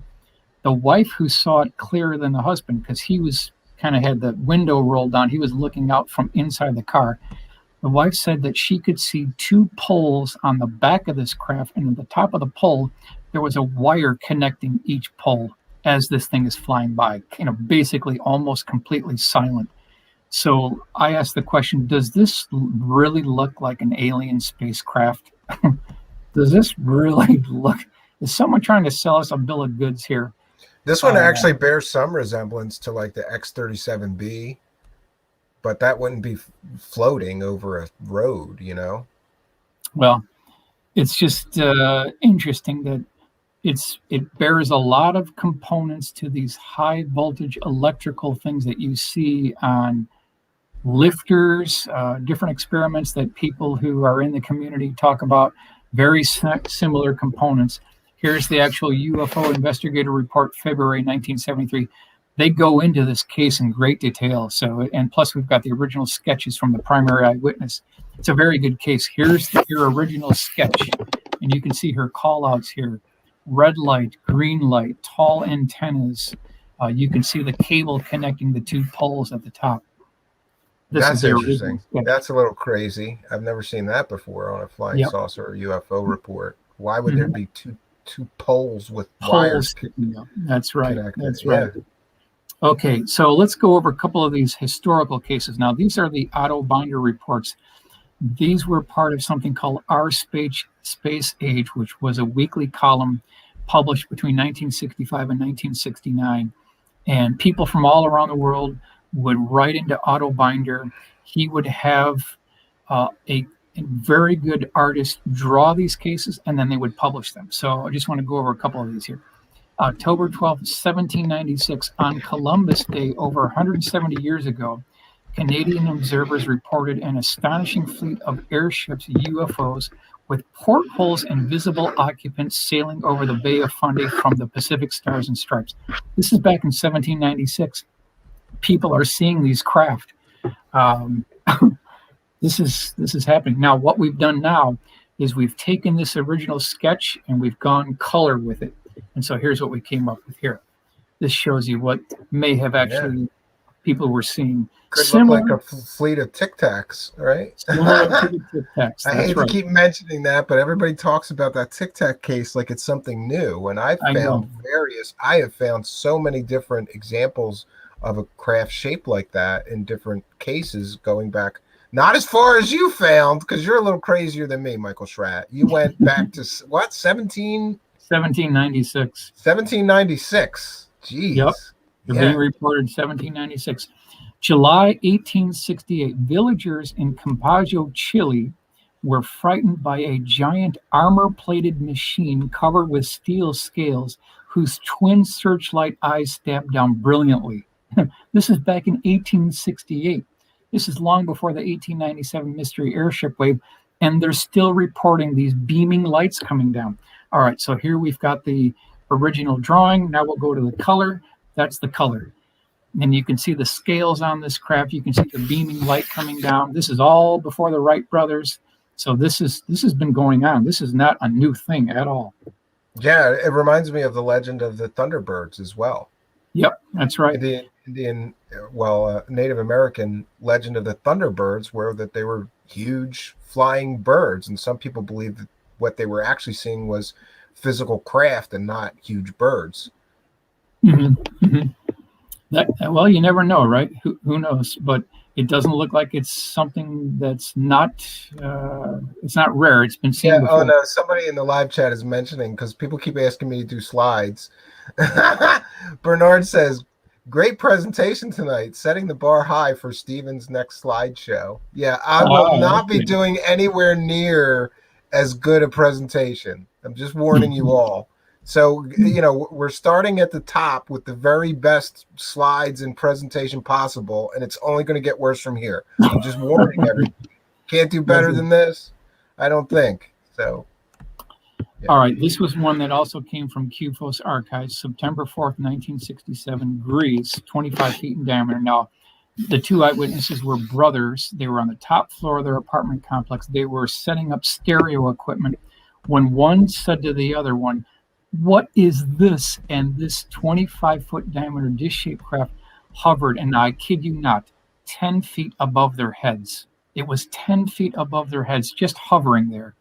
The wife, who saw it clearer than the husband, because he was kind of had the window rolled down, he was looking out from inside the car. The wife said that she could see two poles on the back of this craft, and at the top of the pole, there was a wire connecting each pole as this thing is flying by, basically almost completely silent. So I asked the question, does this really look like an alien spacecraft? Does this really look, is someone trying to sell us a bill of goods here? This one actually bears some resemblance to like the X-37B, but that wouldn't be floating over a road, Well, it's just interesting that it bears a lot of components to these high voltage electrical things that you see on lifters, different experiments that people who are in the community talk about, very similar components. Here's the actual UFO investigator report, February 1973. They go into this case in great detail. So, and plus we've got the original sketches from the primary eyewitness. It's a very good case. Here's your original sketch, and you can see her call outs here. Red light, green light, tall antennas. You can see the cable connecting the two poles at the top. That's interesting. That's a little crazy. I've never seen that before on a flying saucer or UFO report. Why would there be two poles with wires? That's right. That's right. Okay, so let's go over a couple of these historical cases. Now, these are the Otto Binder reports. These were part of something called Our Space Age, which was a weekly column published between 1965 and 1969. And people from all around the world would write into Otto Binder. He would have a very good artist draw these cases, and then they would publish them. So I just want to go over a couple of these here. October 12th, 1796, on Columbus Day, over 170 years ago, Canadian observers reported an astonishing fleet of airships, UFOs, with portholes and visible occupants sailing over the Bay of Fundy from the Pacific Stars and Stripes. This is back in 1796. People are seeing these craft. This is happening. Now, what we've done now is we've taken this original sketch and we've gone color with it. And so here's what we came up with here. This shows you what may have actually people were seeing. Could look like a fleet of Tic Tacs, right? I hate to keep mentioning that, but everybody talks about that Tic Tac case like it's something new. And I have found so many different examples of a craft shaped like that in different cases going back, not as far as you found, because you're a little crazier than me, Michael Schratt. You went back to what, 1796. 1796. Jeez. Yep. They're being reported 1796. July 1868, villagers in Campezo, Chile, were frightened by a giant armor-plated machine covered with steel scales whose twin searchlight eyes stabbed down brilliantly. This is back in 1868. This is long before the 1897 mystery airship wave, and they're still reporting these beaming lights coming down. All right, so here we've got the original drawing. Now we'll go to the color. That's the color. And you can see the scales on this craft. You can see the beaming light coming down. This is all before the Wright brothers. So this has been going on. This is not a new thing at all. Yeah, it reminds me of the legend of the Thunderbirds as well. Yep, that's right. The Native American legend of the Thunderbirds were that they were huge flying birds, and some people believe that what they were actually seeing was physical craft and not huge birds. Mm-hmm. Mm-hmm. Well, you never know, right? Who knows? But it doesn't look like it's something that's not it's not rare. It's been seen before. Oh no, somebody in the live chat is mentioning, because people keep asking me to do slides. Bernard says, great presentation tonight, setting the bar high for Steven's next slideshow. Yeah, I will not be doing anywhere near as good a presentation. I'm just warning you all. So, we're starting at the top with the very best slides and presentation possible, and it's only going to get worse from here. I'm just warning everybody. Can't do better than this, I don't think. So, yeah. All right, this was one that also came from QFOS archives, September 4th, 1967, Greece, 25 feet in diameter. Now, the two eyewitnesses were brothers. They were on the top floor of their apartment complex. They were setting up stereo equipment when one said to the other one, what is this? And this 25-foot diameter dish-shaped craft hovered, and I kid you not, 10 feet above their heads. It was 10 feet above their heads, just hovering there.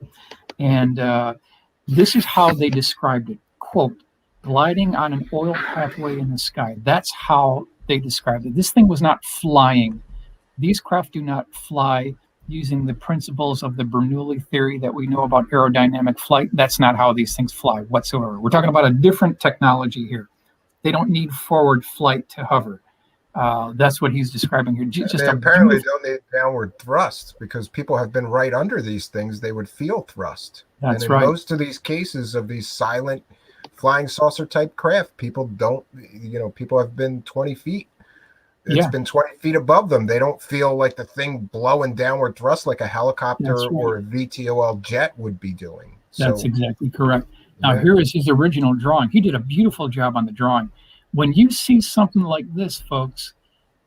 And this is how they described it. Quote, gliding on an oil pathway in the sky. That's how they described it. This thing was not flying. These craft do not fly using the principles of the Bernoulli theory that we know about aerodynamic flight. That's not how these things fly whatsoever. We're talking about a different technology here. They don't need forward flight to hover. That's what he's describing here. Just they apparently don't need downward thrust, because people have been right under these things. They would feel thrust. That's and in right. most of these cases of these silent flying saucer type craft, people don't, people have been 20 feet. It's been 20 feet above them. They don't feel like the thing blowing downward thrust like a helicopter or a VTOL jet would be doing. That's exactly correct. Now, here is his original drawing. He did a beautiful job on the drawing. When you see something like this, folks,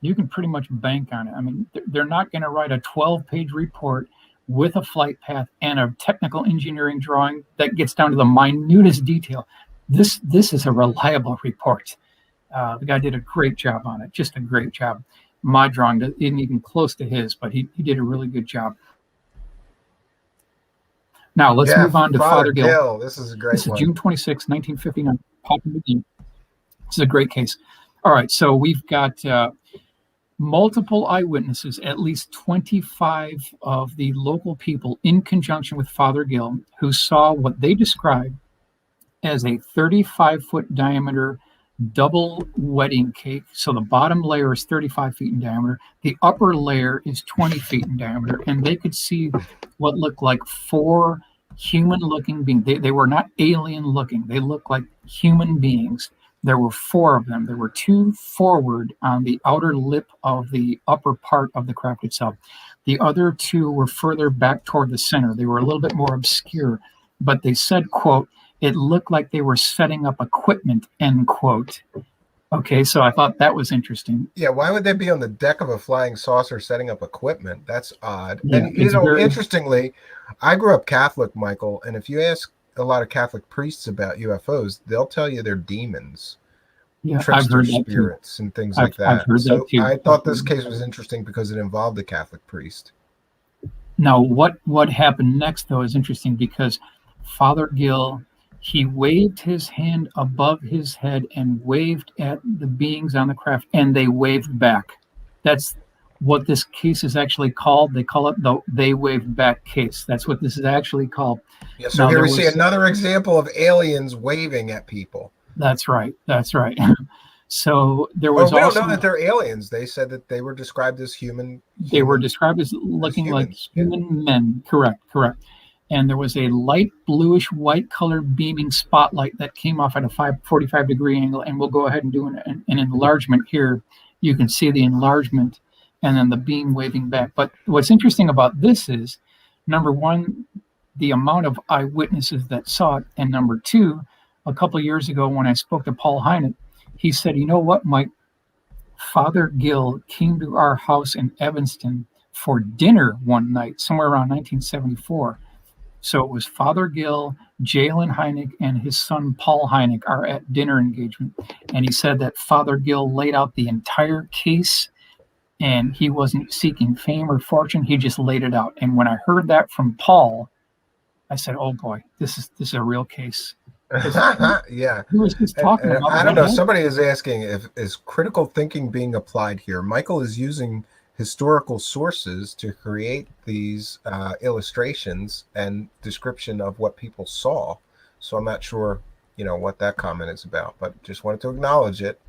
you can pretty much bank on it. I mean, they're not going to write a 12-page report with a flight path and a technical engineering drawing that gets down to the minutest detail. This is a reliable report. The guy did a great job on it, just a great job. My drawing isn't even close to his, but he did a really good job. Now, let's move on to Father Gill. This is a great one. This is June 26, 1959. This is a great case. All right, so we've got multiple eyewitnesses, at least 25 of the local people in conjunction with Father Gill, who saw what they described as a 35-foot diameter double wedding cake. So the bottom layer is 35 feet in diameter. The upper layer is 20 feet in diameter. And they could see what looked like 4 human-looking beings. They were not alien-looking. They looked like human beings. There were 4 of them. There were 2 forward on the outer lip of the upper part of the craft itself. The other 2 were further back toward the center. They were a little bit more obscure. But they said, quote, it looked like they were setting up equipment, end quote. Okay, so I thought that was interesting. Yeah, why would they be on the deck of a flying saucer setting up equipment? That's odd. Yeah, and, interestingly, I grew up Catholic, Michael, and if you ask a lot of Catholic priests about UFOs, they'll tell you they're demons, trickster spirits, and things like that. I've heard that too. I thought this case was interesting because it involved a Catholic priest. Now, what happened next, though, is interesting because Father Gill, he waved his hand above his head and waved at the beings on the craft, and they waved back. That's what this case is actually called. They call it the they waved back case. That's what this is actually called. Yeah, so here we see another example of aliens waving at people. That's right. That's right. So there was we don't know that they're aliens. They said that they were described as human. They were described as looking like human men. Correct. And there was a light bluish white colored beaming spotlight that came off at a 45-degree angle. And we'll go ahead and do an enlargement here. You can see the enlargement and then the beam waving back. But what's interesting about this is, number one, the amount of eyewitnesses that saw it. And number two, a couple of years ago when I spoke to Paul Hynek, he said, you know what, Mike? Father Gill came to our house in Evanston for dinner one night, somewhere around 1974. So it was Father Gill, Jalen Hynek, and his son Paul Hynek are at dinner engagement. And he said that Father Gill laid out the entire case, and he wasn't seeking fame or fortune. He just laid it out. And when I heard that from Paul, I said, "Oh boy, this is a real case." Yeah. Who was just talking about? I don't know. Somebody is asking is critical thinking being applied here. Michael is using historical sources to create these illustrations and description of what people saw. So I'm not sure, what that comment is about, but just wanted to acknowledge it,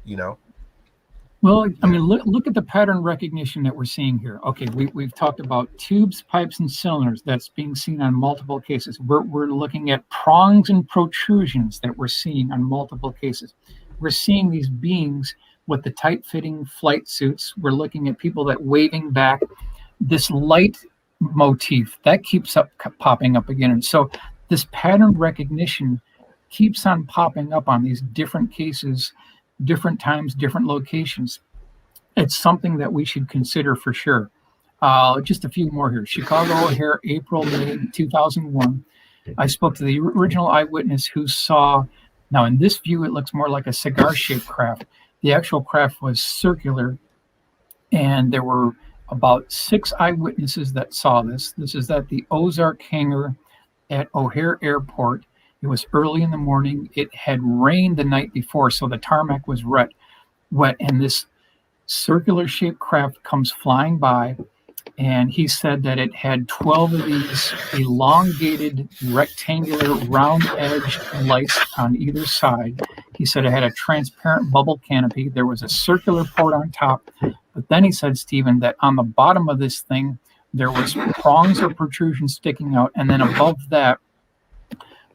Well, I mean, look at the pattern recognition that we're seeing here. Okay, we've talked about tubes, pipes, and cylinders. That's being seen on multiple cases. We're looking at prongs and protrusions that we're seeing on multiple cases. We're seeing these beings with the tight-fitting flight suits. We're looking at people that waving back. This light motif, that keeps popping up again. And so this pattern recognition keeps on popping up on these different cases, different times, different locations. It's something that we should consider for sure. Just a few more here. Chicago O'Hare, April, May 2001. I spoke to the original eyewitness who saw Now, in this view, it looks more like a cigar-shaped craft. The actual craft was circular, and there were about 6 eyewitnesses that saw this. This is at the Ozark hangar at O'Hare Airport. It was early in the morning. It had rained the night before, so the tarmac was wet, and this circular-shaped craft comes flying by, and he said that it had 12 of these elongated, rectangular, round-edged lights on either side. He said it had a transparent bubble canopy. There was a circular port on top. But then he said, Stephen, that on the bottom of this thing, there was prongs or protrusions sticking out. And then above that,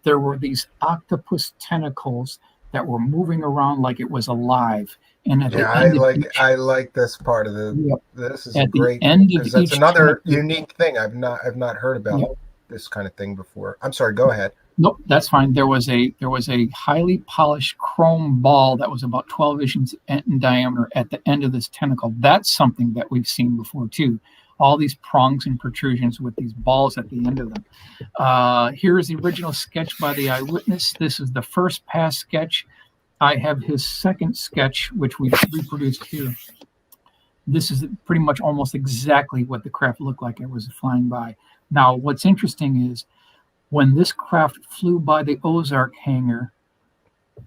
there were these octopus tentacles that were moving around like it was alive. And at Yeah, the end of I like this part of the. yep, This is at the great end of because that's each another tentacle, unique thing. I've not heard about yep, this kind of thing before. I'm sorry. Go ahead. nope, that's fine. There was a highly polished chrome ball that was about 12 inches in diameter at the end of this tentacle. That's something that we've seen before too. All these prongs and protrusions with these balls at the end of them. Here is the original sketch by the eyewitness. This is the first pass sketch. I have his second sketch, which we've reproduced here. This is pretty much almost exactly what the craft looked like it was flying by. Now, what's interesting is when this craft flew by the Ozark hangar,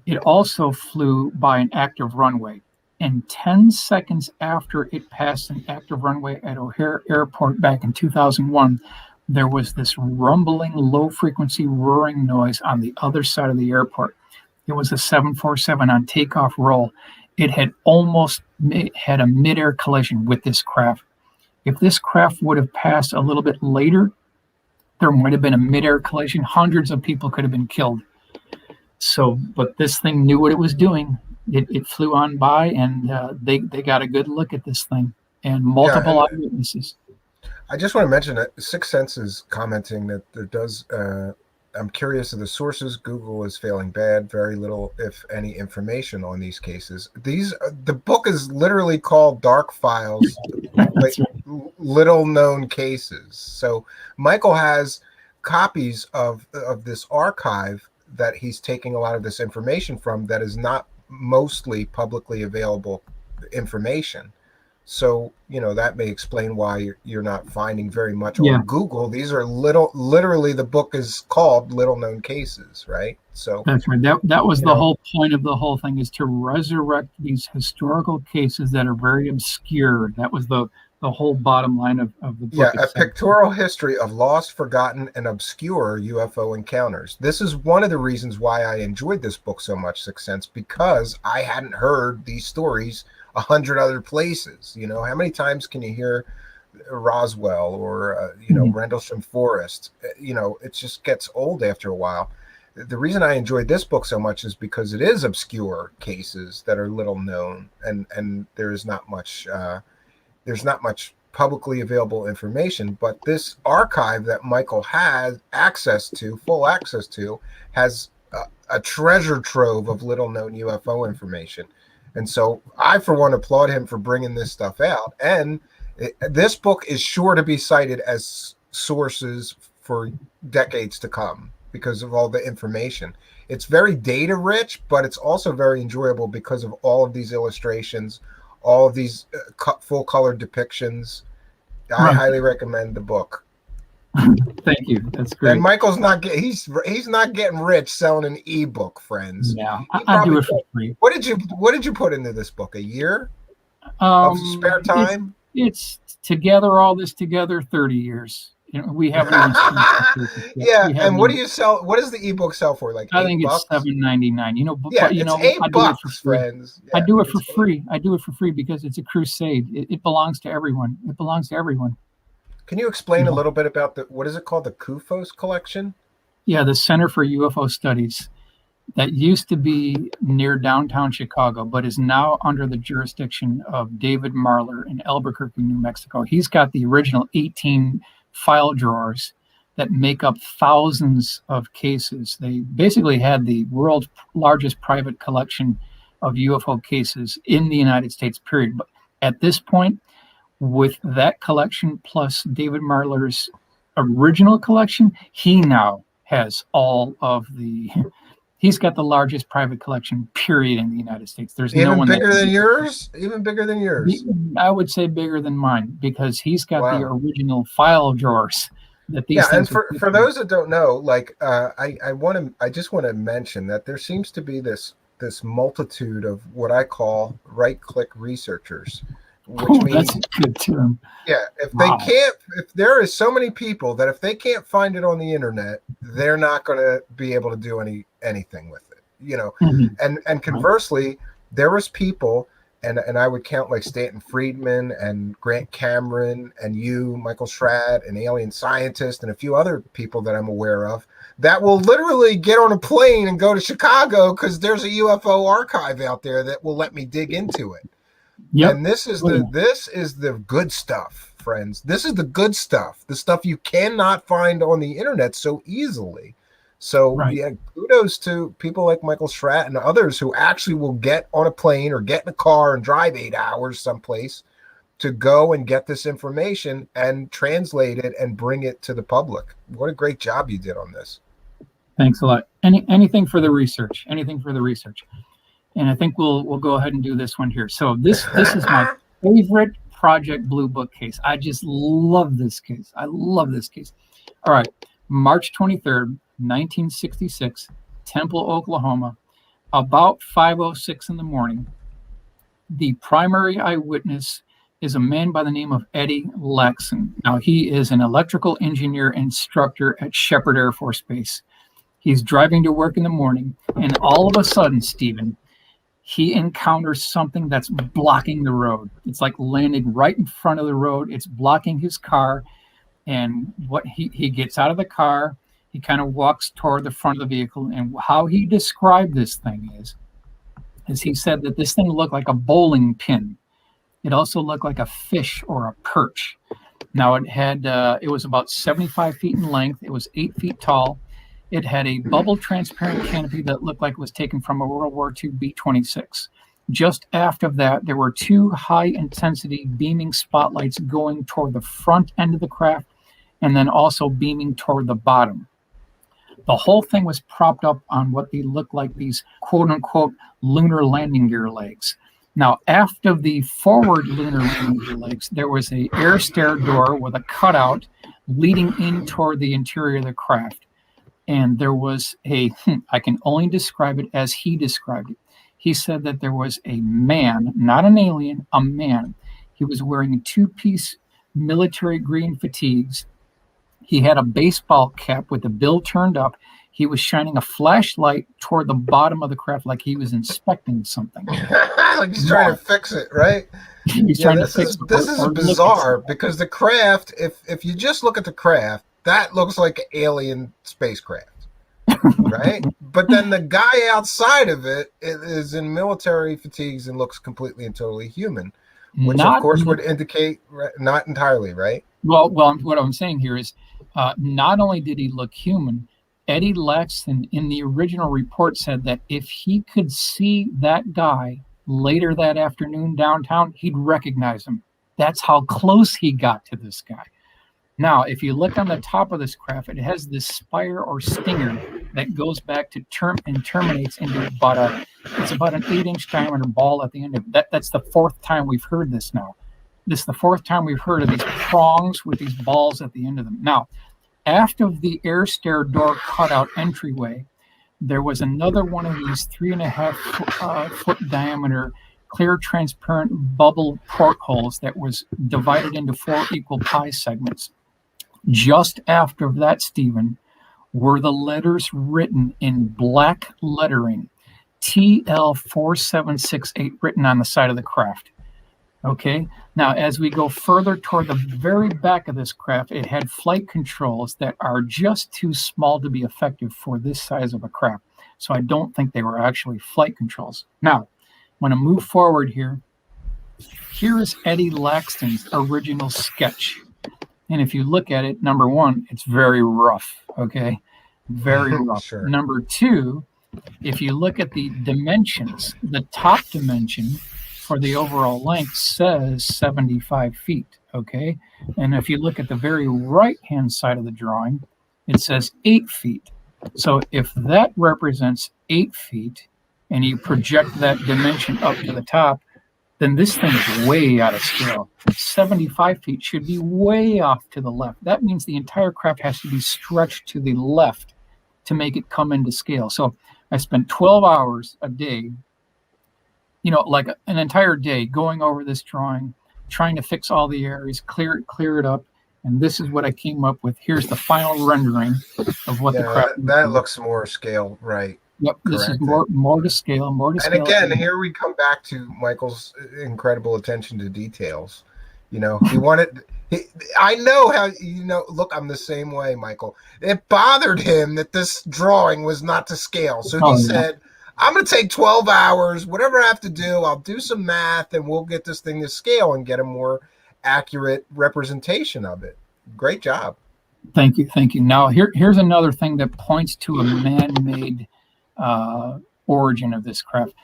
it also flew by an active runway. And 10 seconds after it passed an active runway at O'Hare Airport back in 2001, there was this rumbling, low-frequency roaring noise on the other side of the airport. It was a 747 on takeoff roll. It had almost had a midair collision with this craft. If this craft would have passed a little bit later, there might have been a midair collision. Hundreds of people could have been killed. So, but this thing knew what it was doing. It flew on by, and they got a good look at this thing, and multiple eyewitnesses. I just want to mention that Sixth Sense is commenting that there does. I'm curious of the sources. Google is failing bad. Very little, if any, information on these cases. The book is literally called Dark Files, like, little known cases. So Michael has copies of this archive that he's taking a lot of this information from that is not mostly publicly available information. So, that may explain why you're not finding very much on Google. These are literally the book is called Little Known Cases, right? So that's right. That was the whole point of the whole thing, is to resurrect these historical cases that are very obscure. That was the whole bottom line of the book. Yeah, a pictorial history of lost, forgotten, and obscure UFO encounters. This is one of the reasons why I enjoyed this book so much, Sixth Sense, because I hadn't heard these stories 100 other places. How many times can you hear Roswell or Rendlesham Forest? It just gets old after a while. The reason I enjoyed this book so much is because it is obscure cases that are little known, and there's not much publicly available information. But this archive that Michael has full access to, has a treasure trove of little known UFO information. And so I, for one, applaud him for bringing this stuff out. And this book is sure to be cited as sources for decades to come because of all the information. It's very data rich, but it's also very enjoyable because of all of these illustrations, all of these full color depictions. I highly recommend the book. Thank you. That's great. And Michael's he's not getting rich selling an ebook, friends. Yeah, I do it for free. What did you put into this book? A year of spare time? It's together, all this together, 30 years. We haven't even yeah. And what do you sell? What does the ebook sell for? Like I think it's $7.99. It's $8, friends. Yeah, I do it for free. I do it for free because it's a crusade. It belongs to everyone. It belongs to everyone. Can you explain a little bit about what is it called? The CUFOS collection? Yeah, the Center for UFO Studies. That used to be near downtown Chicago, but is now under the jurisdiction of David Marler in Albuquerque, New Mexico. He's got the original 18 file drawers that make up thousands of cases. They basically had the world's largest private collection of UFO cases in the United States, period. But at this point, with that collection plus David Marler's original collection, he now has all of the He's got the largest private collection, period, in the United States. There's no Even one that bigger than yours? Even bigger than yours? I would say bigger than mine, because he's got the Wow. original file drawers that these Yeah, and things were put for in. those that don't know, like I just want to mention that there seems to be this multitude of what I call right click researchers, which Oh, that's means a good term. yeah, Wow. if there is so many people that if they can't find it on the internet, they're not going to be able to do anything with it, you know. Mhm. And Right. conversely, there was people, and I would count like Stanton Friedman and Grant Cameron and you, Michael Schratt, an alien scientist, and a few other people that I'm aware of that will literally get on a plane and go to Chicago because there's a UFO archive out there that will let me dig into it. Yep. And Oh, yeah. this is the good stuff, friends. This is the good stuff. The stuff you cannot find on the internet so easily. So Right. yeah, kudos to people like Michael Schratt and others who actually will get on a plane or get in a car and drive 8 hours someplace to go and get this information and translate it and bring it to the public. What a great job you did on this. Thanks a lot. Anything for the research? Anything for the research? And I think we'll go ahead and do this one here. So this is my favorite Project Blue Book case. I just love this case. I love this case. All right, March 23rd, 1966, Temple, Oklahoma, about 5:06 in the morning. The primary eyewitness is a man by the name of Eddie Laxon. Now, he is an electrical engineer instructor at Shepherd Air Force Base. He's driving to work in the morning, and all of a sudden, Stephen, he encounters something that's blocking the road. It's like landing right in front of the road. It's blocking his car. And what he gets out of the car, he kind of walks toward the front of the vehicle. And how he described this thing is he said that this thing looked like a bowling pin. It also looked like a fish or a perch. Now it was about 75 feet in length. It was 8 feet tall. It had a bubble transparent canopy that looked like it was taken from a World War II B-26. Just after that, there were two high intensity beaming spotlights going toward the front end of the craft and then also beaming toward the bottom. The whole thing was propped up on what they looked like these quote unquote lunar landing gear legs. Now, after the forward lunar landing gear legs, there was an air stair door with a cutout leading in toward the interior of the craft. And there was I can only describe it as he described it. He said that there was a man, not an alien, a man. He was wearing two-piece military green fatigues. He had a baseball cap with the bill turned up. He was shining a flashlight toward the bottom of the craft like he was inspecting something. Like he's trying to fix it, right? He's Yeah, trying to fix this is or look at bizarre something. because the craft, if you just look at the craft, that looks like an alien spacecraft, right? But then the guy outside of it is in military fatigues and looks completely and totally human, which of Not course would indicate not entirely, right? well. What I'm saying here is, not only did he look human, Eddie Laxton in the original report said that if he could see that guy later that afternoon downtown, he'd recognize him. That's how close he got to this guy. Now, if you look on the top of this craft, it has this spire or stinger that goes back to and terminates into it's about an 8-inch diameter ball at the end of it. That's the fourth time we've heard this now. This is the fourth time we've heard of these prongs with these balls at the end of them. Now, after the air stair door cutout entryway, there was another one of these 3.5 foot diameter clear transparent bubble portholes that was divided into 4 equal pie segments. Just after that, Stephen, were the letters written in black lettering, TL4768, written on the side of the craft. Okay, now as we go further toward the very back of this craft, it had flight controls that are just too small to be effective for this size of a craft. So I don't think they were actually flight controls. Now, when I move forward here, here is Eddie Laxton's original sketch. And if you look at it, number one, it's very rough, okay? Very rough. Sure. Number two, if you look at the dimensions, the top dimension for the overall length says 75 feet, okay? And if you look at the very right-hand side of the drawing, it says 8 feet. So if that represents 8 feet and you project that dimension up to the top, then this thing is way out of scale. 75 feet should be way off to the left. That means the entire craft has to be stretched to the left to make it come into scale. So I spent 12 hours a day, like an entire day going over this drawing, trying to fix all the areas, clear it up. And this is what I came up with. Here's the final rendering of what the craft that looks more scale, right? Yep, this is more to scale, And again, here we come back to Michael's incredible attention to details. He wanted. I know how. Look, I'm the same way, Michael. It bothered him that this drawing was not to scale, so he said, "I'm going to take 12 hours. Whatever I have to do, I'll do some math, and we'll get this thing to scale and get a more accurate representation of it." Great job. Thank you. Now, here's another thing that points to a man-made origin of this craft.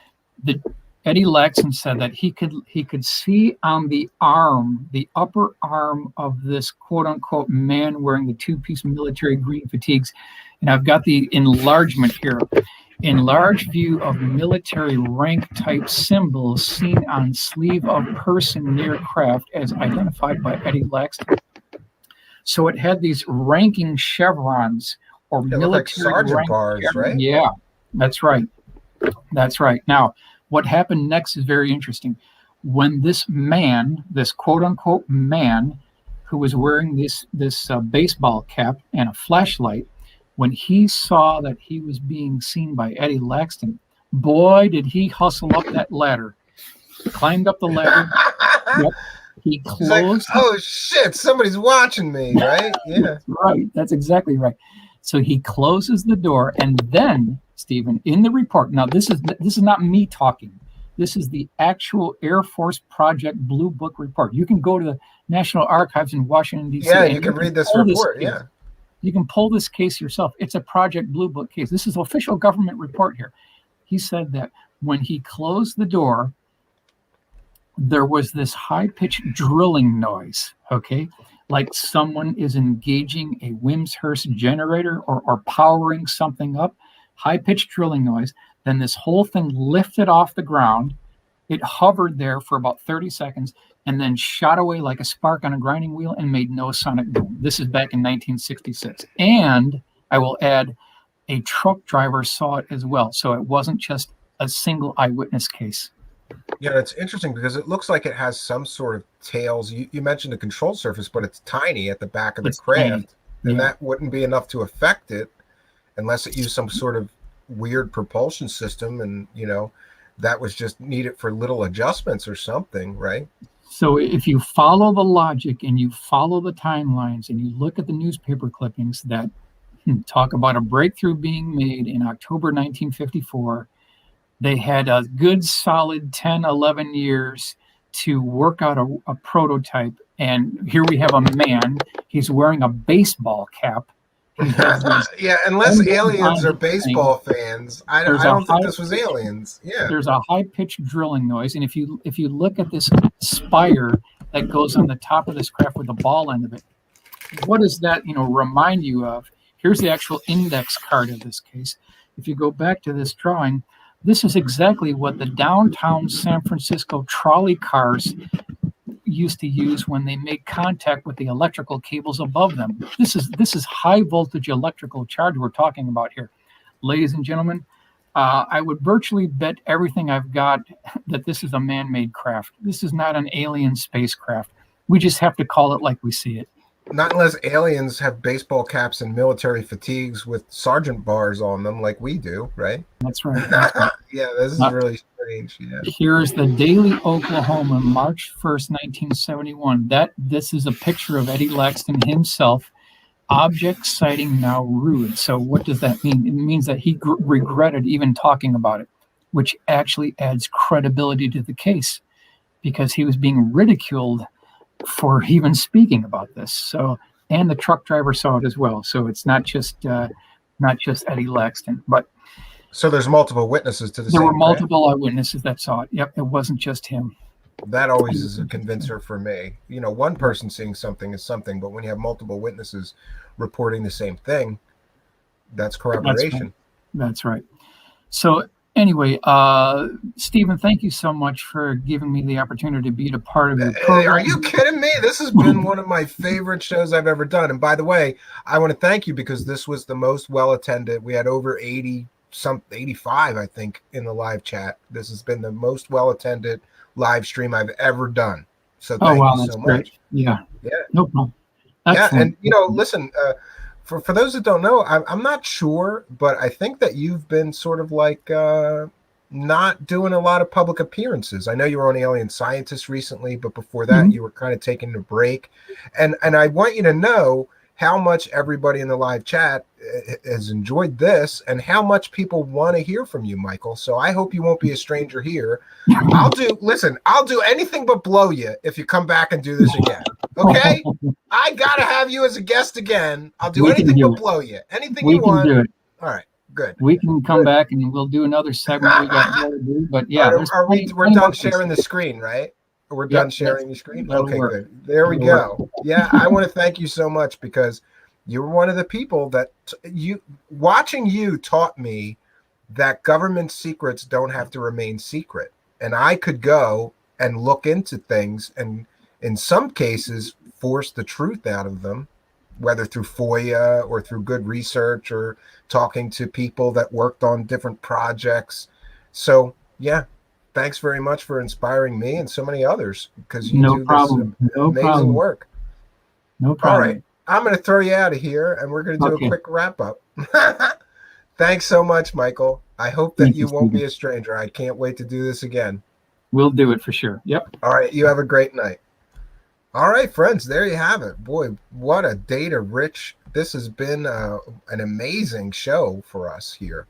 Eddie Laxton said that he could see on the upper arm of this quote unquote man wearing the 2-piece military green fatigues, and I've got the enlargement here. Enlarged view of military rank type symbols seen on sleeve of person near craft as identified by Eddie Laxton. So it had these ranking chevrons or military like sergeant bars, right? Yeah, that's right. Now, what happened next is very interesting. When this quote unquote man, who was wearing this baseball cap and a flashlight, when he saw that he was being seen by Eddie Laxton, boy, did he hustle up that ladder. Climbed up the ladder. Yep. He closed. Like, oh shit! Somebody's watching me, right? Yeah. Right. That's exactly right. So he closes the door, and then, Stephen, in the report. Now, this is not me talking. This is the actual Air Force Project Blue Book report. You can go to the National Archives in Washington, D.C. Yeah, you can read this report. Yeah. You can pull this case yourself. It's a Project Blue Book case. This is official government report here. He said that when he closed the door, there was this high-pitched drilling noise, okay? Like someone is engaging a Wimshurst generator or powering something up. High-pitched drilling noise. Then this whole thing lifted off the ground. It hovered there for about 30 seconds and then shot away like a spark on a grinding wheel and made no sonic boom. This is back in 1966. And I will add, a truck driver saw it as well. So it wasn't just a single eyewitness case. Yeah, it's interesting because it looks like it has some sort of tails. You mentioned the control surface, but it's tiny at the back of the craft. And that wouldn't be enough to affect it unless it used some sort of weird propulsion system. And, that was just needed for little adjustments or something, right? So if you follow the logic and you follow the timelines and you look at the newspaper clippings that talk about a breakthrough being made in October 1954, they had a good solid 10, 11 years to work out a prototype. And here we have a man. He's wearing a baseball cap. Yeah, unless aliens are baseball fans, I don't think this was aliens. Yeah, there's a high-pitched drilling noise, and if you look at this spire that goes on the top of this craft with the ball end of it, what does that remind you of? Here's the actual index card of this case. If you go back to this drawing, this is exactly what the downtown San Francisco trolley cars used to use when they made contact with the electrical cables above them. This is high voltage electrical charge we're talking about here. Ladies and gentlemen, I would virtually bet everything I've got that this is a man-made craft. This is not an alien spacecraft. We just have to call it like we see it. Not unless aliens have baseball caps and military fatigues with sergeant bars on them like we do, right? That's right. Yeah, this is really strange. Yeah. Here's the Daily Oklahoma, March 1st, 1971. This is a picture of Eddie Laxton himself. Object sighting now rude. So what does that mean? It means that he regretted even talking about it, which actually adds credibility to the case because he was being ridiculed for even speaking about this. So, and the truck driver saw it as well. So it's not just Eddie Laxton, but so there's multiple witnesses to the there were multiple eyewitnesses that saw it. Yep, it wasn't just him. That always is a convincer for me. One person seeing something is something, but when you have multiple witnesses reporting the same thing, that's corroboration. That's right. So anyway, Stephen, thank you so much for giving me the opportunity to be a part of your Are program. you kidding me? This has been one of my favorite shows I've ever done. And by the way, I want to thank you because this was the most well attended. We had over 85, I think, in the live chat. This has been the most well attended live stream I've ever done. So Oh, thank wow, you that's so great. much. Yeah, Yeah. no problem. Yeah. Excellent. And, listen, for those that don't know, I'm not sure, but I think that you've been sort of like not doing a lot of public appearances. I know you were on Alien Scientist recently, but before that, Mhm. you were kind of taking a break. And I want you to know how much everybody in the live chat has enjoyed this and how much people want to hear from you, Michael. So I hope you won't be a stranger here. I'll do anything but blow you if you come back and do this again. Okay? I gotta have you as a guest again. I'll do We can anything do but it. blow you. Anything We you can want. do it. All right, good. We can come Good. back and we'll do another segment. We got more to do, but yeah, there's We're plenty more done things sharing to the do. screen, right? We're done Yep, sharing the screen. that'll Okay, work. good. There we That'll work. go. Yeah, I want to thank you so much because you were one of the people that watching you taught me that government secrets don't have to remain secret. And I could go and look into things and in some cases force the truth out of them, whether through FOIA or through good research or talking to people that worked on different projects. So, yeah, thanks very much for inspiring me and so many others because you No do this problem. No amazing problem. work. No All problem. right. I'm going to throw you out of here and we're going to do Okay. a quick wrap up. Thanks so much, Michael. I hope that Thank you, you won't Stephen. be a stranger. I can't wait to do this again. We'll do it for sure. Yep. All right. You have a great night. All right, friends, there you have it. Boy, what a data rich. This has been an amazing show for us here.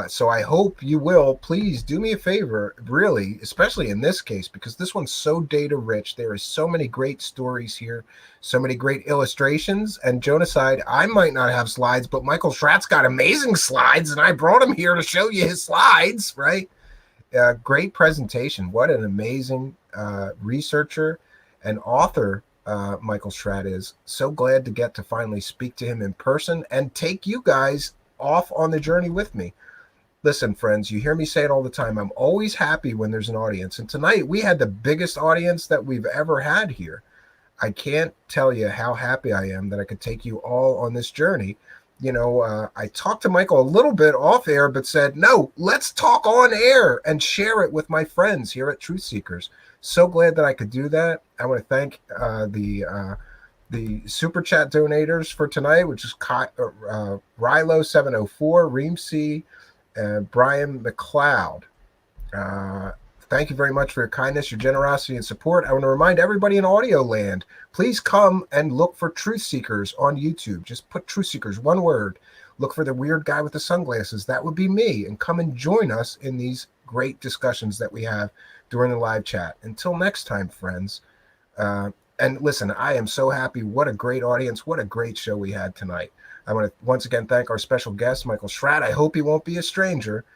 So I hope you will please do me a favor, really, especially in this case, because this one's so data rich. There is so many great stories here, so many great illustrations. And Jonaside, I might not have slides, but Michael Schratt's got amazing slides, and I brought him here to show you his slides, right? Great presentation. What an amazing researcher and author Michael Schratt is. So glad to get to finally speak to him in person and take you guys off on the journey with me. Listen, friends, you hear me say it all the time. I'm always happy when there's an audience. And tonight we had the biggest audience that we've ever had here. I can't tell you how happy I am that I could take you all on this journey. I talked to Michael a little bit off air, but said, no, let's talk on air and share it with my friends here at Truthseekers. So glad that I could do that. I want to thank the super chat donators for tonight, which is Rilo 704, Reemsey, and Brian McLeod. Thank you very much for your kindness, your generosity, and support. I want to remind everybody in audio land, please come and look for Truthseekers on YouTube. Just put Truthseekers, one word. Look for the weird guy with the sunglasses. That would be me. And come and join us in these great discussions that we have during the live chat. Until next time, friends. And listen, I am so happy. What a great audience. What a great show we had tonight. I want to once again thank our special guest, Michael Schratt. I hope he won't be a stranger.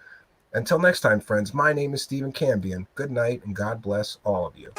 Until next time, friends, my name is Stephen Cambion. Good night, and God bless all of you.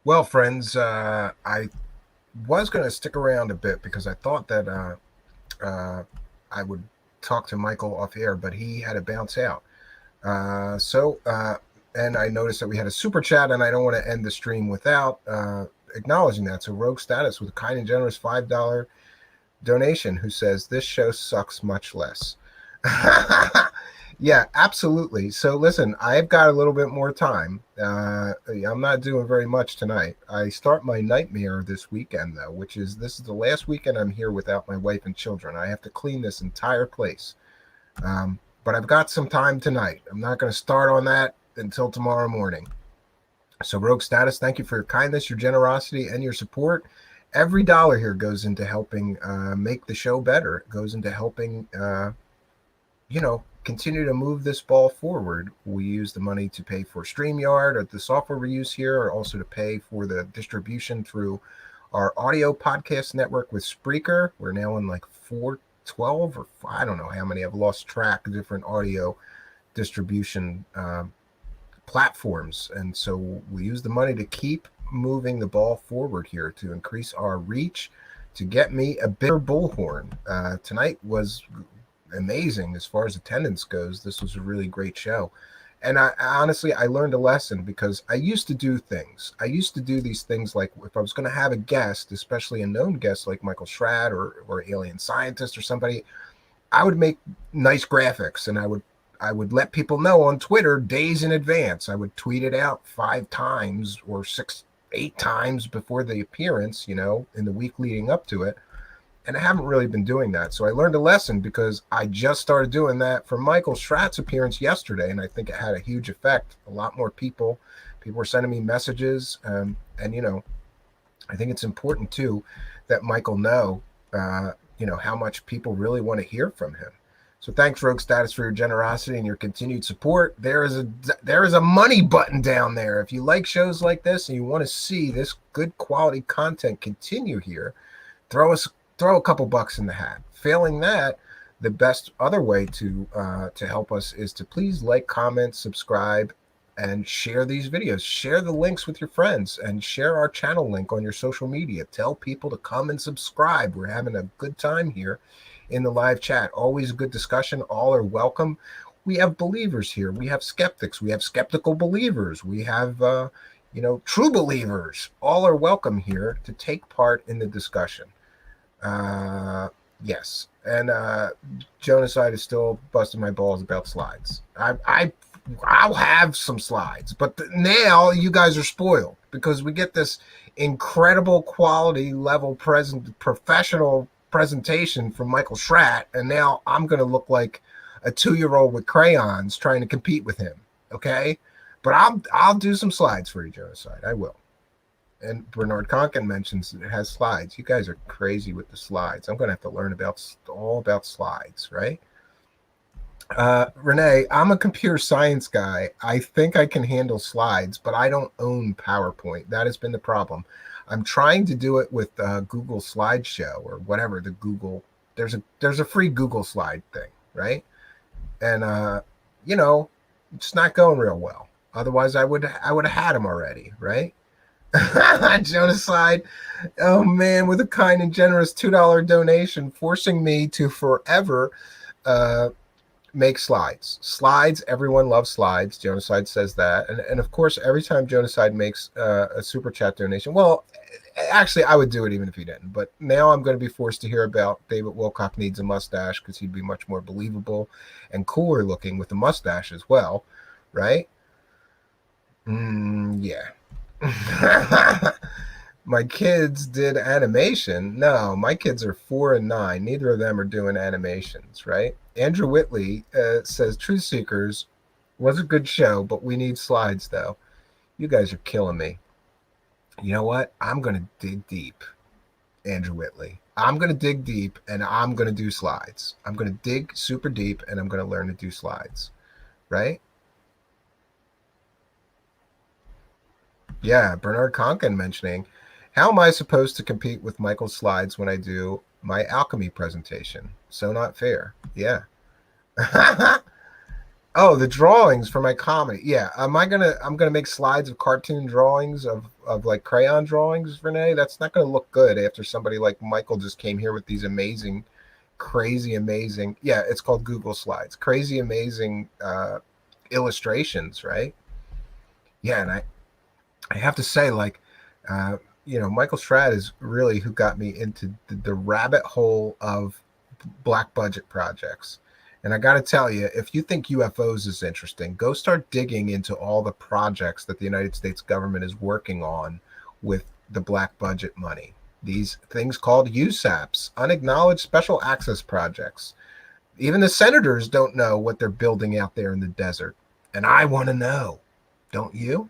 Well, friends, I was going to stick around a bit because I thought that I would talk to Michael off air, but he had to bounce out. And I noticed that we had a super chat, and I don't want to end the stream without acknowledging that. So, Rogue Status with a kind and generous $5 donation who says, "This show sucks much less." Yeah, absolutely. So listen, I've got a little bit more time. I'm not doing very much tonight. I start my nightmare this weekend, though, this is the last weekend I'm here without my wife and children. I have to clean this entire place. But I've got some time tonight. I'm not going to start on that until tomorrow morning. So, Rogue Status, thank you for your kindness, your generosity, and your support. Every dollar here goes into helping make the show better. It goes into helping, continue to move this ball forward. We use the money to pay for StreamYard or the software we use here, or also to pay for the distribution through our audio podcast network with Spreaker. We're now in like 412 or I don't know how many. I've lost track of different audio distribution platforms. And so we use the money to keep moving the ball forward here to increase our reach, to get me a bigger bullhorn. Tonight was amazing as far as attendance goes. This was a really great show. And I honestly, I learned a lesson because I used to do things. I used to do these things like if I was going to have a guest, especially a known guest like Michael Schratt or alien scientist or somebody, I would make nice graphics and I would let people know on Twitter days in advance. I would tweet it out 5 times or 6, 8 times before the appearance, in the week leading up to it. And I haven't really been doing that. So I learned a lesson because I just started doing that for Michael Schratt's appearance yesterday. And I think it had a huge effect. A lot more people were sending me messages. And, I think it's important too that Michael know, how much people really want to hear from him. So thanks, Rogue Status, for your generosity and your continued support. There is a money button down there. If you like shows like this and you want to see this good quality content continue here, throw a couple bucks in the hat. Failing that, the best other way to help us is to please like, comment, subscribe, and share these videos. Share the links with your friends and share our channel link on your social media. Tell people to come and subscribe. We're having a good time here in the live chat. Always a good discussion. All are welcome. We have believers here. We have skeptics. We have skeptical believers. We have, true believers. All are welcome here to take part in the discussion. Yes. And Genocide is still busting my balls about slides. I'll have some slides, but now you guys are spoiled because we get this incredible quality level professional presentation from Michael Schratt, and now I'm going to look like a 2-year-old with crayons trying to compete with him. Okay, but I'll do some slides for you, Genocide. I will. And Bernard Conkin mentions that it has slides. You guys are crazy with the slides. I'm going to have to learn all about slides, right? Renee, I'm a computer science guy. I think I can handle slides, but I don't own PowerPoint. That has been the problem. I'm trying to do it with Google Slideshow or whatever the Google. There's a free Google slide thing, right? And it's not going real well. Otherwise, I would have had them already, right? Genocide. Oh man, with a kind and generous $2 donation, forcing me to forever make slides. Everyone loves slides. Genocide says that. And of course, every time Genocide makes a super chat donation, well, actually, I would do it even if he didn't. But now I'm going to be forced to hear about David Wilcock needs a mustache because he'd be much more believable and cooler looking with a mustache as well, right? Yeah. My kids did animation. No, my kids are 4 and 9. Neither of them are doing animations, right? Andrew Whitley says Truthseekers was a good show, but we need slides, though. You guys are killing me. You know what? I'm going to dig deep, Andrew Whitley. I'm going to dig deep, and I'm going to do slides. I'm going to dig super deep, and I'm going to learn to do slides, right? Yeah, Bernard Conkin mentioning, how am I supposed to compete with Michael's slides when I do my alchemy presentation? So not fair. Yeah. Oh, the drawings for my comedy. Yeah, I'm gonna make slides of cartoon drawings of like crayon drawings, Renee. That's not gonna look good after somebody like Michael just came here with these amazing, crazy, amazing. Yeah, it's called Google Slides. Crazy, amazing illustrations, right? Yeah, and I have to say, like, uh, Michael Schratt is really who got me into the rabbit hole of black budget projects. And I got to tell you, if you think UFOs is interesting, go start digging into all the projects that the United States government is working on with the black budget money. These things called USAPs, unacknowledged special access projects. Even the senators don't know what they're building out there in the desert. And I want to know. Don't you?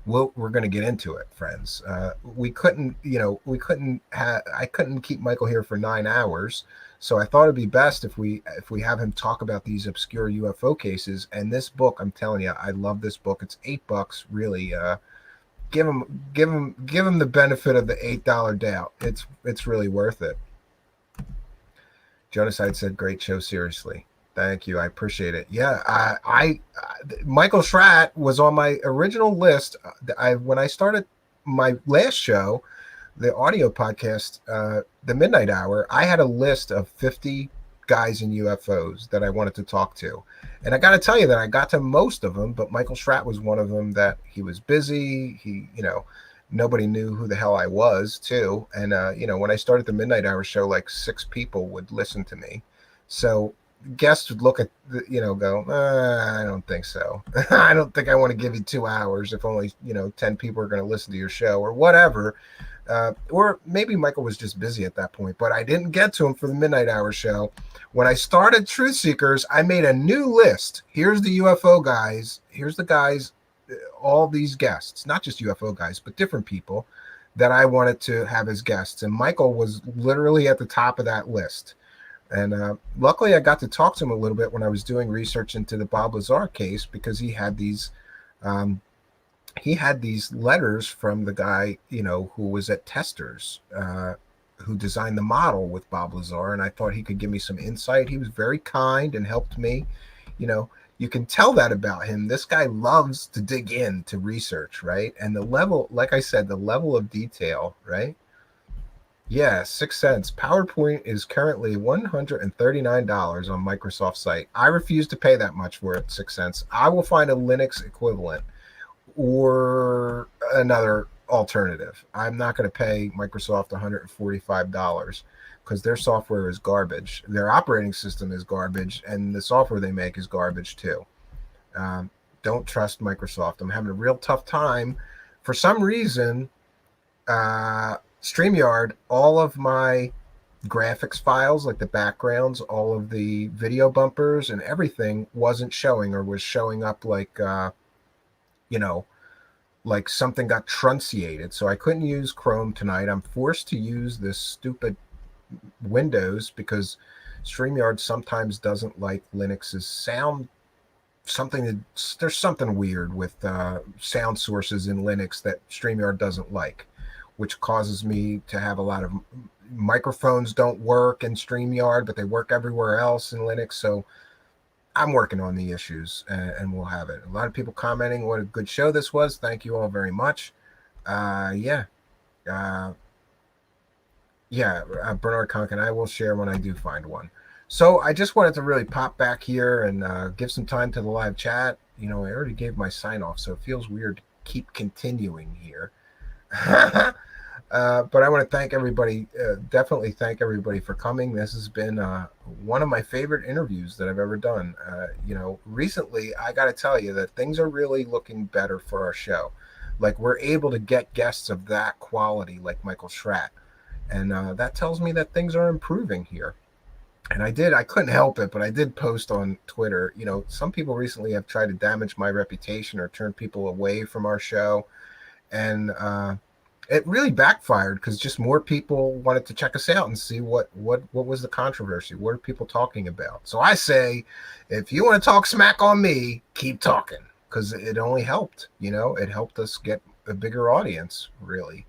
We're going to get into it, friends. We couldn't, I couldn't keep Michael here for 9 hours, so I thought it'd be best if we have him talk about these obscure UFO cases. And this book, I'm telling you, I love this book. It's $8, really. Give him the benefit of the $8 doubt. It's really worth it. Genocide said, "Great show, seriously." Thank you. I appreciate it. Yeah, Michael Schratt was on my original list. When I started my last show, the audio podcast, the Midnight Hour, I had a list of 50 guys in UFOs that I wanted to talk to, and I got to tell you that I got to most of them, but Michael Schratt was one of them. That he was busy. Nobody knew who the hell I was too, and when I started the Midnight Hour show, like 6 people would listen to me, so guests would look at go, I don't think so. I don't think I want to give you 2 hours if only 10 people are going to listen to your show or whatever. Or maybe Michael was just busy at that point, but I didn't get to him for the Midnight Hour show. When I started Truthseekers, I made a new list. Here's the UFO guys. Here's the guys, all these guests, not just UFO guys, but different people that I wanted to have as guests. And Michael was literally at the top of that list. And luckily, I got to talk to him a little bit when I was doing research into the Bob Lazar case, because um, he had these letters from the guy who was at Testers, who designed the model with Bob Lazar, and I thought he could give me some insight. He was very kind and helped me. You know, you can tell that about him. This guy loves to dig in to research, right? And the level, like I said, the level of detail, right? Yeah, 6 cents. PowerPoint is currently $139 on Microsoft site. I refuse to pay that much for it, 6 cents. I will find a Linux equivalent or another alternative. I'm not going to pay Microsoft $145 because their software is garbage. Their operating system is garbage, and the software they make is garbage too. Um, don't trust Microsoft. I'm having a real tough time. For some reason, StreamYard, all of my graphics files, like the backgrounds, all of the video bumpers and everything wasn't showing, or was showing up like, you know, like something got trunciated. So I couldn't use Chrome tonight. I'm forced to use this stupid Windows because StreamYard sometimes doesn't like Linux's sound. There's something weird with sound sources in Linux that StreamYard doesn't like, which causes me to have a lot of microphones don't work in StreamYard, but they work everywhere else in Linux. So I'm working on the issues, and we'll have it. A lot of people commenting what a good show this was. Thank you all very much. Yeah. Uh, yeah, Bernard Conkin, I will share when I do find one. So I just wanted to really pop back here and give some time to the live chat. I already gave my sign off, so it feels weird to keep continuing here. But I want to thank everybody, definitely thank everybody for coming. This has been one of my favorite interviews that I've ever done. Recently, I got to tell you that things are really looking better for our show. Like, we're able to get guests of that quality, like Michael Schratt. And that tells me that things are improving here. And I couldn't help it, but I did post on Twitter. Some people recently have tried to damage my reputation or turn people away from our show. And it really backfired because just more people wanted to check us out and see what was the controversy. What are people talking about? So I say, if you want to talk smack on me, keep talking, because it only helped. It helped us get a bigger audience, really.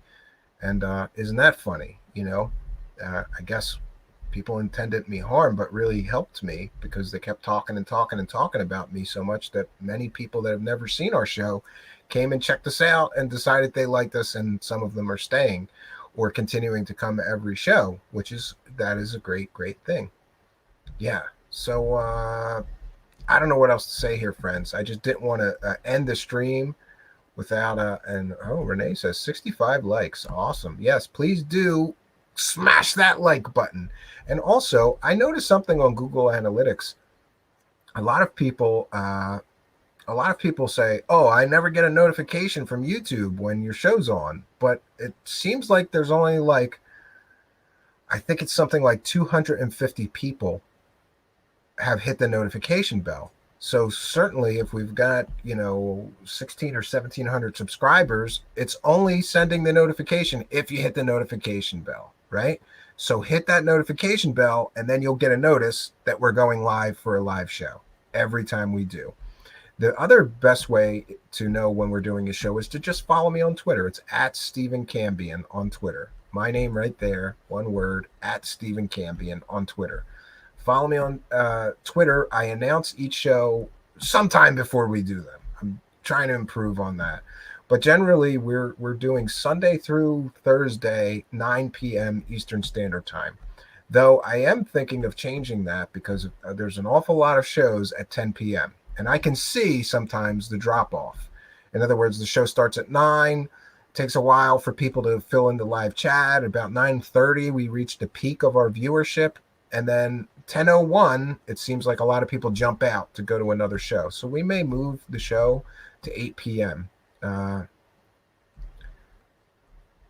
And isn't that funny? I guess people intended me harm, but really helped me because they kept talking and talking and talking about me so much that many people that have never seen our show came and checked us out and decided they liked us, and some of them are staying or continuing to come every show, that is a great thing. Yeah. So I don't know what else to say here, friends. I just didn't want to end the stream without and oh, Renee says 65 likes. Awesome. Yes, please do smash that like button. And also, I noticed something on Google Analytics. A lot of people say, "Oh, I never get a notification from YouTube when your show's on." But it seems like there's only like, I think it's something like 250 people have hit the notification bell. So certainly if we've got, 16 or 1700 subscribers, it's only sending the notification if you hit the notification bell, right? So hit that notification bell and then you'll get a notice that we're going live for a live show every time we do. The other best way to know when we're doing a show is to just follow me on Twitter. It's at Stephen Cambion on Twitter. My name right there, one word, at Stephen Cambion on Twitter. Follow me on Twitter. I announce each show sometime before we do them. I'm trying to improve on that. But generally, we're doing Sunday through Thursday, 9 p.m. Eastern Standard Time. Though I am thinking of changing that because there's an awful lot of shows at 10 p.m. And I can see sometimes the drop off. In other words, the show starts at 9. Takes a while for people to fill in the live chat. About 9:30, we reach the peak of our viewership. And then 10:01, it seems like a lot of people jump out to go to another show. So we may move the show to 8 p.m.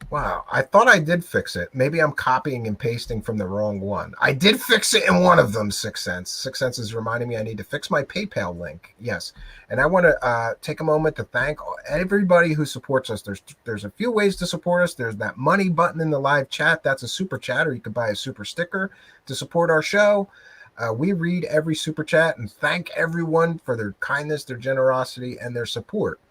Wow, I thought I did fix it. Maybe I'm copying and pasting from the wrong one. I did fix it in one of them, Sixth Sense. Sixth Sense is reminding me I need to fix my PayPal link. Yes, and I want to take a moment to thank everybody who supports us. There's a few ways to support us. There's that money button in the live chat. That's a super chat, or you could buy a super sticker to support our show. We read every super chat and thank everyone for their kindness, their generosity, and their support.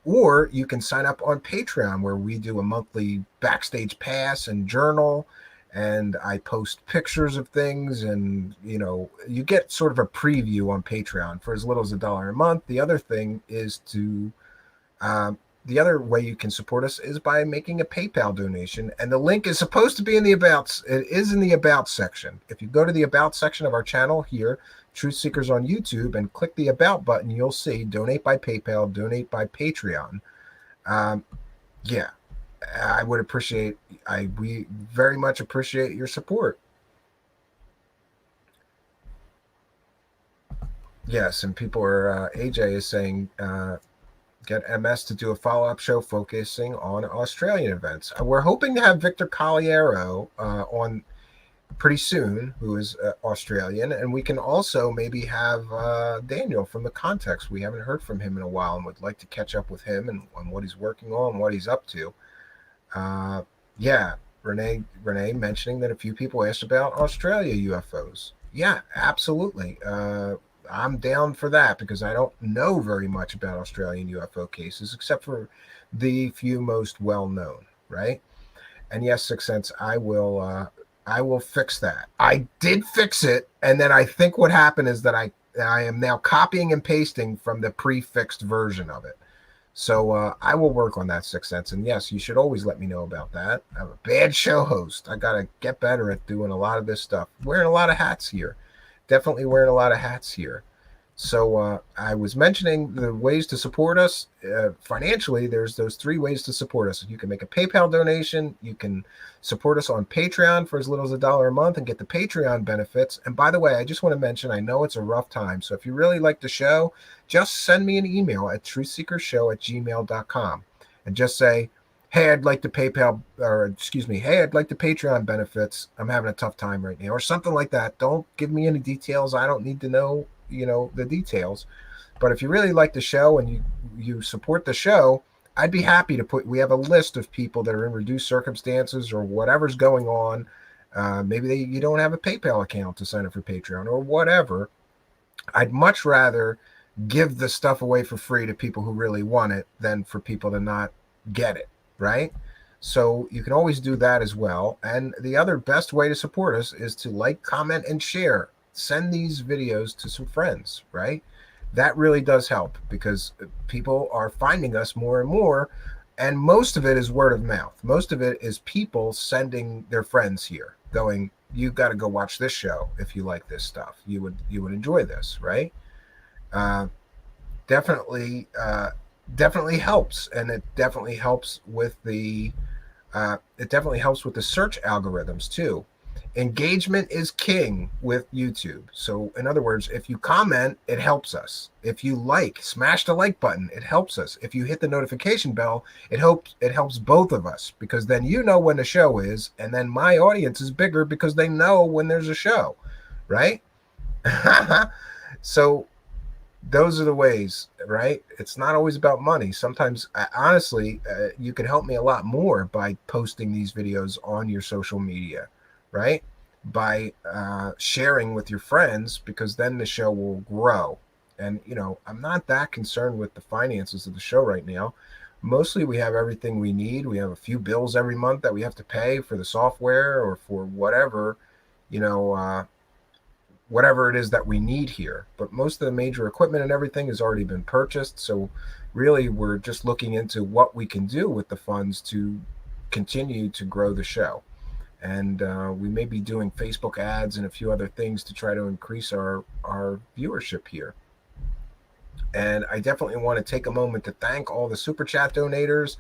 Or you can sign up on Patreon, where we do a monthly backstage pass and journal, and I post pictures of things, and you get sort of a preview on Patreon for as little as $1 a month. The other thing is the other way you can support us is by making a PayPal donation, and the link is supposed to be in the about. It is in the about section. If you go to the about section of our channel here, Truthseekers on YouTube, and click the about button, you'll see donate by PayPal, donate by Patreon. Yeah, I would appreciate. We very much appreciate your support. Yes, and people are. AJ is saying. Get MS to do a follow-up show focusing on Australian events. We're hoping to have Victor Colliero on pretty soon, who is Australian, and we can also maybe have Daniel from The Context. We haven't heard from him in a while and would like to catch up with him and on what he's working on, what he's up to. Yeah, Renee mentioning that a few people asked about Australia UFOs. Yeah, absolutely. I'm down for that because I don't know very much about Australian UFO cases except for the few most well known, right? And yes, Sixth Sense, I will fix that. I did fix it, and then I think what happened is that I am now copying and pasting from the pre-fixed version of it. So I will work on that, Sixth Sense. And yes, you should always let me know about that. I'm a bad show host. I got to get better at doing a lot of this stuff. Wearing a lot of hats here. Definitely wearing a lot of hats here. So I was mentioning the ways to support us financially. There's those 3 ways to support us. You can make a PayPal donation. You can support us on Patreon for as little as $1 a month and get the Patreon benefits. And by the way, I just want to mention, I know it's a rough time. So if you really like the show, just send me an email at truthseekershow@gmail.com and just say, hey, I'd like the PayPal, or excuse me, hey, I'd like the Patreon benefits. I'm having a tough time right now, or something like that. Don't give me any details. I don't need to know, the details. But if you really like the show and you support the show, I'd be happy to we have a list of people that are in reduced circumstances or whatever's going on. Maybe you don't have a PayPal account to sign up for Patreon or whatever. I'd much rather give the stuff away for free to people who really want it than for people to not get it. Right? So you can always do that as well. And the other best way to support us is to like, comment, and share. Send these videos to some friends, right? That really does help because people are finding us more and more. And most of it is word of mouth. Most of it is people sending their friends here, going, "You got to go watch this show if you like this stuff. You would enjoy this, right?" Uh, definitely, definitely helps, and it definitely helps with the search algorithms too. Engagement is king with YouTube. So, in other words, if you comment, it helps us. If you like, smash the like button, it helps us. If you hit the notification bell, it helps both of us because then you know when the show is, and then my audience is bigger because they know when there's a show, right? So those are the ways, right? It's not always about money. Sometimes, honestly, you can help me a lot more by posting these videos on your social media, right? By sharing with your friends, because then the show will grow. And, I'm not that concerned with the finances of the show right now. Mostly we have everything we need. We have a few bills every month that we have to pay for the software or for whatever, you know, uh, whatever it is that we need here. But most of the major equipment and everything has already been purchased. So really, we're just looking into what we can do with the funds to continue to grow the show. And we may be doing Facebook ads and a few other things to try to increase our viewership here. And I definitely want to take a moment to thank all the super chat donators,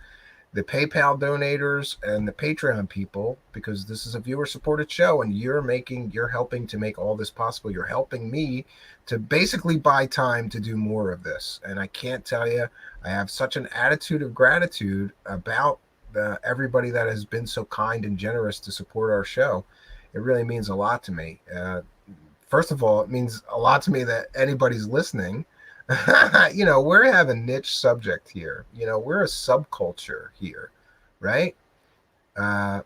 the PayPal donators, and the Patreon people, because this is a viewer supported show and you're helping to make all this possible. You're helping me to basically buy time to do more of this. And I can't tell you, I have such an attitude of gratitude about everybody that has been so kind and generous to support our show. It really means a lot to me. First of all, it means a lot to me that anybody's listening. We're having a niche subject here. We're a subculture here, right? Uh,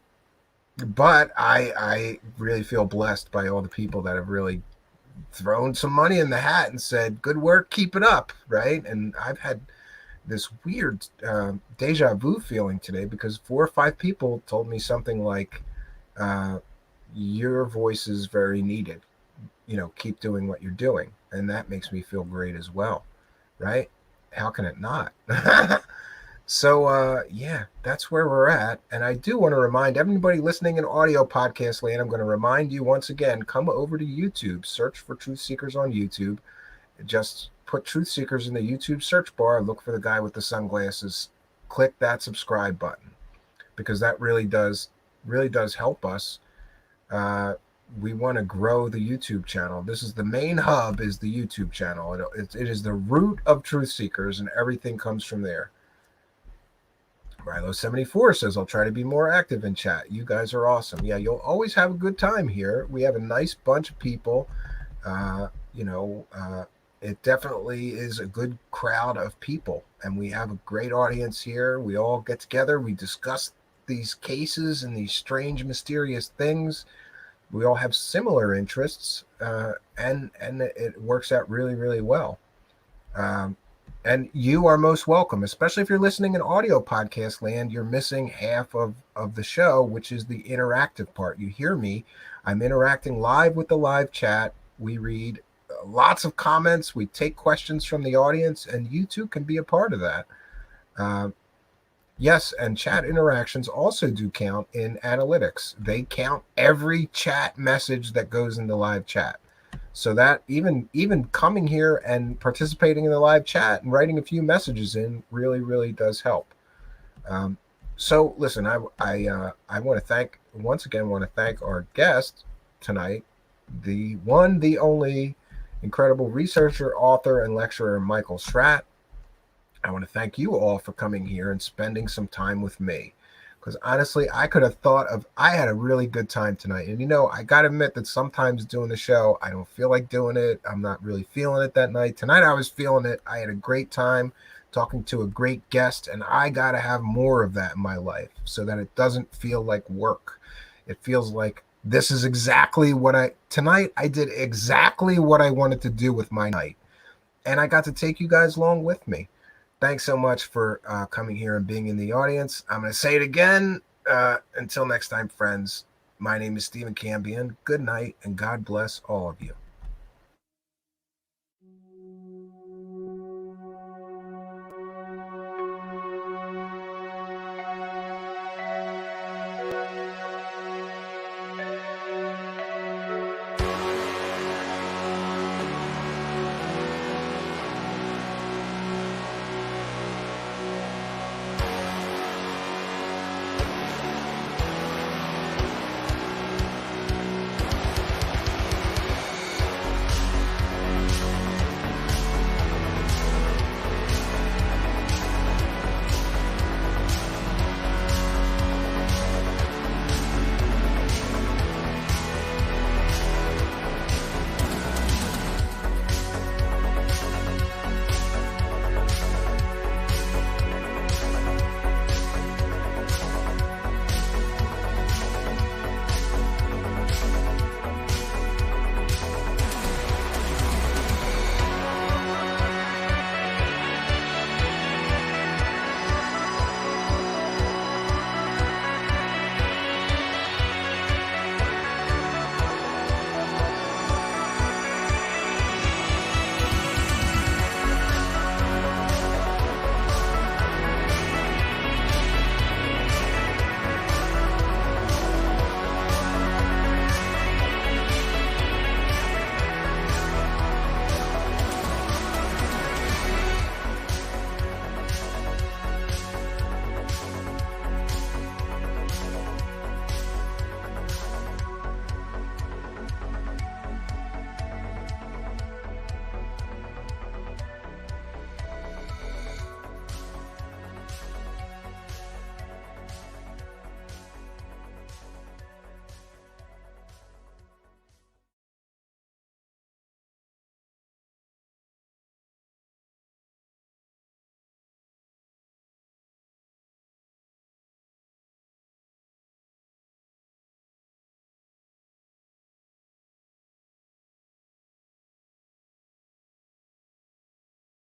but I really feel blessed by all the people that have really thrown some money in the hat and said, "Good work, keep it up," right? And I've had this weird deja vu feeling today because 4 or 5 people told me something like, uh, "Your voice is very needed. Keep doing what you're doing," and that makes me feel great as well, right? How can it not? So, yeah, that's where we're at. And I do want to remind everybody listening in audio podcast land, I'm going to remind you once again, come over to YouTube, search for Truth Seekers on YouTube. Just put Truth Seekers in the YouTube search bar, look for the guy with the sunglasses, click that subscribe button because that really does help us. Uh, we want to grow the YouTube channel. This is the main hub, is the YouTube channel. It is the root of Truth Seekers, and everything comes from there. Rilo74 says, "I'll try to be more active in chat. You guys are awesome." Yeah, you'll always have a good time here. We have a nice bunch of people. Uh, you know, uh, it definitely is a good crowd of people, and we have a great audience here. We all get together. We discuss these cases and these strange, mysterious things. We all have similar interests, and it works out really, really well. Um, and you are most welcome, especially if you're listening in audio podcast land. You're missing half of the show, which is the interactive part. You hear me. I'm interacting live with the live chat. We read lots of comments. We take questions from the audience, and you too can be a part of that. Yes, and chat interactions also do count in analytics. They count every chat message that goes in the live chat. So that even coming here and participating in the live chat and writing a few messages in really, really does help. So listen, I want to thank our guest tonight, the one, the only incredible researcher, author, and lecturer, Michael Schratt. I want to thank you all for coming here and spending some time with me. Because honestly, I had a really good time tonight. And I got to admit that sometimes doing the show, I don't feel like doing it. I'm not really feeling it that night. Tonight, I was feeling it. I had a great time talking to a great guest, and I got to have more of that in my life so that it doesn't feel like work. It feels like this is tonight I did exactly what I wanted to do with my night. And I got to take you guys along with me. thanks so much for coming here and being in the audience. I'm going to say it again. Until next time, friends, my name is Stephen Cambion. Good night, and God bless all of you.